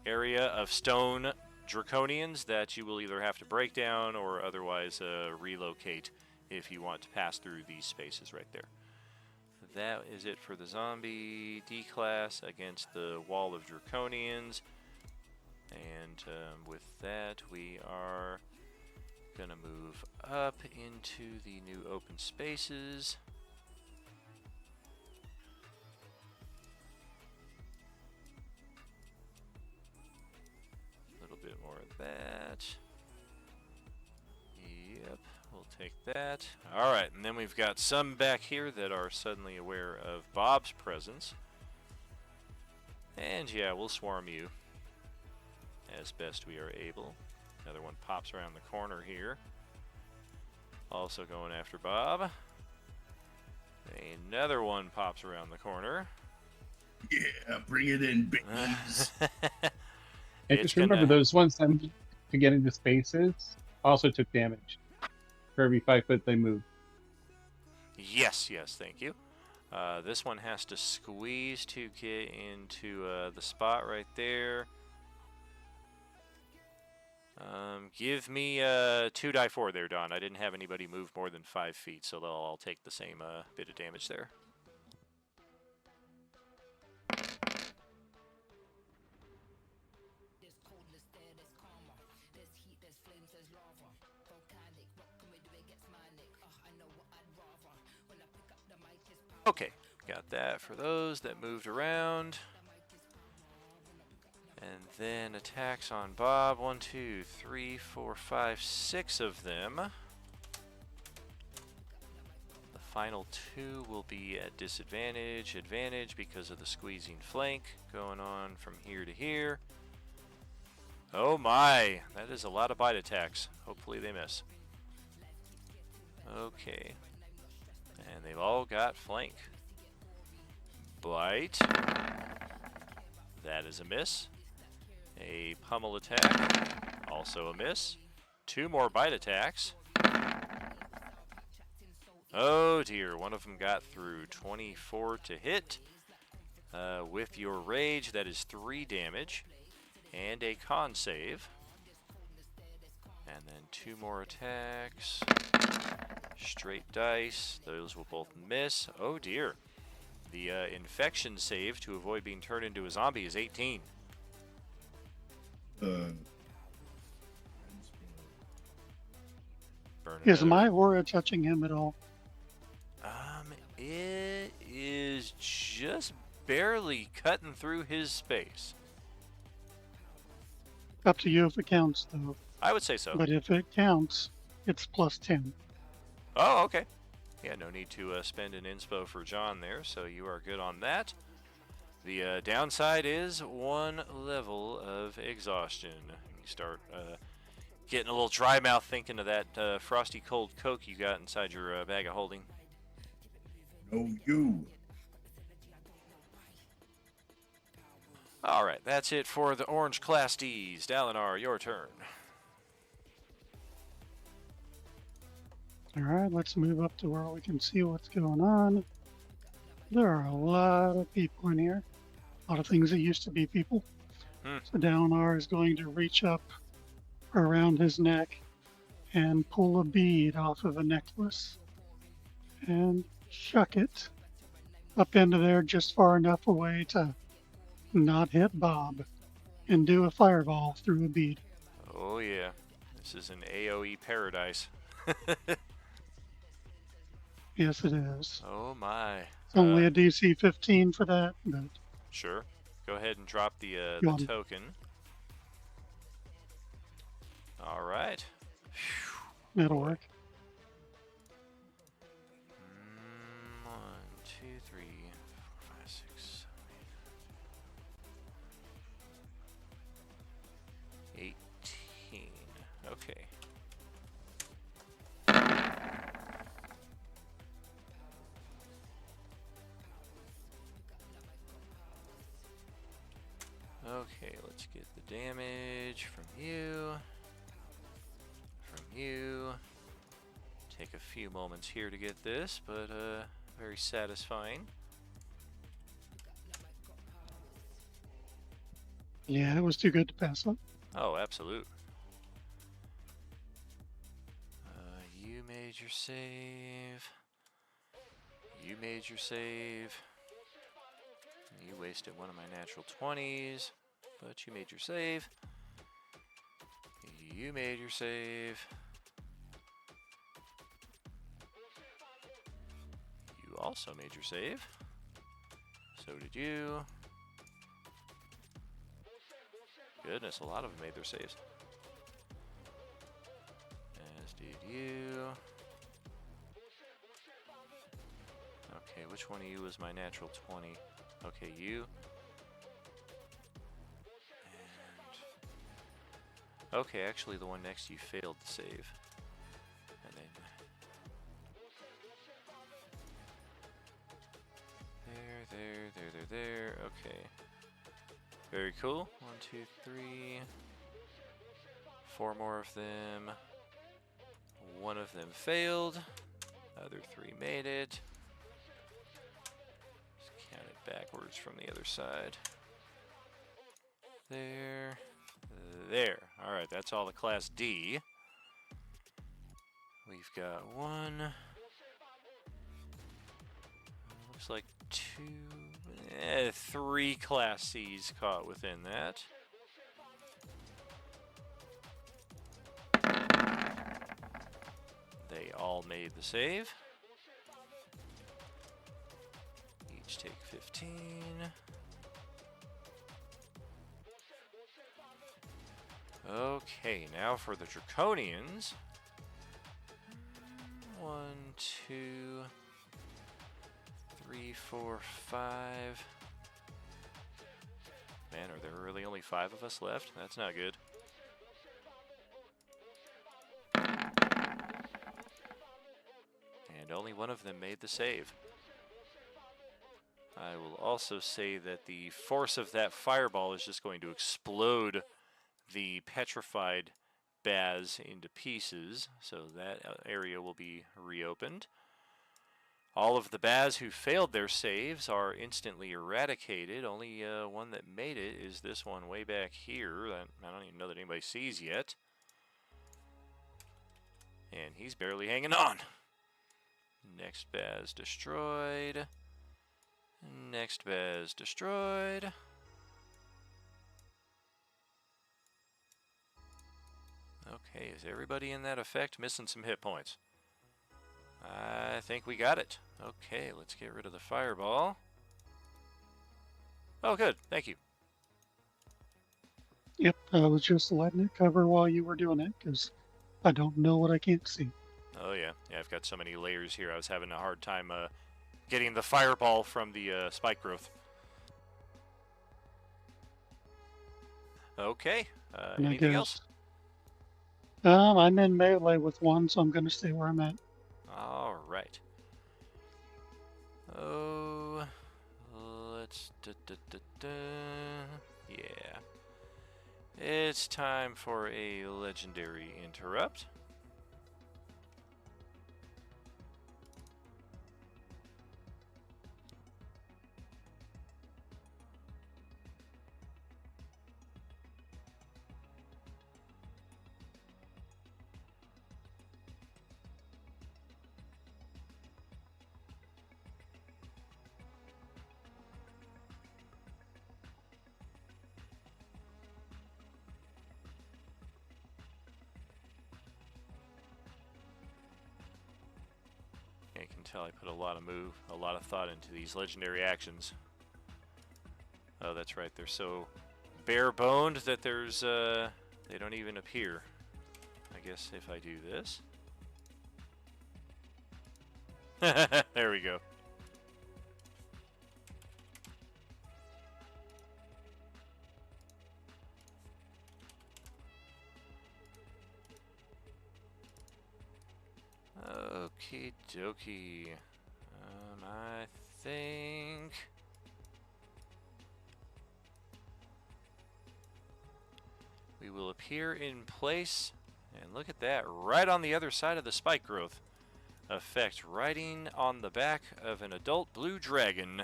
area of stone draconians that you will either have to break down or otherwise relocate if you want to pass through these spaces right there. That is it for the zombie D-class against the wall of draconians. And with that, we are gonna move up into the new open spaces. A little bit more of that. Yep, we'll take that. Alright, and then we've got some back here that are suddenly aware of Bob's presence. And yeah, we'll swarm you as best we are able. Another one pops around the corner here. Also going after Bob. Another one pops around the corner. Yeah, bring it in, babies. And just remember, those ones that to get into spaces also took damage for every 5 foot they moved. Yes, thank you. This one has to squeeze to get into the spot right there. Give me 2 die 4 there, Don. I didn't have anybody move more than 5 feet, so they'll all take the same bit of damage there. Okay, got that for those that moved around. And then attacks on Bob. 1, 2, 3, 4, 5, 6 of them. The final 2 will be at disadvantage, advantage because of the squeezing flank going on from here to here. Oh my, that is a lot of bite attacks. Hopefully they miss. Okay. And they've all got flank. Bite. That is a miss. A pummel attack. Also a miss. 2 more bite attacks. Oh dear, one of them got through. 24 to hit. With your rage, that is 3 damage. And a con save. And then 2 more attacks. Straight dice. Those will both miss. Oh dear. The infection save to avoid being turned into a zombie is 18. Is my aura touching him at all? It is just barely cutting through his space. Up to you if it counts, though. I would say so. But if it counts, it's plus 10. Oh, okay. Yeah, no need to spend an inspo for John there, so you are good on that. The downside is 1 level of exhaustion. You start getting a little dry mouth thinking of that frosty cold Coke you got inside your bag of holding. No, you. All right, that's it for the Orange Class Ds. Dalinar, your turn. All right, let's move up to where we can see what's going on. There are a lot of people in here. A lot of things that used to be people. So Dalinar is going to reach up around his neck and pull a bead off of a necklace and chuck it up into there just far enough away to not hit Bob and do a fireball through a bead. Oh, yeah. This is an AoE paradise. Yes, it is. Oh, my. It's only a DC 15 for that, but Sure. Go ahead and drop the You want- token. All right. that'll work. 1, 2, 3, 4, 5, 6, 7, 8, 18. Okay. Okay, let's get the damage from you. From you. Take a few moments here to get this, but very satisfying. Yeah, it was too good to pass up. Oh, absolute. You made your save. You made your save. You wasted one of my natural 20s, but you made your save. You made your save. You also made your save. So did you. Goodness, a lot of them made their saves. As did you. Okay, which one of you was my natural 20? Okay, you. And okay, actually the one next to you failed to save. And then there. Okay. Very cool. 1, 2, 3. 4 more of them. One of them failed. Other 3 made it. Just count it backwards from the other side. There. Alright, that's all the Class D. We've got 1. Looks like 2. 3 Class C's caught within that. They all made the save. Each take 15. Okay, now for the Draconians. 1, 2, 3, 4, 5. Man, are there really only 5 of us left? That's not good. And only one of them made the save. I will also say that the force of that fireball is just going to explode the petrified Baz into pieces, so that area will be reopened. All of the Baz who failed their saves are instantly eradicated. Only one that made it is this one way back here that I don't even know that anybody sees yet. And he's barely hanging on. Next Baz destroyed. Next Baz destroyed. Okay, is everybody in that effect missing some hit points? I think we got it. Okay, let's get rid of the fireball. Oh, good. Thank you. Yep, I was just letting it cover while you were doing it because I don't know what I can't see. Oh yeah, I've got so many layers here. I was having a hard time getting the fireball from the spike growth. Okay. And I Anything guess else? I'm in melee with one, so I'm gonna stay where I'm at. All right. Oh, let's yeah. It's time for a legendary interrupt. I can tell I put a lot of thought into these legendary actions. Oh, that's right. They're so bare-boned that they don't even appear. I guess if I do this. There we go. Okie dokie. I think we will appear in place, and look at that, right on the other side of the spike growth effect, riding on the back of an adult blue dragon.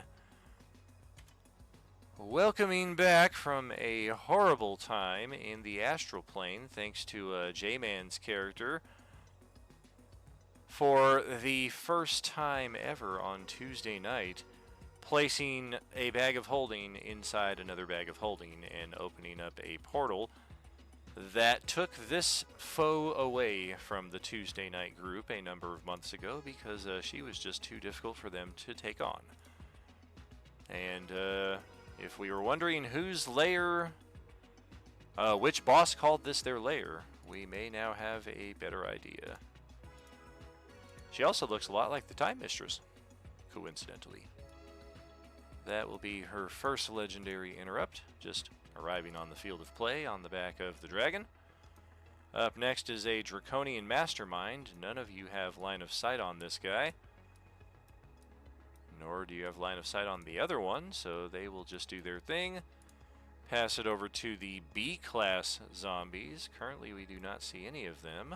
Welcoming back from a horrible time in the astral plane, thanks to J-Man's character, for the first time ever on Tuesday night, placing a bag of holding inside another bag of holding and opening up a portal that took this foe away from the Tuesday night group a number of months ago because she was just too difficult for them to take on. And if we were wondering whose lair, which boss called this their lair, we may now have a better idea. She also looks a lot like the Time Mistress, coincidentally. That will be her first legendary interrupt, just arriving on the field of play on the back of the dragon. Up next is a Draconian Mastermind. None of you have line of sight on this guy, nor do you have line of sight on the other one, so they will just do their thing. Pass it over to the B-class zombies. Currently we do not see any of them.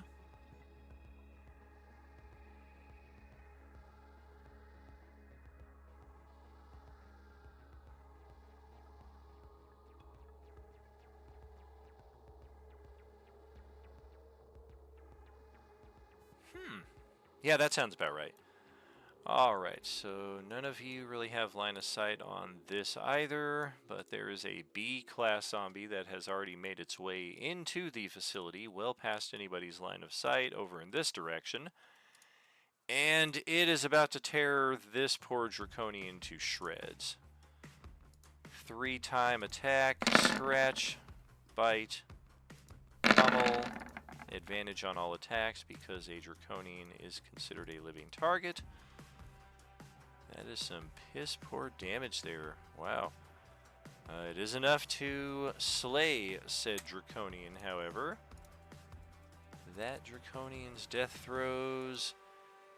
Yeah, that sounds about right. Alright, so none of you really have line of sight on this either, but there is a B-class zombie that has already made its way into the facility, well past anybody's line of sight over in this direction. And it is about to tear this poor Draconian to shreds. 3-time attack, scratch, bite, pummel. Advantage on all attacks because a Draconian is considered a living target. That is some piss poor damage there. Wow. It is enough to slay said Draconian, however. That Draconian's death throes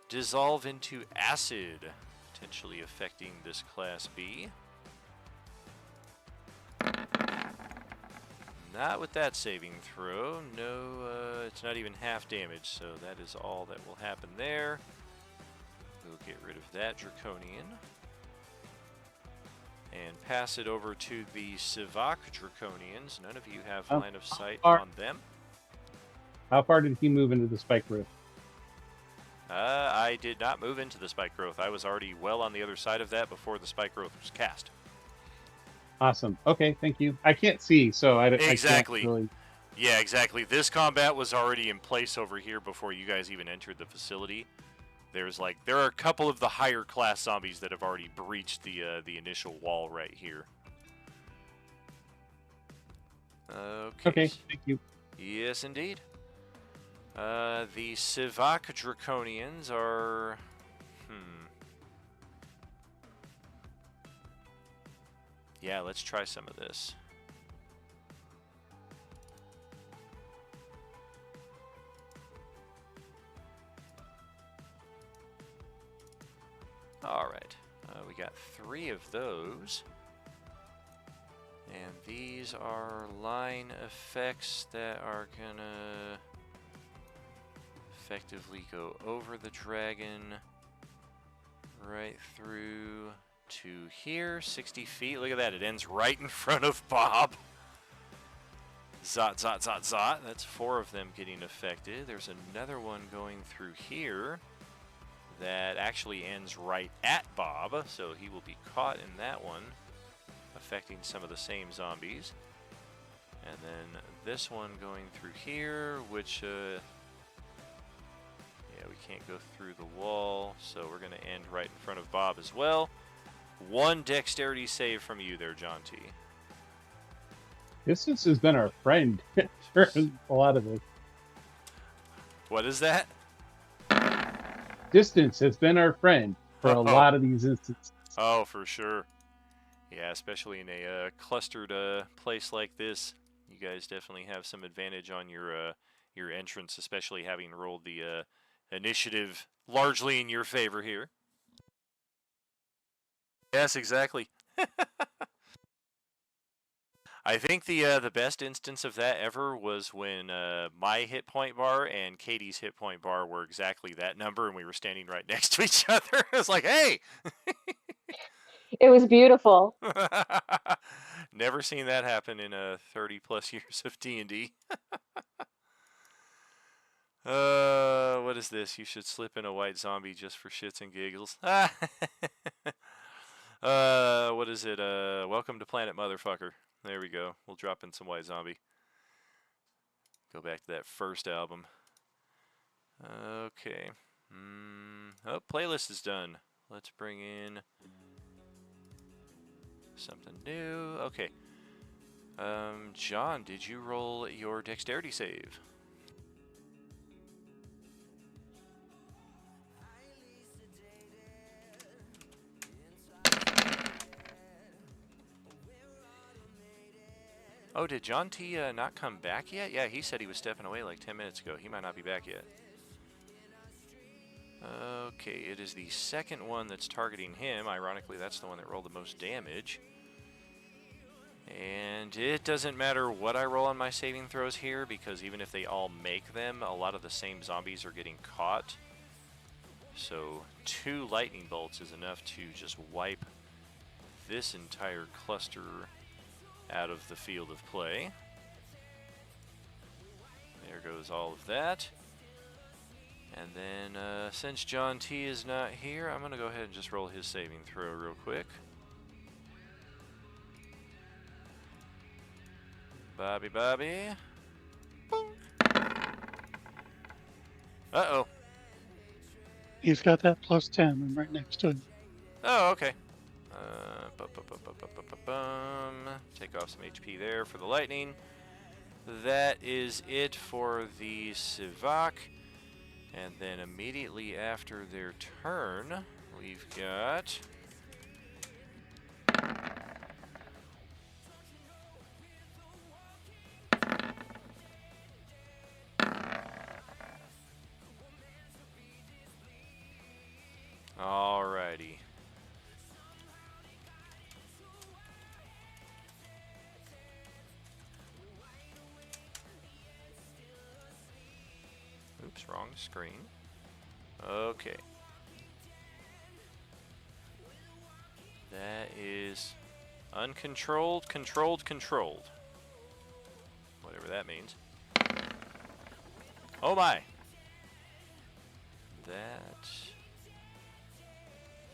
dissolve into acid, potentially affecting this Class B. Not with that saving throw. No, it's not even half damage, so that is all that will happen there. We'll get rid of that Draconian. And pass it over to the Sivak Draconians. None of you have line of sight on them. How far did he move into the spike growth? I did not move into the spike growth. I was already well on the other side of that before the spike growth was cast. Awesome. Okay, thank you. I can't see, so Exactly. I can't really... Yeah, exactly. This combat was already in place over here before you guys even entered the facility. There are a couple of the higher class zombies that have already breached the initial wall right here. Okay, thank you. Yes, indeed. The Sivak Draconians are... Yeah, let's try some of this. Alright, we got 3 of those. And these are line effects that are gonna effectively go over the dragon right through to here, 60 feet. Look at that, it ends right in front of Bob. Zot, zot, zot, zot. That's 4 of them getting affected. There's another one going through here that actually ends right at Bob, so he will be caught in that one, affecting some of the same zombies. And then this one going through here, which, yeah, we can't go through the wall, so we're going to end right in front of Bob as well. 1 dexterity save from you there, John T. Distance has been our friend for a lot of this. What is that? Distance has been our friend for a lot of these instances. Oh, for sure. Yeah, especially in a clustered place like this, you guys definitely have some advantage on your entrance, especially having rolled the initiative largely in your favor here. Yes, exactly. I think the best instance of that ever was when my hit point bar and Katie's hit point bar were exactly that number, and we were standing right next to each other. It was like, hey! It was beautiful. Never seen that happen in 30 plus years of D&D. What is this? You should slip in a white zombie just for shits and giggles. What is it? Welcome to Planet Motherfucker. There we go. We'll drop in some white zombie. Go back to that first album. Okay. Oh, playlist is done. Let's bring in something new. Okay. John, did you roll your dexterity save? Oh, did John T not come back yet? Yeah, he said he was stepping away like 10 minutes ago. He might not be back yet. Okay, it is the second one that's targeting him. Ironically, that's the one that rolled the most damage. And it doesn't matter what I roll on my saving throws here, because even if they all make them, a lot of the same zombies are getting caught. So 2 lightning bolts is enough to just wipe this entire cluster out of the field of play. There goes all of that. And then, since John T is not here, I'm going to go ahead and just roll his saving throw real quick. Bobby. Uh-oh. He's got that +10. I'm right next to him. Oh, okay. Take off some HP there for the lightning. That is it for the Sivak. And then immediately after their turn, we've got... Alrighty. Oops, wrong screen. Okay. That is uncontrolled, controlled. Whatever that means. Oh my! That...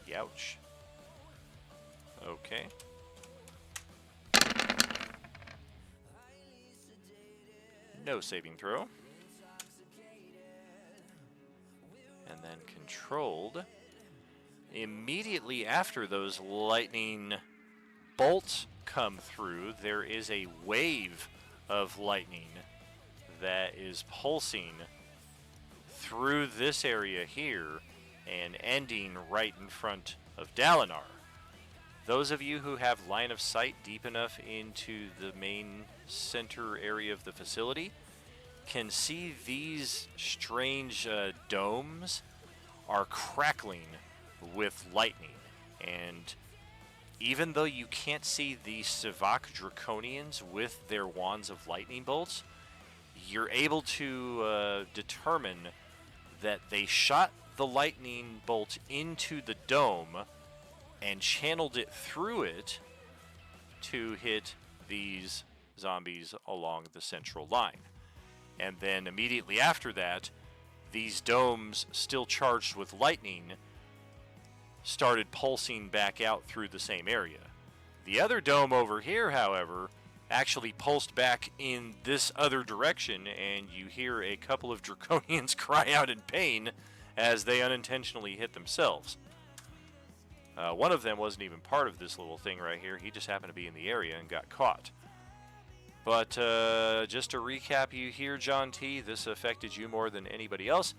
Youch. Okay. No saving throw. And then controlled. Immediately after those lightning bolts come through, there is a wave of lightning that is pulsing through this area here and ending right in front of Dalinar. Those of you who have line of sight deep enough into the main center area of the facility can see these strange domes are crackling with lightning. And even though you can't see the Sivak Draconians with their wands of lightning bolts, you're able to determine that they shot the lightning bolt into the dome and channeled it through it to hit these zombies along the central line. And then immediately after that, these domes, still charged with lightning, started pulsing back out through the same area. The other dome over here, however, actually pulsed back in this other direction, and you hear a couple of Draconians cry out in pain as they unintentionally hit themselves. One of them wasn't even part of this little thing right here. He just happened to be in the area and got caught. But just to recap you here, John T., this affected you more than anybody else.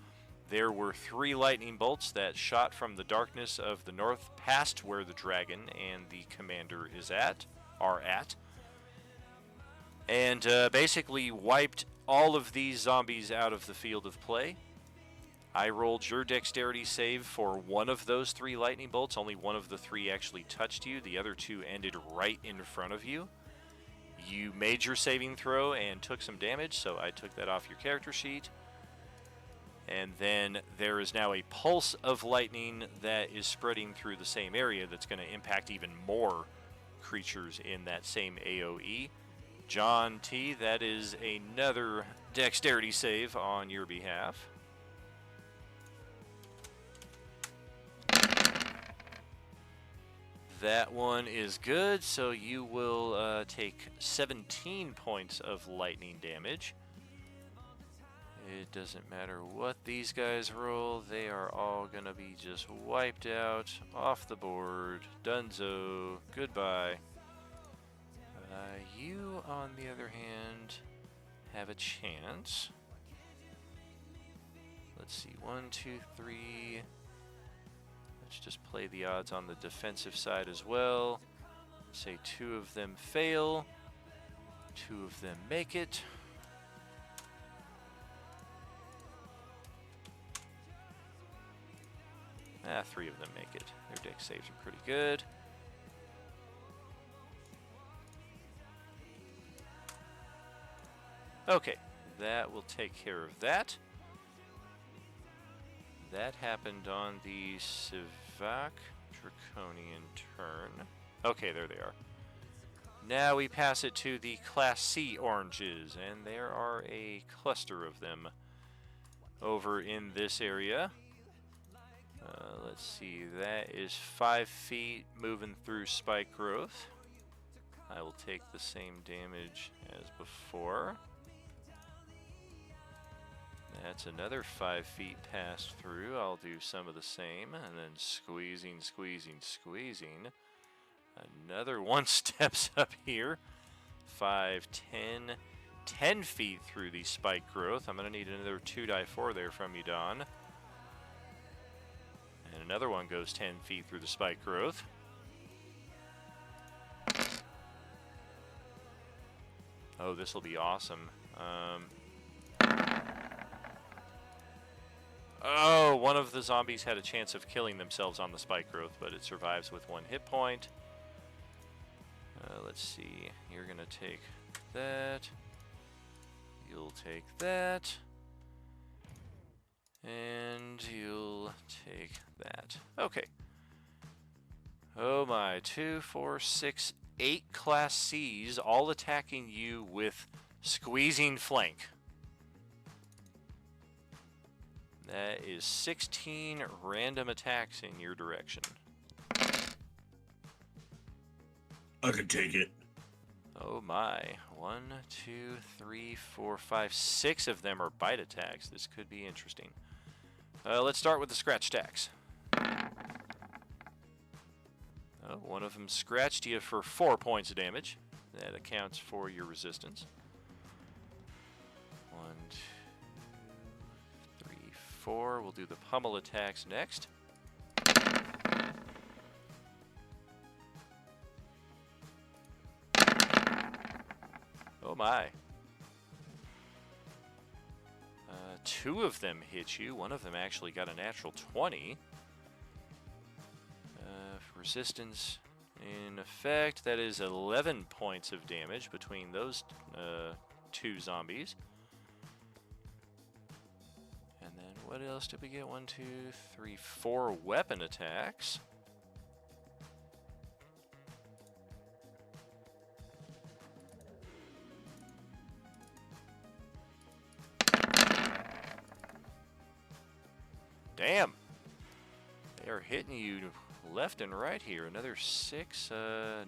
There were 3 lightning bolts that shot from the darkness of the north past where the dragon and the commander are at. And basically wiped all of these zombies out of the field of play. I rolled your dexterity save for one of those 3 lightning bolts. Only one of the 3 actually touched you. The other 2 ended right in front of you. You made your saving throw and took some damage, so I took that off your character sheet. And then there is now a pulse of lightning that is spreading through the same area that's going to impact even more creatures in that same AoE. John T., that is another dexterity save on your behalf. That one is good, so you will take 17 points of lightning damage. It doesn't matter what these guys roll, they are all going to be just wiped out, off the board, dunzo, goodbye. You, on the other hand, have a chance. Let's see, 1, 2, 3... Let's just play the odds on the defensive side as well. Say 2 of them fail. 2 of them make it. Ah, 3 of them make it. Their dex saves are pretty good. Okay, that will take care of that. That happened on the Sivak Draconian turn. Okay, there they are. Now we pass it to the Class C oranges, and there are a cluster of them over in this area. Let's see, that is 5 feet moving through spike growth. I will take the same damage as before. That's another 5 feet passed through. I'll do some of the same, and then squeezing. Another one steps up here. 5, 10 feet through the spike growth. I'm going to need another 2d4 there from you, Don. And another one goes 10 feet through the spike growth. Oh, this will be awesome. Oh, one of the zombies had a chance of killing themselves on the spike growth, but it survives with 1 hit point. Let's see. You're going to take that. You'll take that. And you'll take that. Okay. Oh my, 2, 4, 6, 8 Class Cs, all attacking you with squeezing flank. That is 16 random attacks in your direction. I could take it. Oh my. 1, 2, 3, 4, 5, 6 of them are bite attacks. This could be interesting. Let's start with the scratch attacks. Oh, one of them scratched you for 4 points of damage. That accounts for your resistance. 1, 2, 3, 4. We'll do the pummel attacks next. Oh my. 2 of them hit you. One of them actually got a natural 20. Resistance in effect. That is 11 points of damage between those 2 zombies. And then what else did we get? 1, 2, 3, 4 weapon attacks. Damn. They are hitting you left and right here. Another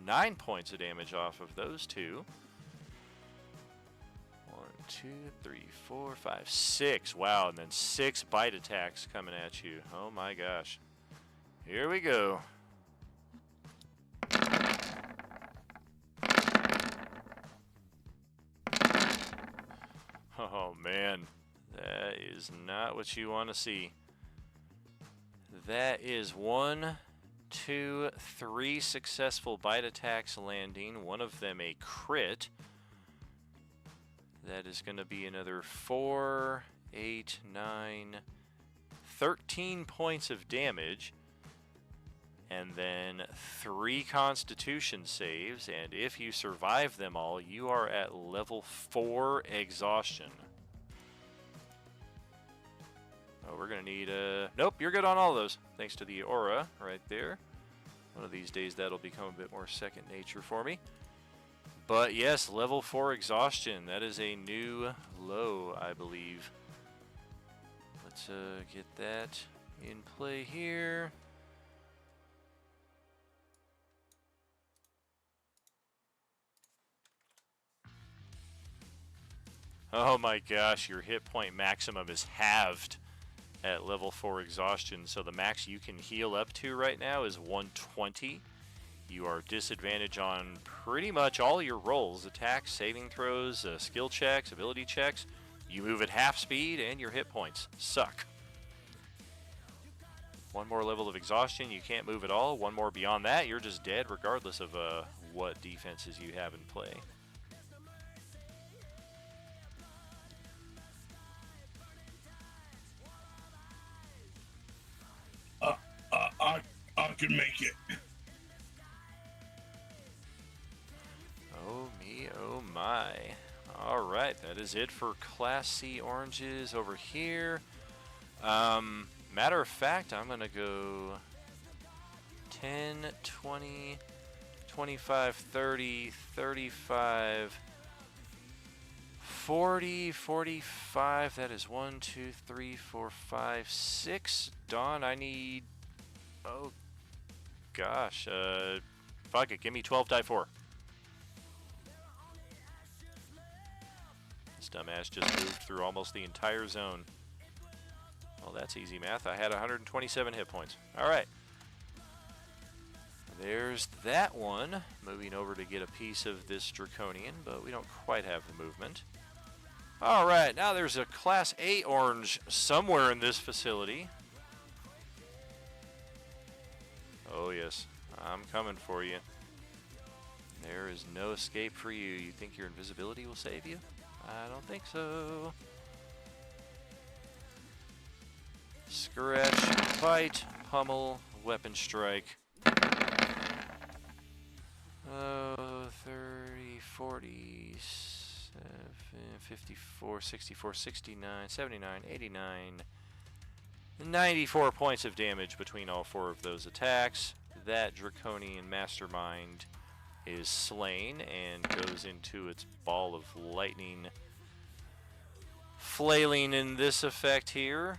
9 points of damage off of those 2. 1, 2, 3, 4, 5, 6. Wow, and then 6 bite attacks coming at you. Oh my gosh. Here we go. Oh man, that is not what you want to see. That is 1, 2, 3 successful bite attacks landing. One of them a crit. That is going to be another 4, 8, 9, 13 points of damage. And then 3 constitution saves. And if you survive them all, you are at level 4 exhaustion. Oh, we're going to need nope, you're good on all those. Thanks to the aura right there. One of these days that'll become a bit more second nature for me. But yes, level 4 exhaustion. That is a new low, I believe. Let's get that in play here. Oh my gosh, your hit point maximum is halved at level 4 exhaustion. So the max you can heal up to right now is 120. You are disadvantaged on pretty much all your rolls, attacks, saving throws, skill checks, ability checks. You move at half speed and your hit points suck. 1 more level of exhaustion, you can't move at all. 1 more beyond that, you're just dead regardless of what defenses you have in play. I can make it. Oh me, oh my. Alright, that is it for Class C oranges over here. Matter of fact, I'm going to go 10, 20, 25, 30, 35, 40, 45. That is 1, 2, 3, 4, 5, 6. Dawn, I need... Oh, gosh. Fuck it. Give me 12 die 4. This dumbass just moved through almost the entire zone. Well, that's easy math. I had 127 hit points. All right. There's that one. Moving over to get a piece of this Draconian, but we don't quite have the movement. All right. Now there's a Class A orange somewhere in this facility. Oh, yes. I'm coming for you. There is no escape for you. You think your invisibility will save you? I don't think so. Scratch, bite, pummel, weapon strike. Oh, 30, 40, 54, 64, 69, 79, 89, 94 points of damage between all 4 of those attacks. That Draconian Mastermind is slain and goes into its ball of lightning, flailing in this effect here.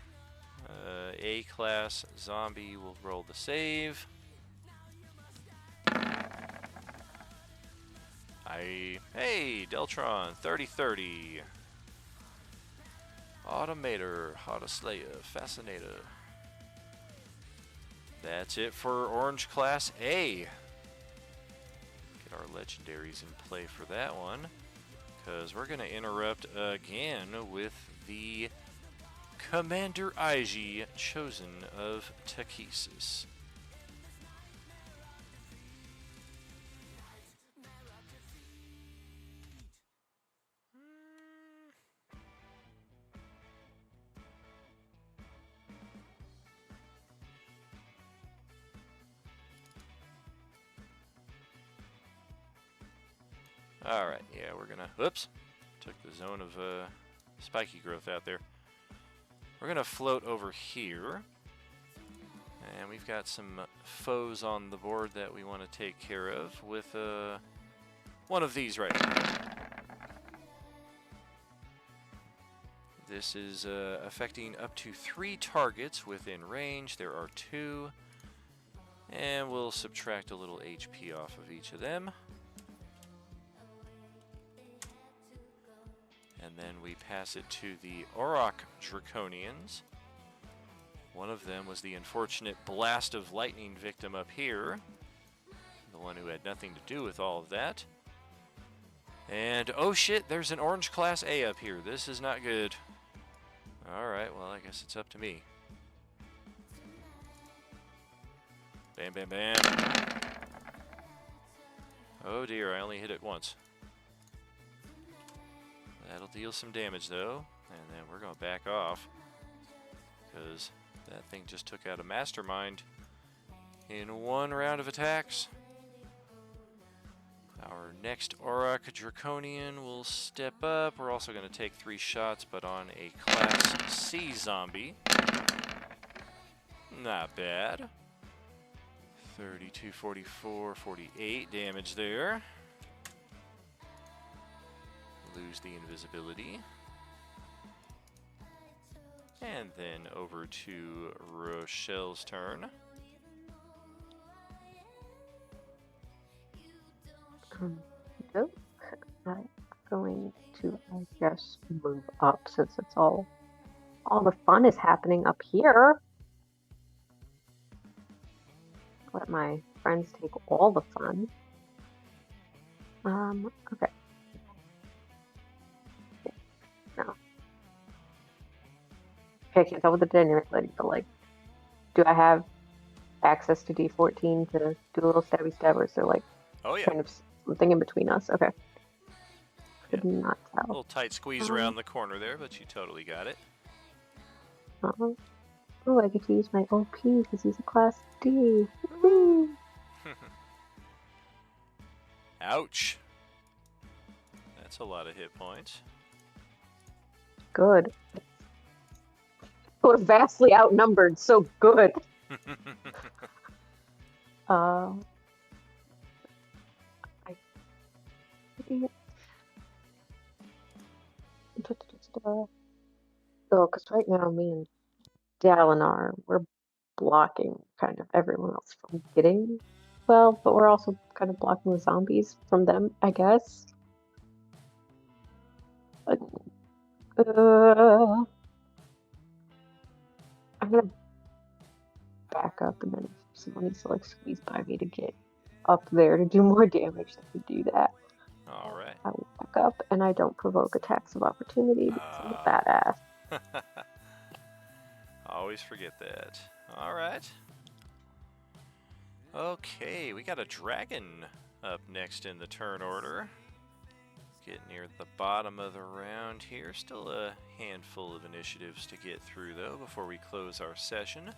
A-class zombie will roll the save. Hey, Deltron, 30-30. Automator, Autoslayer, Fascinator. That's it for Orange Class A. Get our legendaries in play for that one, because we're going to interrupt again with the Commander Aiji, chosen of Takesis. Alright, yeah, we're gonna... Whoops! Took the zone of spiky growth out there. We're gonna float over here. And we've got some foes on the board that we want to take care of with one of these right here. This is affecting up to 3 targets within range. There are 2. And we'll subtract a little HP off of each of them. And then we pass it to the Auroch Draconians. One of them was the unfortunate blast of lightning victim up here. The one who had nothing to do with all of that. And oh shit, there's an orange class A up here. This is not good. Alright, well I guess it's up to me. Bam, bam, bam. Oh dear, I only hit it once. That'll deal some damage though, and then we're going to back off because that thing just took out a mastermind in 1 round of attacks. Our next Auroch Draconian will step up. We're also going to take 3 shots, but on a Class C zombie. Not bad. 32, 44, 48 damage there. Lose the invisibility. And then over to Rochelle's turn. Nope. I'm going to, I guess, move up since it's all the fun is happening up here. Let my friends take all the fun. Okay. No. Okay, I can't tell what the dynamic lady, but like, do I have access to D14 to do a little stabby stab, or is there like kind of something in between us? Okay. Could not tell. A little tight squeeze around the corner there, but you totally got it. Oh, I get to use my OP because he's a Class D. Woo! Ouch. That's a lot of hit points. Good. We're vastly outnumbered, so good. Oh, because right now me and Dalinar, we're blocking kind of everyone else from getting well, but we're also kind of blocking the zombies from them, I guess. I'm gonna back up, and then if someone needs to like squeeze by me to get up there to do more damage, they can do that. Alright. I will back up, and I don't provoke attacks of opportunity because I'm a badass. Always forget that. Alright. Okay, we got a dragon up next in the turn order. Getting near the bottom of the round here. Still a handful of initiatives to get through though before we close our session.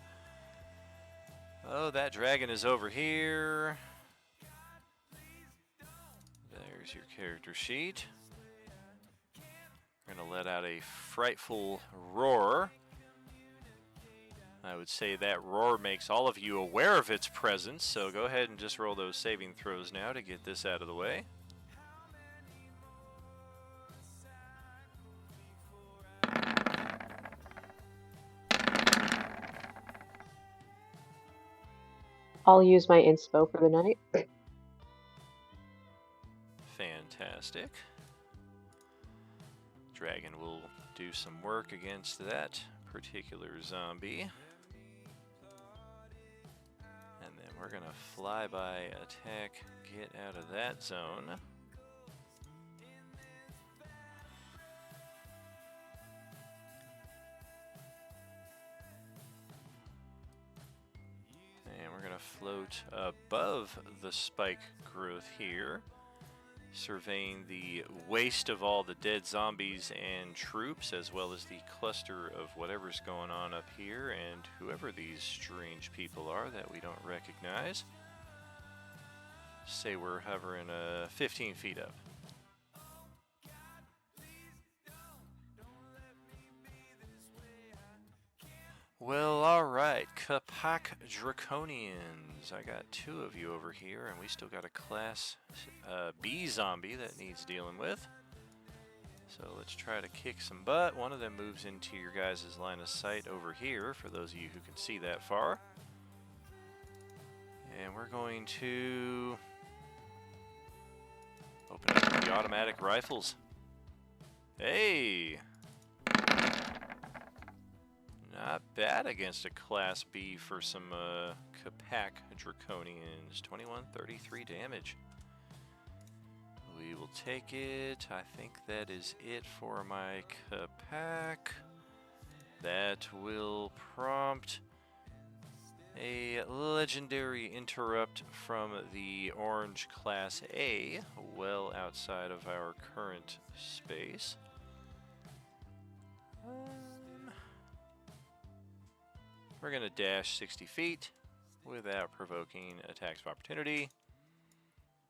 Oh, that dragon is over here. There's your character sheet. We're going to let out a frightful roar. I would say that roar makes all of you aware of its presence, so go ahead and just roll those saving throws now to get this out of the way. I'll use my inspo for the night. Fantastic. Dragon will do some work against that particular zombie. And then we're going to fly-by attack, get out of that zone. float above the spike growth here, surveying the waste of all the dead zombies and troops, as well as the cluster of whatever's going on up here and whoever these strange people are that we don't recognize. Say we're hovering 15 feet up. Well, alright, Capac Draconians. I got 2 of you over here, and we still got a Class B zombie that needs dealing with. So let's try to kick some butt. One of them moves into your guys' line of sight over here, for those of you who can see that far. And we're going to open up the automatic rifles. Hey! Not bad against a Class B for some Capac Draconians. 2133 damage. We will take it. I think that is it for my Capac. That will prompt a legendary interrupt from the orange Class A, well outside of our current space. We're going to dash 60 feet without provoking attacks of opportunity.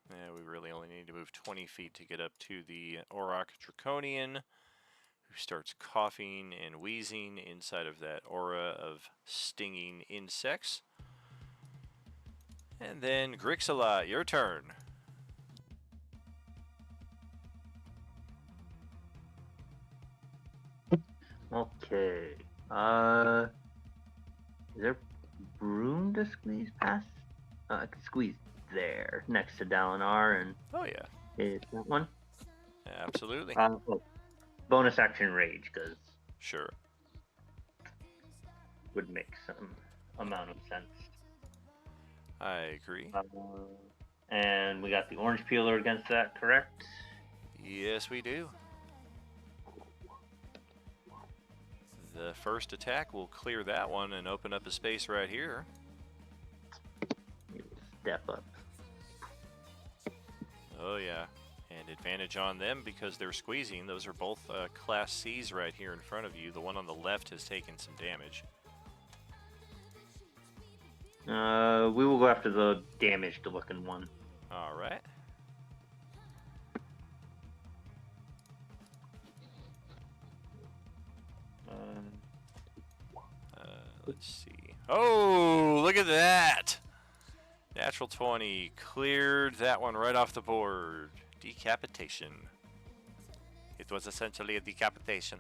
We really only need to move 20 feet to get up to the Auroch Draconian, who starts coughing and wheezing inside of that aura of stinging insects. And then, Grixala, your turn. Okay. Is there room to squeeze past? I could squeeze there, next to Dalinar, and Oh yeah, is that one? absolutely. Well, bonus action rage, because Sure. would make some amount of sense. I agree. And we got the orange peeler against that, correct? Yes, we do. The first attack will clear that one and open up a space right here. Step up. Oh yeah, and advantage on them because they're squeezing. Those are both Class C's right here in front of you. The one on the left has taken some damage. We will go after the damaged looking one. All right. Let's see. Oh, look at that! Natural 20 cleared that one right off the board. Decapitation. It was essentially a decapitation.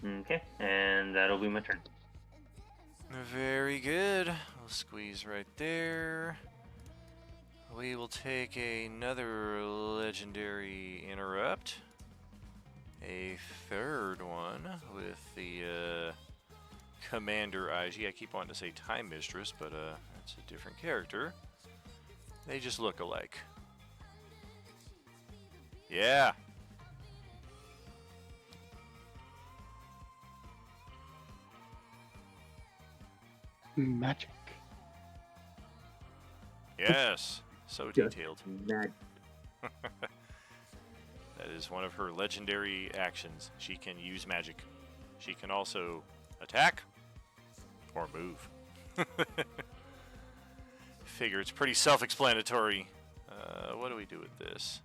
Okay, and that'll be my turn. Very good. We'll squeeze right there. We will take another legendary interrupt. A third one with the Commander IG. I keep wanting to say Time Mistress, but that's a different character. They just look alike. Yeah. Magic. Yes. So detailed. Magic. That is one of her legendary actions. She can use magic. She can also attack or move. Figure it's pretty self-explanatory. What do we do with this?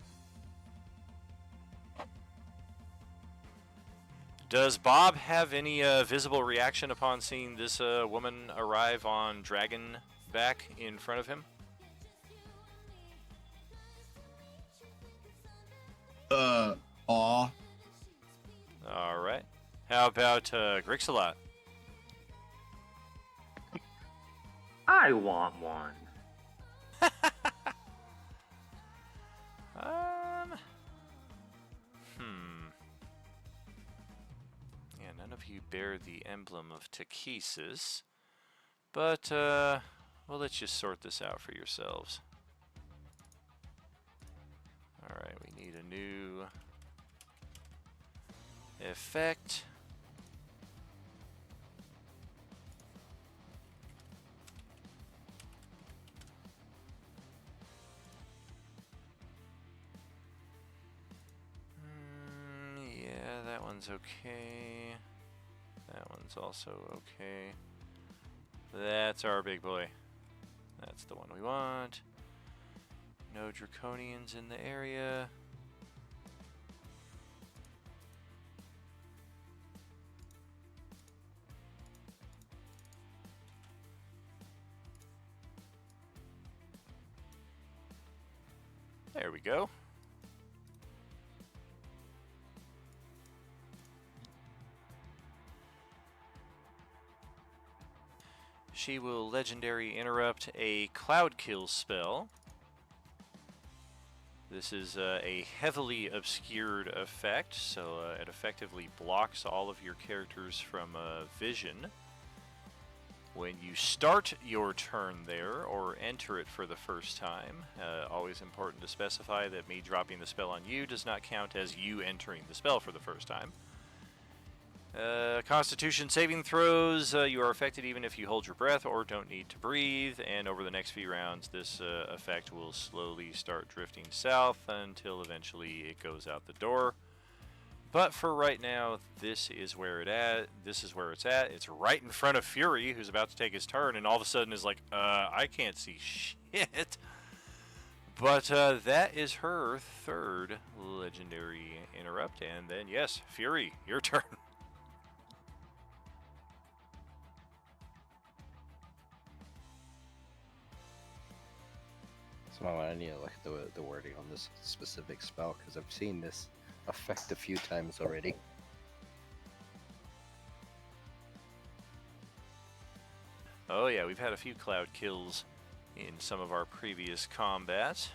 Does Bob have any visible reaction upon seeing this woman arrive on Dragon back in front of him? Aw. All right. How about Grixalot? I want one. Yeah, none of you bear the emblem of Takesis, but well, let's just sort this out for yourselves. All right, we need a new effect. one's okay. That one's also okay. That's our big boy. That's the one we want. No draconians in the area. There we go. She will legendary interrupt a cloud kill spell. This is a heavily obscured effect, so it effectively blocks all of your characters from vision. When you start your turn there, or enter it for the first time, always important to specify that me dropping the spell on you does not count as you entering the spell for the first time. Constitution saving throws, you are affected even if you hold your breath or don't need to breathe, and over the next few rounds this effect will slowly start drifting south until eventually it goes out the door. But for right now, this is where it's at. It's right in front of Fury, who's about to take his turn, and all of a sudden is like, I can't see shit. But that is her third legendary interrupt, and then yes, Fury, your turn. So I need to look at the wording on this specific spell, because I've seen this effect a few times already. Oh yeah, we've had a few cloud kills in some of our previous combats.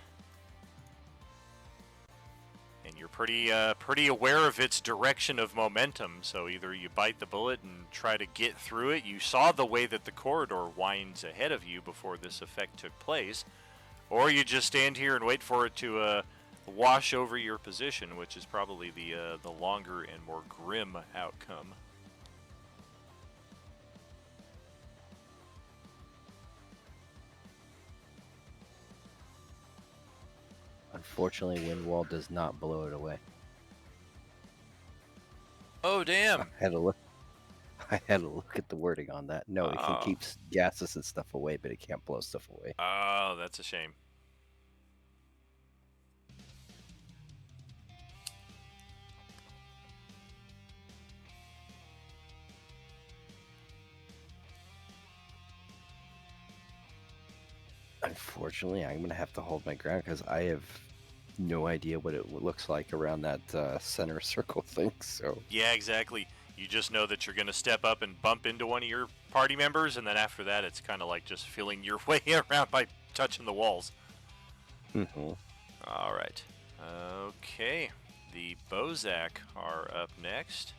And you're pretty aware of its direction of momentum, so either you bite the bullet and try to get through it. You saw the way that the corridor winds ahead of you before this effect took place, or you just stand here and wait for it to wash over your position, which is probably the longer and more grim outcome. Unfortunately, wind wall does not blow it away. Oh damn! I had to look at the wording on that. No, it can keep gases and stuff away, but it can't blow stuff away. Oh, that's a shame. Unfortunately, I'm gonna have to hold my ground because I have no idea what it looks like around that center circle thing. So Yeah, exactly. You just know that you're going to step up and bump into one of your party members, and then after that, it's kind of like just feeling your way around by touching the walls. Mm-hmm. All right. Okay. The Bozak are up next.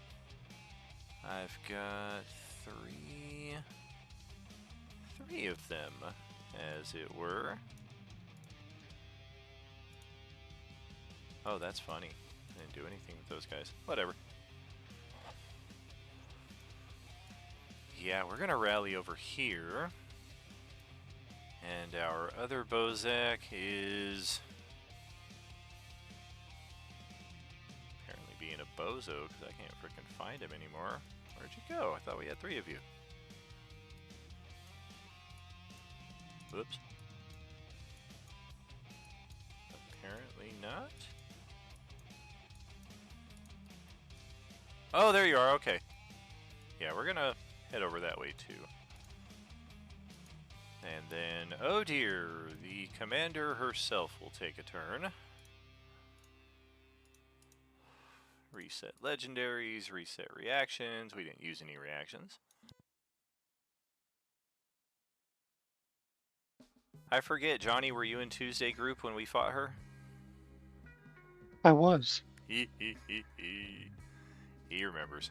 I've got three of them, as it were. Oh, that's funny. I didn't do anything with those guys. Whatever. Yeah, we're gonna rally over here. And our other Bozak is apparently being a bozo because I can't frickin' find him anymore. Where'd you go? I thought we had three of you. Whoops. Apparently not. Oh, there you are. Okay. Yeah, we're gonna head over that way too. And then, oh dear, the commander herself will take a turn. Reset legendaries, reset reactions. We didn't use any reactions. I forget, Johnny, were you in Tuesday group when we fought her? I was. He remembers.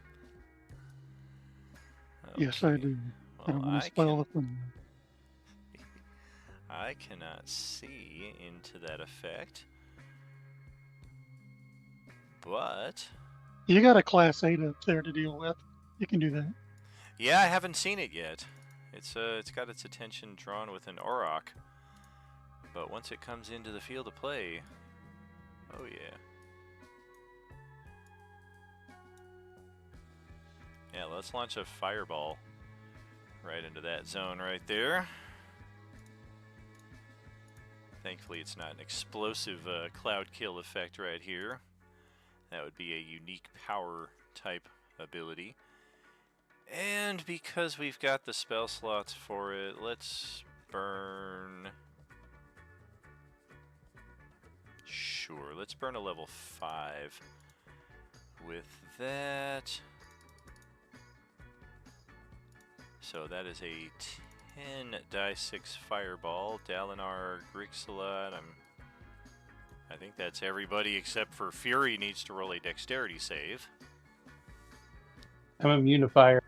Okay. Yes, I do. Well, I don't want to spoil it from I cannot see into that effect. But you got a class 8 up there to deal with. You can do that. yeah, I haven't seen it yet. It's got its attention drawn with an Auroch. But once it comes into the field of play, oh yeah. Yeah, let's launch a fireball right into that zone right there. Thankfully, it's not an explosive cloud kill effect right here. That would be a unique power type ability. And because we've got the spell slots for it, let's burn... Sure, let's burn a level 5 with that. So that is a 10 die 6 fireball. Dalinar, Grixalat, I think that's everybody except for Fury needs to roll a dexterity save. I'm immune to fire.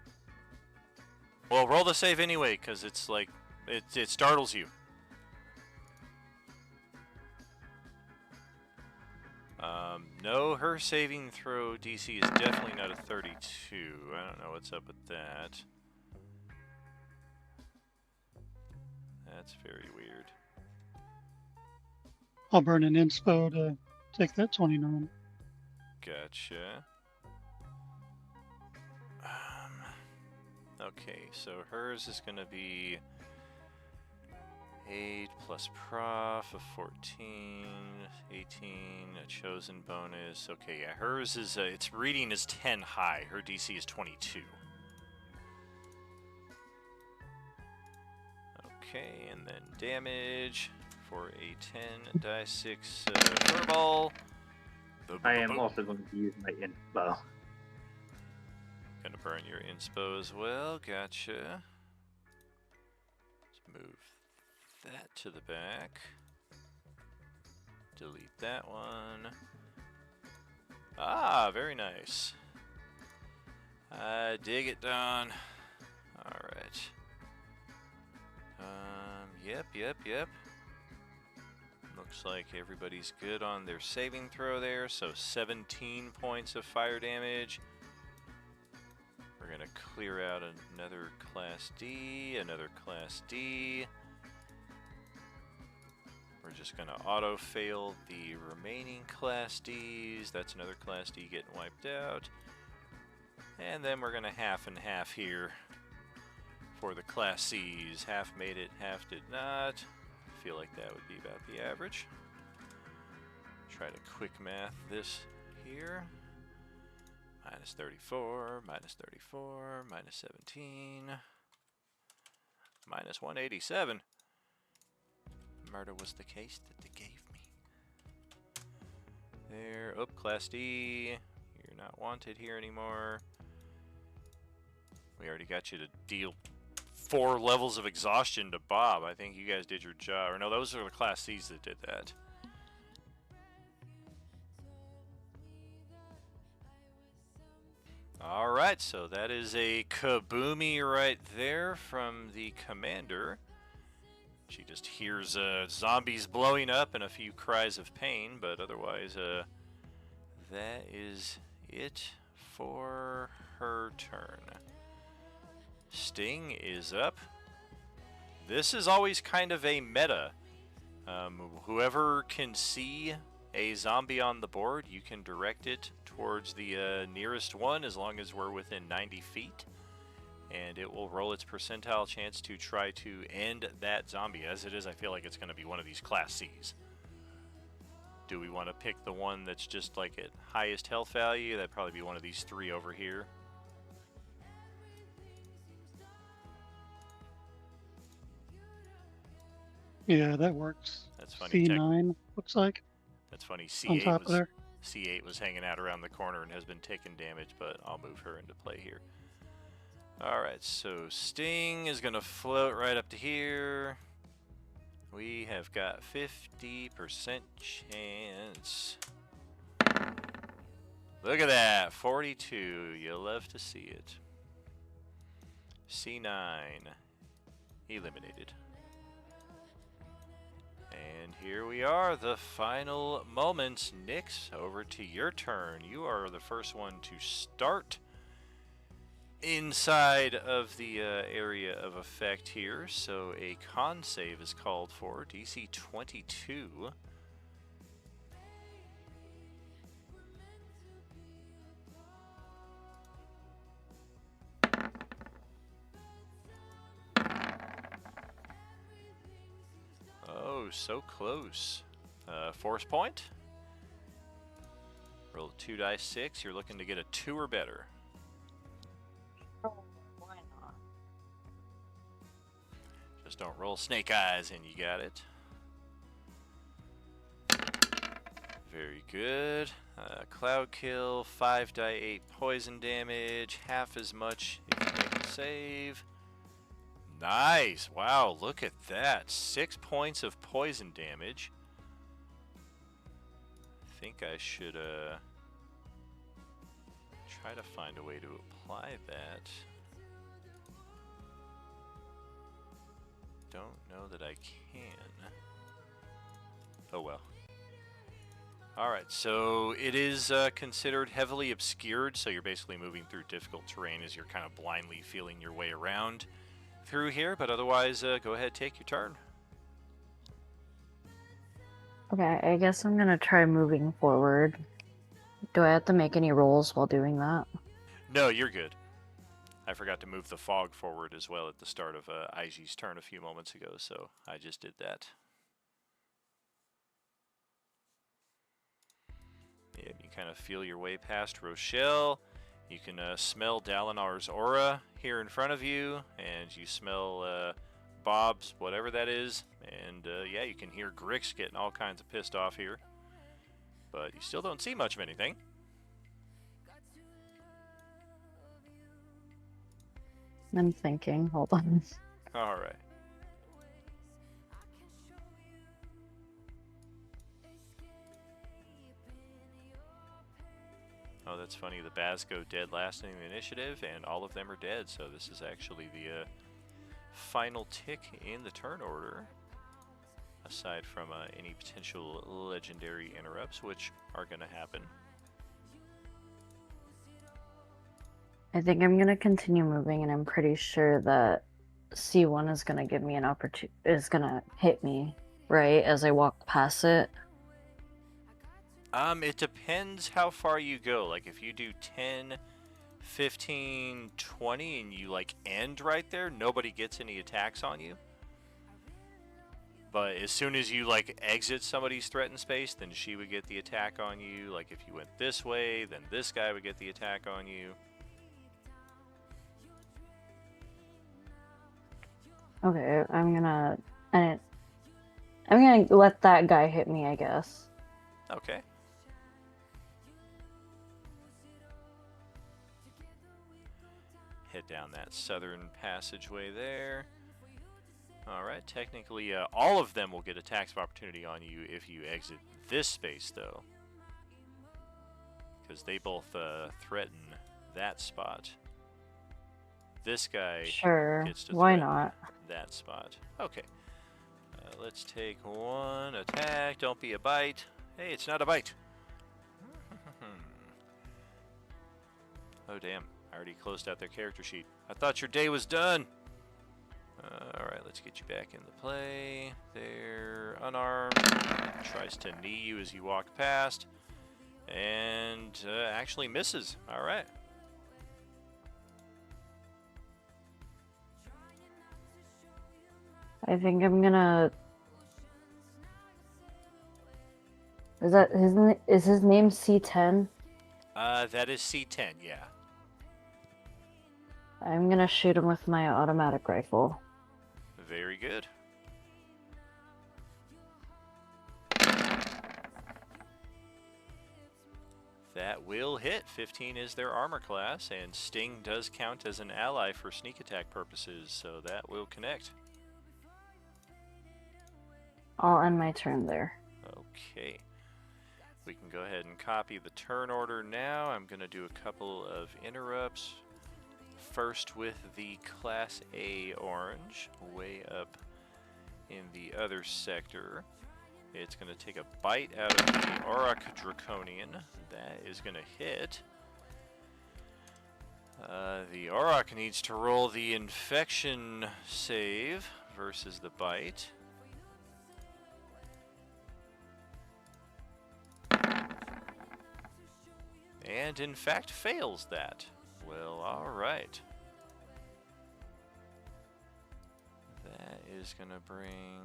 Well, roll the save anyway, because it's like, it startles you. No, her saving throw DC is definitely not a 32. I don't know what's up with that. That's very weird. I'll burn an inspo to take that 29. Gotcha. Okay, so hers is going to be 8 plus prof of 14, 18, a chosen bonus. Okay, yeah, hers is, its reading is 10 high. Her DC is 22. Okay, and then damage for a 10 die 6 furball. I am also going to use my inspo. Gonna burn your inspo as well. Gotcha. Let's move that to the back. Delete that one. Ah, very nice. I dig it, Don. Alright. Yep. Looks like everybody's good on their saving throw there, so 17 points of fire damage. We're gonna clear out another Class D, another Class D. We're just gonna auto-fail the remaining Class Ds. That's another Class D getting wiped out. And then we're gonna half and half here for the Class Cs. Half made it, half did not. Feel like that would be about the average. Try to quick math this here. Minus 34, minus 34, minus 17, minus 187. Murder was the case that they gave me. There, oh, Class D, you're not wanted here anymore. We already got you to deal 4 levels of exhaustion to Bob. I think you guys did your job. Or no, those are the Class Cs that did that. Alright, so that is a kaboomy right there from the commander. She just hears zombies blowing up and a few cries of pain, but otherwise that is it for her turn. Sting is up. This is always kind of a meta. Whoever can see a zombie on the board, you can direct it towards the nearest one as long as we're within 90 feet. And it will roll its percentile chance to try to end that zombie. As it is, I feel like it's going to be one of these Class Cs. Do we want to pick the one that's just like at highest health value? That'd probably be one of these 3 over here. Yeah, that works. That's funny. C9 looks like. That's funny. On top of there. C8 was hanging out around the corner and has been taking damage, but I'll move her into play here. Alright, so Sting is going to float right up to here. We have got 50% chance. Look at that, 42. You'll love to see it. C9 eliminated. And here we are, the final moments. Nyx, over to your turn. You are the first one to start inside of the area of effect here. So a con save is called for, DC 22. so close. Force point. Roll 2 dice 6. You're looking to get a 2 or better. Oh, why not? Just don't roll snake eyes and you got it. Very good. Cloud kill, 5 die 8 poison damage, half as much if you make a save. Nice! Wow, look at that. 6 points of poison damage. I think I should try to find a way to apply that. Don't know that I can. Oh well. Alright, so it is considered heavily obscured, so you're basically moving through difficult terrain as you're kind of blindly feeling your way around through here, but otherwise, go ahead, take your turn. Okay, I guess I'm gonna try moving forward. Do I have to make any rolls while doing that? No, you're good. I forgot to move the fog forward as well at the start of Aiji's turn a few moments ago, so I just did that. Yeah, you kind of feel your way past Rochelle. You can smell Dalinar's aura here in front of you, and you smell Bob's, whatever that is. And yeah, you can hear Grix getting all kinds of pissed off here. But you still don't see much of anything. I'm thinking, hold on. Alright. Oh, that's funny. The Baz go dead last in the initiative, and all of them are dead. So this is actually the final tick in the turn order, aside from any potential legendary interrupts, which are going to happen. I think I'm gonna continue moving, and I'm pretty sure that C1 is gonna give me an opportunity, is gonna hit me, right, as I walk past it. It depends how far you go. Like, if you do 10, 15, 20, and you, like, end right there, nobody gets any attacks on you. But as soon as you, like, exit somebody's threatened space, then she would get the attack on you. Like, if you went this way, then this guy would get the attack on you. Okay, I'm gonna let that guy hit me, I guess. Okay. Head down that southern passageway there. Alright, technically all of them will get attacks of opportunity on you if you exit this space, though. Because they both threaten that spot. This guy Sure, gets to why threaten not? that spot. Okay. Let's take one attack. Don't be a bite. Hey, it's not a bite. Oh, damn. I already closed out their character sheet. I thought your day was done. Alright, let's get you back into play. There, unarmed. Tries to knee you as you walk past. And actually misses. Alright. I think I'm gonna... Is his name C10? That is C10, yeah. I'm gonna shoot him with my automatic rifle. Very good. That will hit. 15 is their armor class, and Sting does count as an ally for sneak attack purposes, so that will connect. I'll end my turn there. Okay. We can go ahead and copy the turn order now. I'm going to do a couple of interrupts. First with the Class A orange, way up in the other sector. It's going to take a bite out of the Auroch Draconian. That is going to hit. The Auroch needs to roll the infection save versus the bite. And in fact fails that. Well, alright. That is going to bring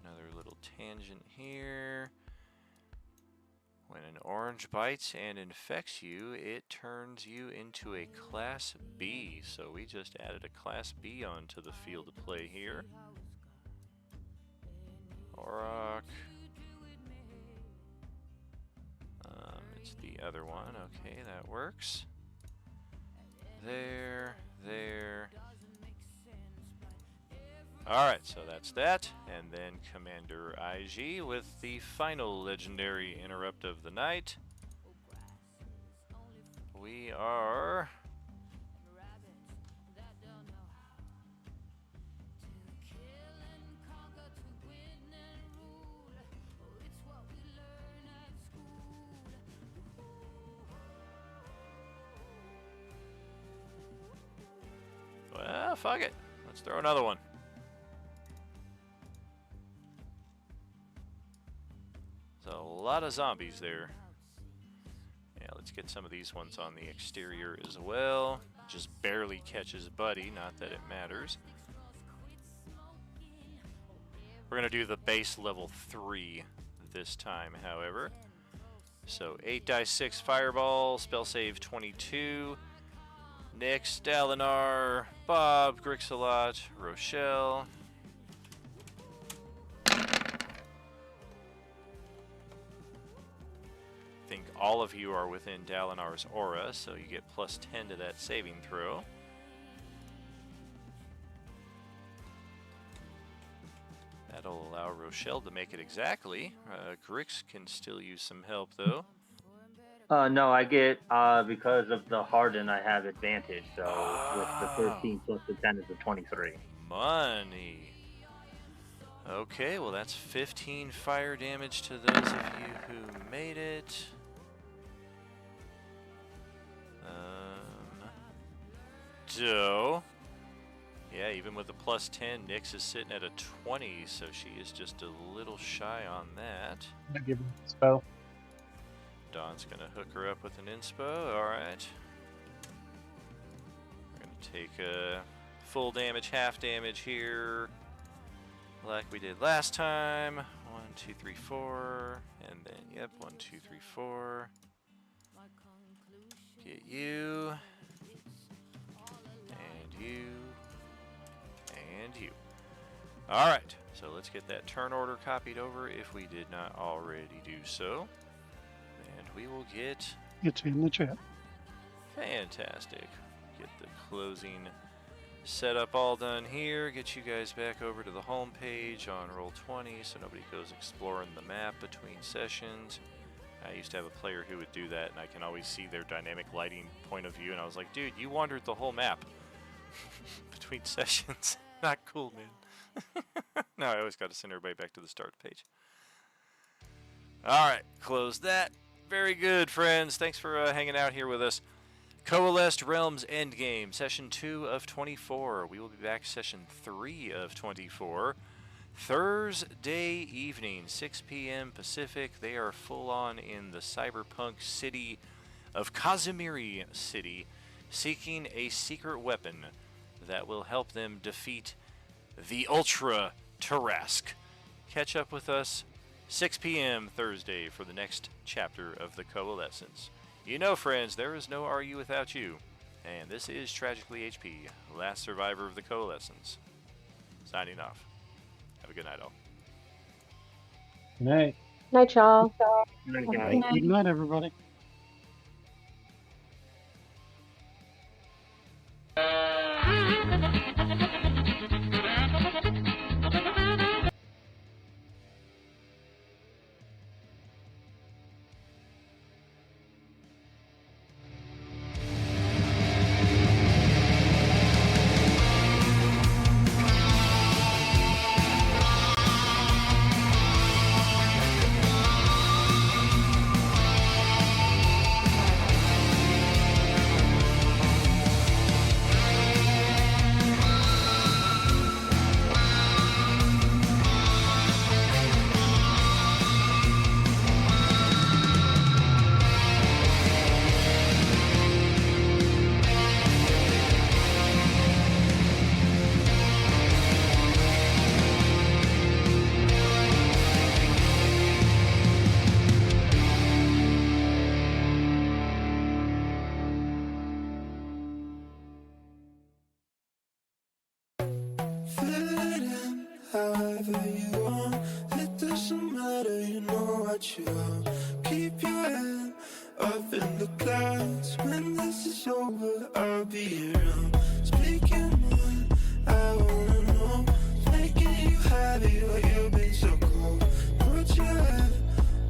another little tangent here. When an orange bites and infects you, it turns you into a Class B. So we just added a Class B onto the field of play here. Auroch. It's the other one. Okay, that works. There. Alright, so that's that. And then Commander IG with the final legendary interrupt of the night. We are... Well, fuck it. Let's throw another one. There's a lot of zombies there. Yeah, let's get some of these ones on the exterior as well. Just barely catches Buddy, not that it matters. We're going to do the base level 3 this time, however. So 8 dice 6 fireball, spell save 22. Nyx, Dalinar, Bob, Grixalot, Rochelle. I think all of you are within Dalinar's aura, so you get plus 10 to that saving throw. That'll allow Rochelle to make it exactly. Grix can still use some help, though. No, I get, because of the harden, I have advantage, so with the 13 plus the 10 is a 23. Money. Okay, well that's 15 fire damage to those of you who made it. Yeah, even with the plus 10, Nyx is sitting at a 20, so she is just a little shy on that. I give her a spell. Dawn's gonna hook her up with an inspo. Alright. We're gonna take a full damage, half damage here, like we did last time. 1, 2, 3, 4. And then, yep, 1, 2, 3, 4. Get you. And you. And you. Alright, so let's get that turn order copied over if we did not already do so. And we will get... It's in the chat. Fantastic. Get the closing setup all done here. Get you guys back over to the home page on Roll20 so nobody goes exploring the map between sessions. I used to have a player who would do that, and I can always see their dynamic lighting point of view, and I was like, dude, you wandered the whole map between sessions. Not cool, man. No, I always got to send everybody back to the start page. Alright, close that. Very good, friends. Thanks for hanging out here with us. Coalesced Realms Endgame, Session 2 of 24. We will be back Session 3 of 24. Thursday evening, 6 p.m. Pacific. They are full on in the cyberpunk city of Kazumiri City, seeking a secret weapon that will help them defeat the Ultra Tarask. Catch up with us 6 p.m. Thursday for the next chapter of the Coalescence. You know, friends, there is no RU without you. And this is Tragically HP, last survivor of the Coalescence. Signing off. Have a good night, all. Good night. Night, y'all. Good Good night. night. Good night, everybody. want you. Keep your head up in the clouds. When this is over, I'll be around. Speak your mind, I wanna know. Making you happy, but you've been so cold. Put your head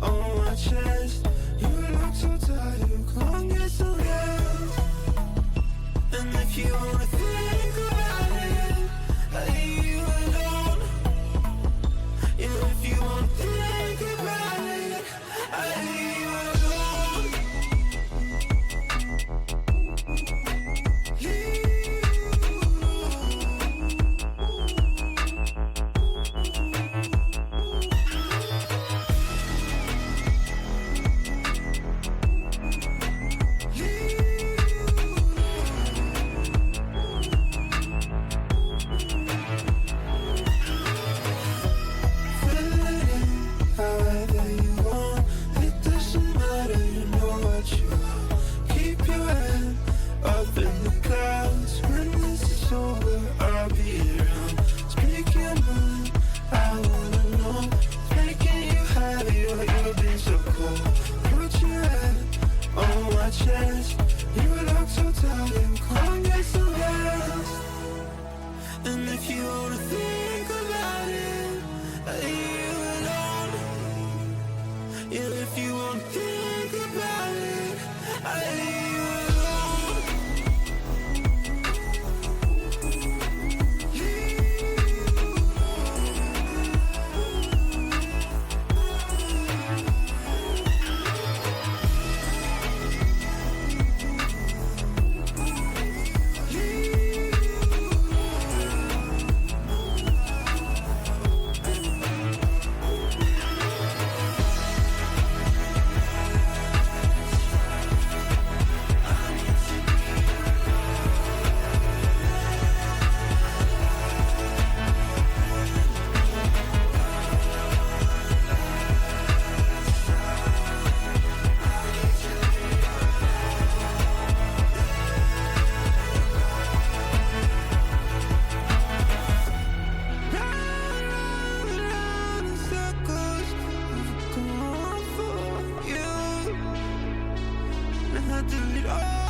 on my chest. You look so tired, come on, get some rest. And if you wanna think about it, I leave you alone. Yeah, if you wanna think about it, I leave you alone. Leave however you want, it doesn't matter, you know what you are. Keep your head up in the clouds. When this is over, I'll be around. Speak your mind, I wanna know. Making you happy, but you've been so cold. Put your head on my chest. You look so tired, come get some rest. And if you wanna think about it, I leave you alone. Yeah, if you wanna think about it, I leave you alone. Round in circles, I've gone for you. And I do it all.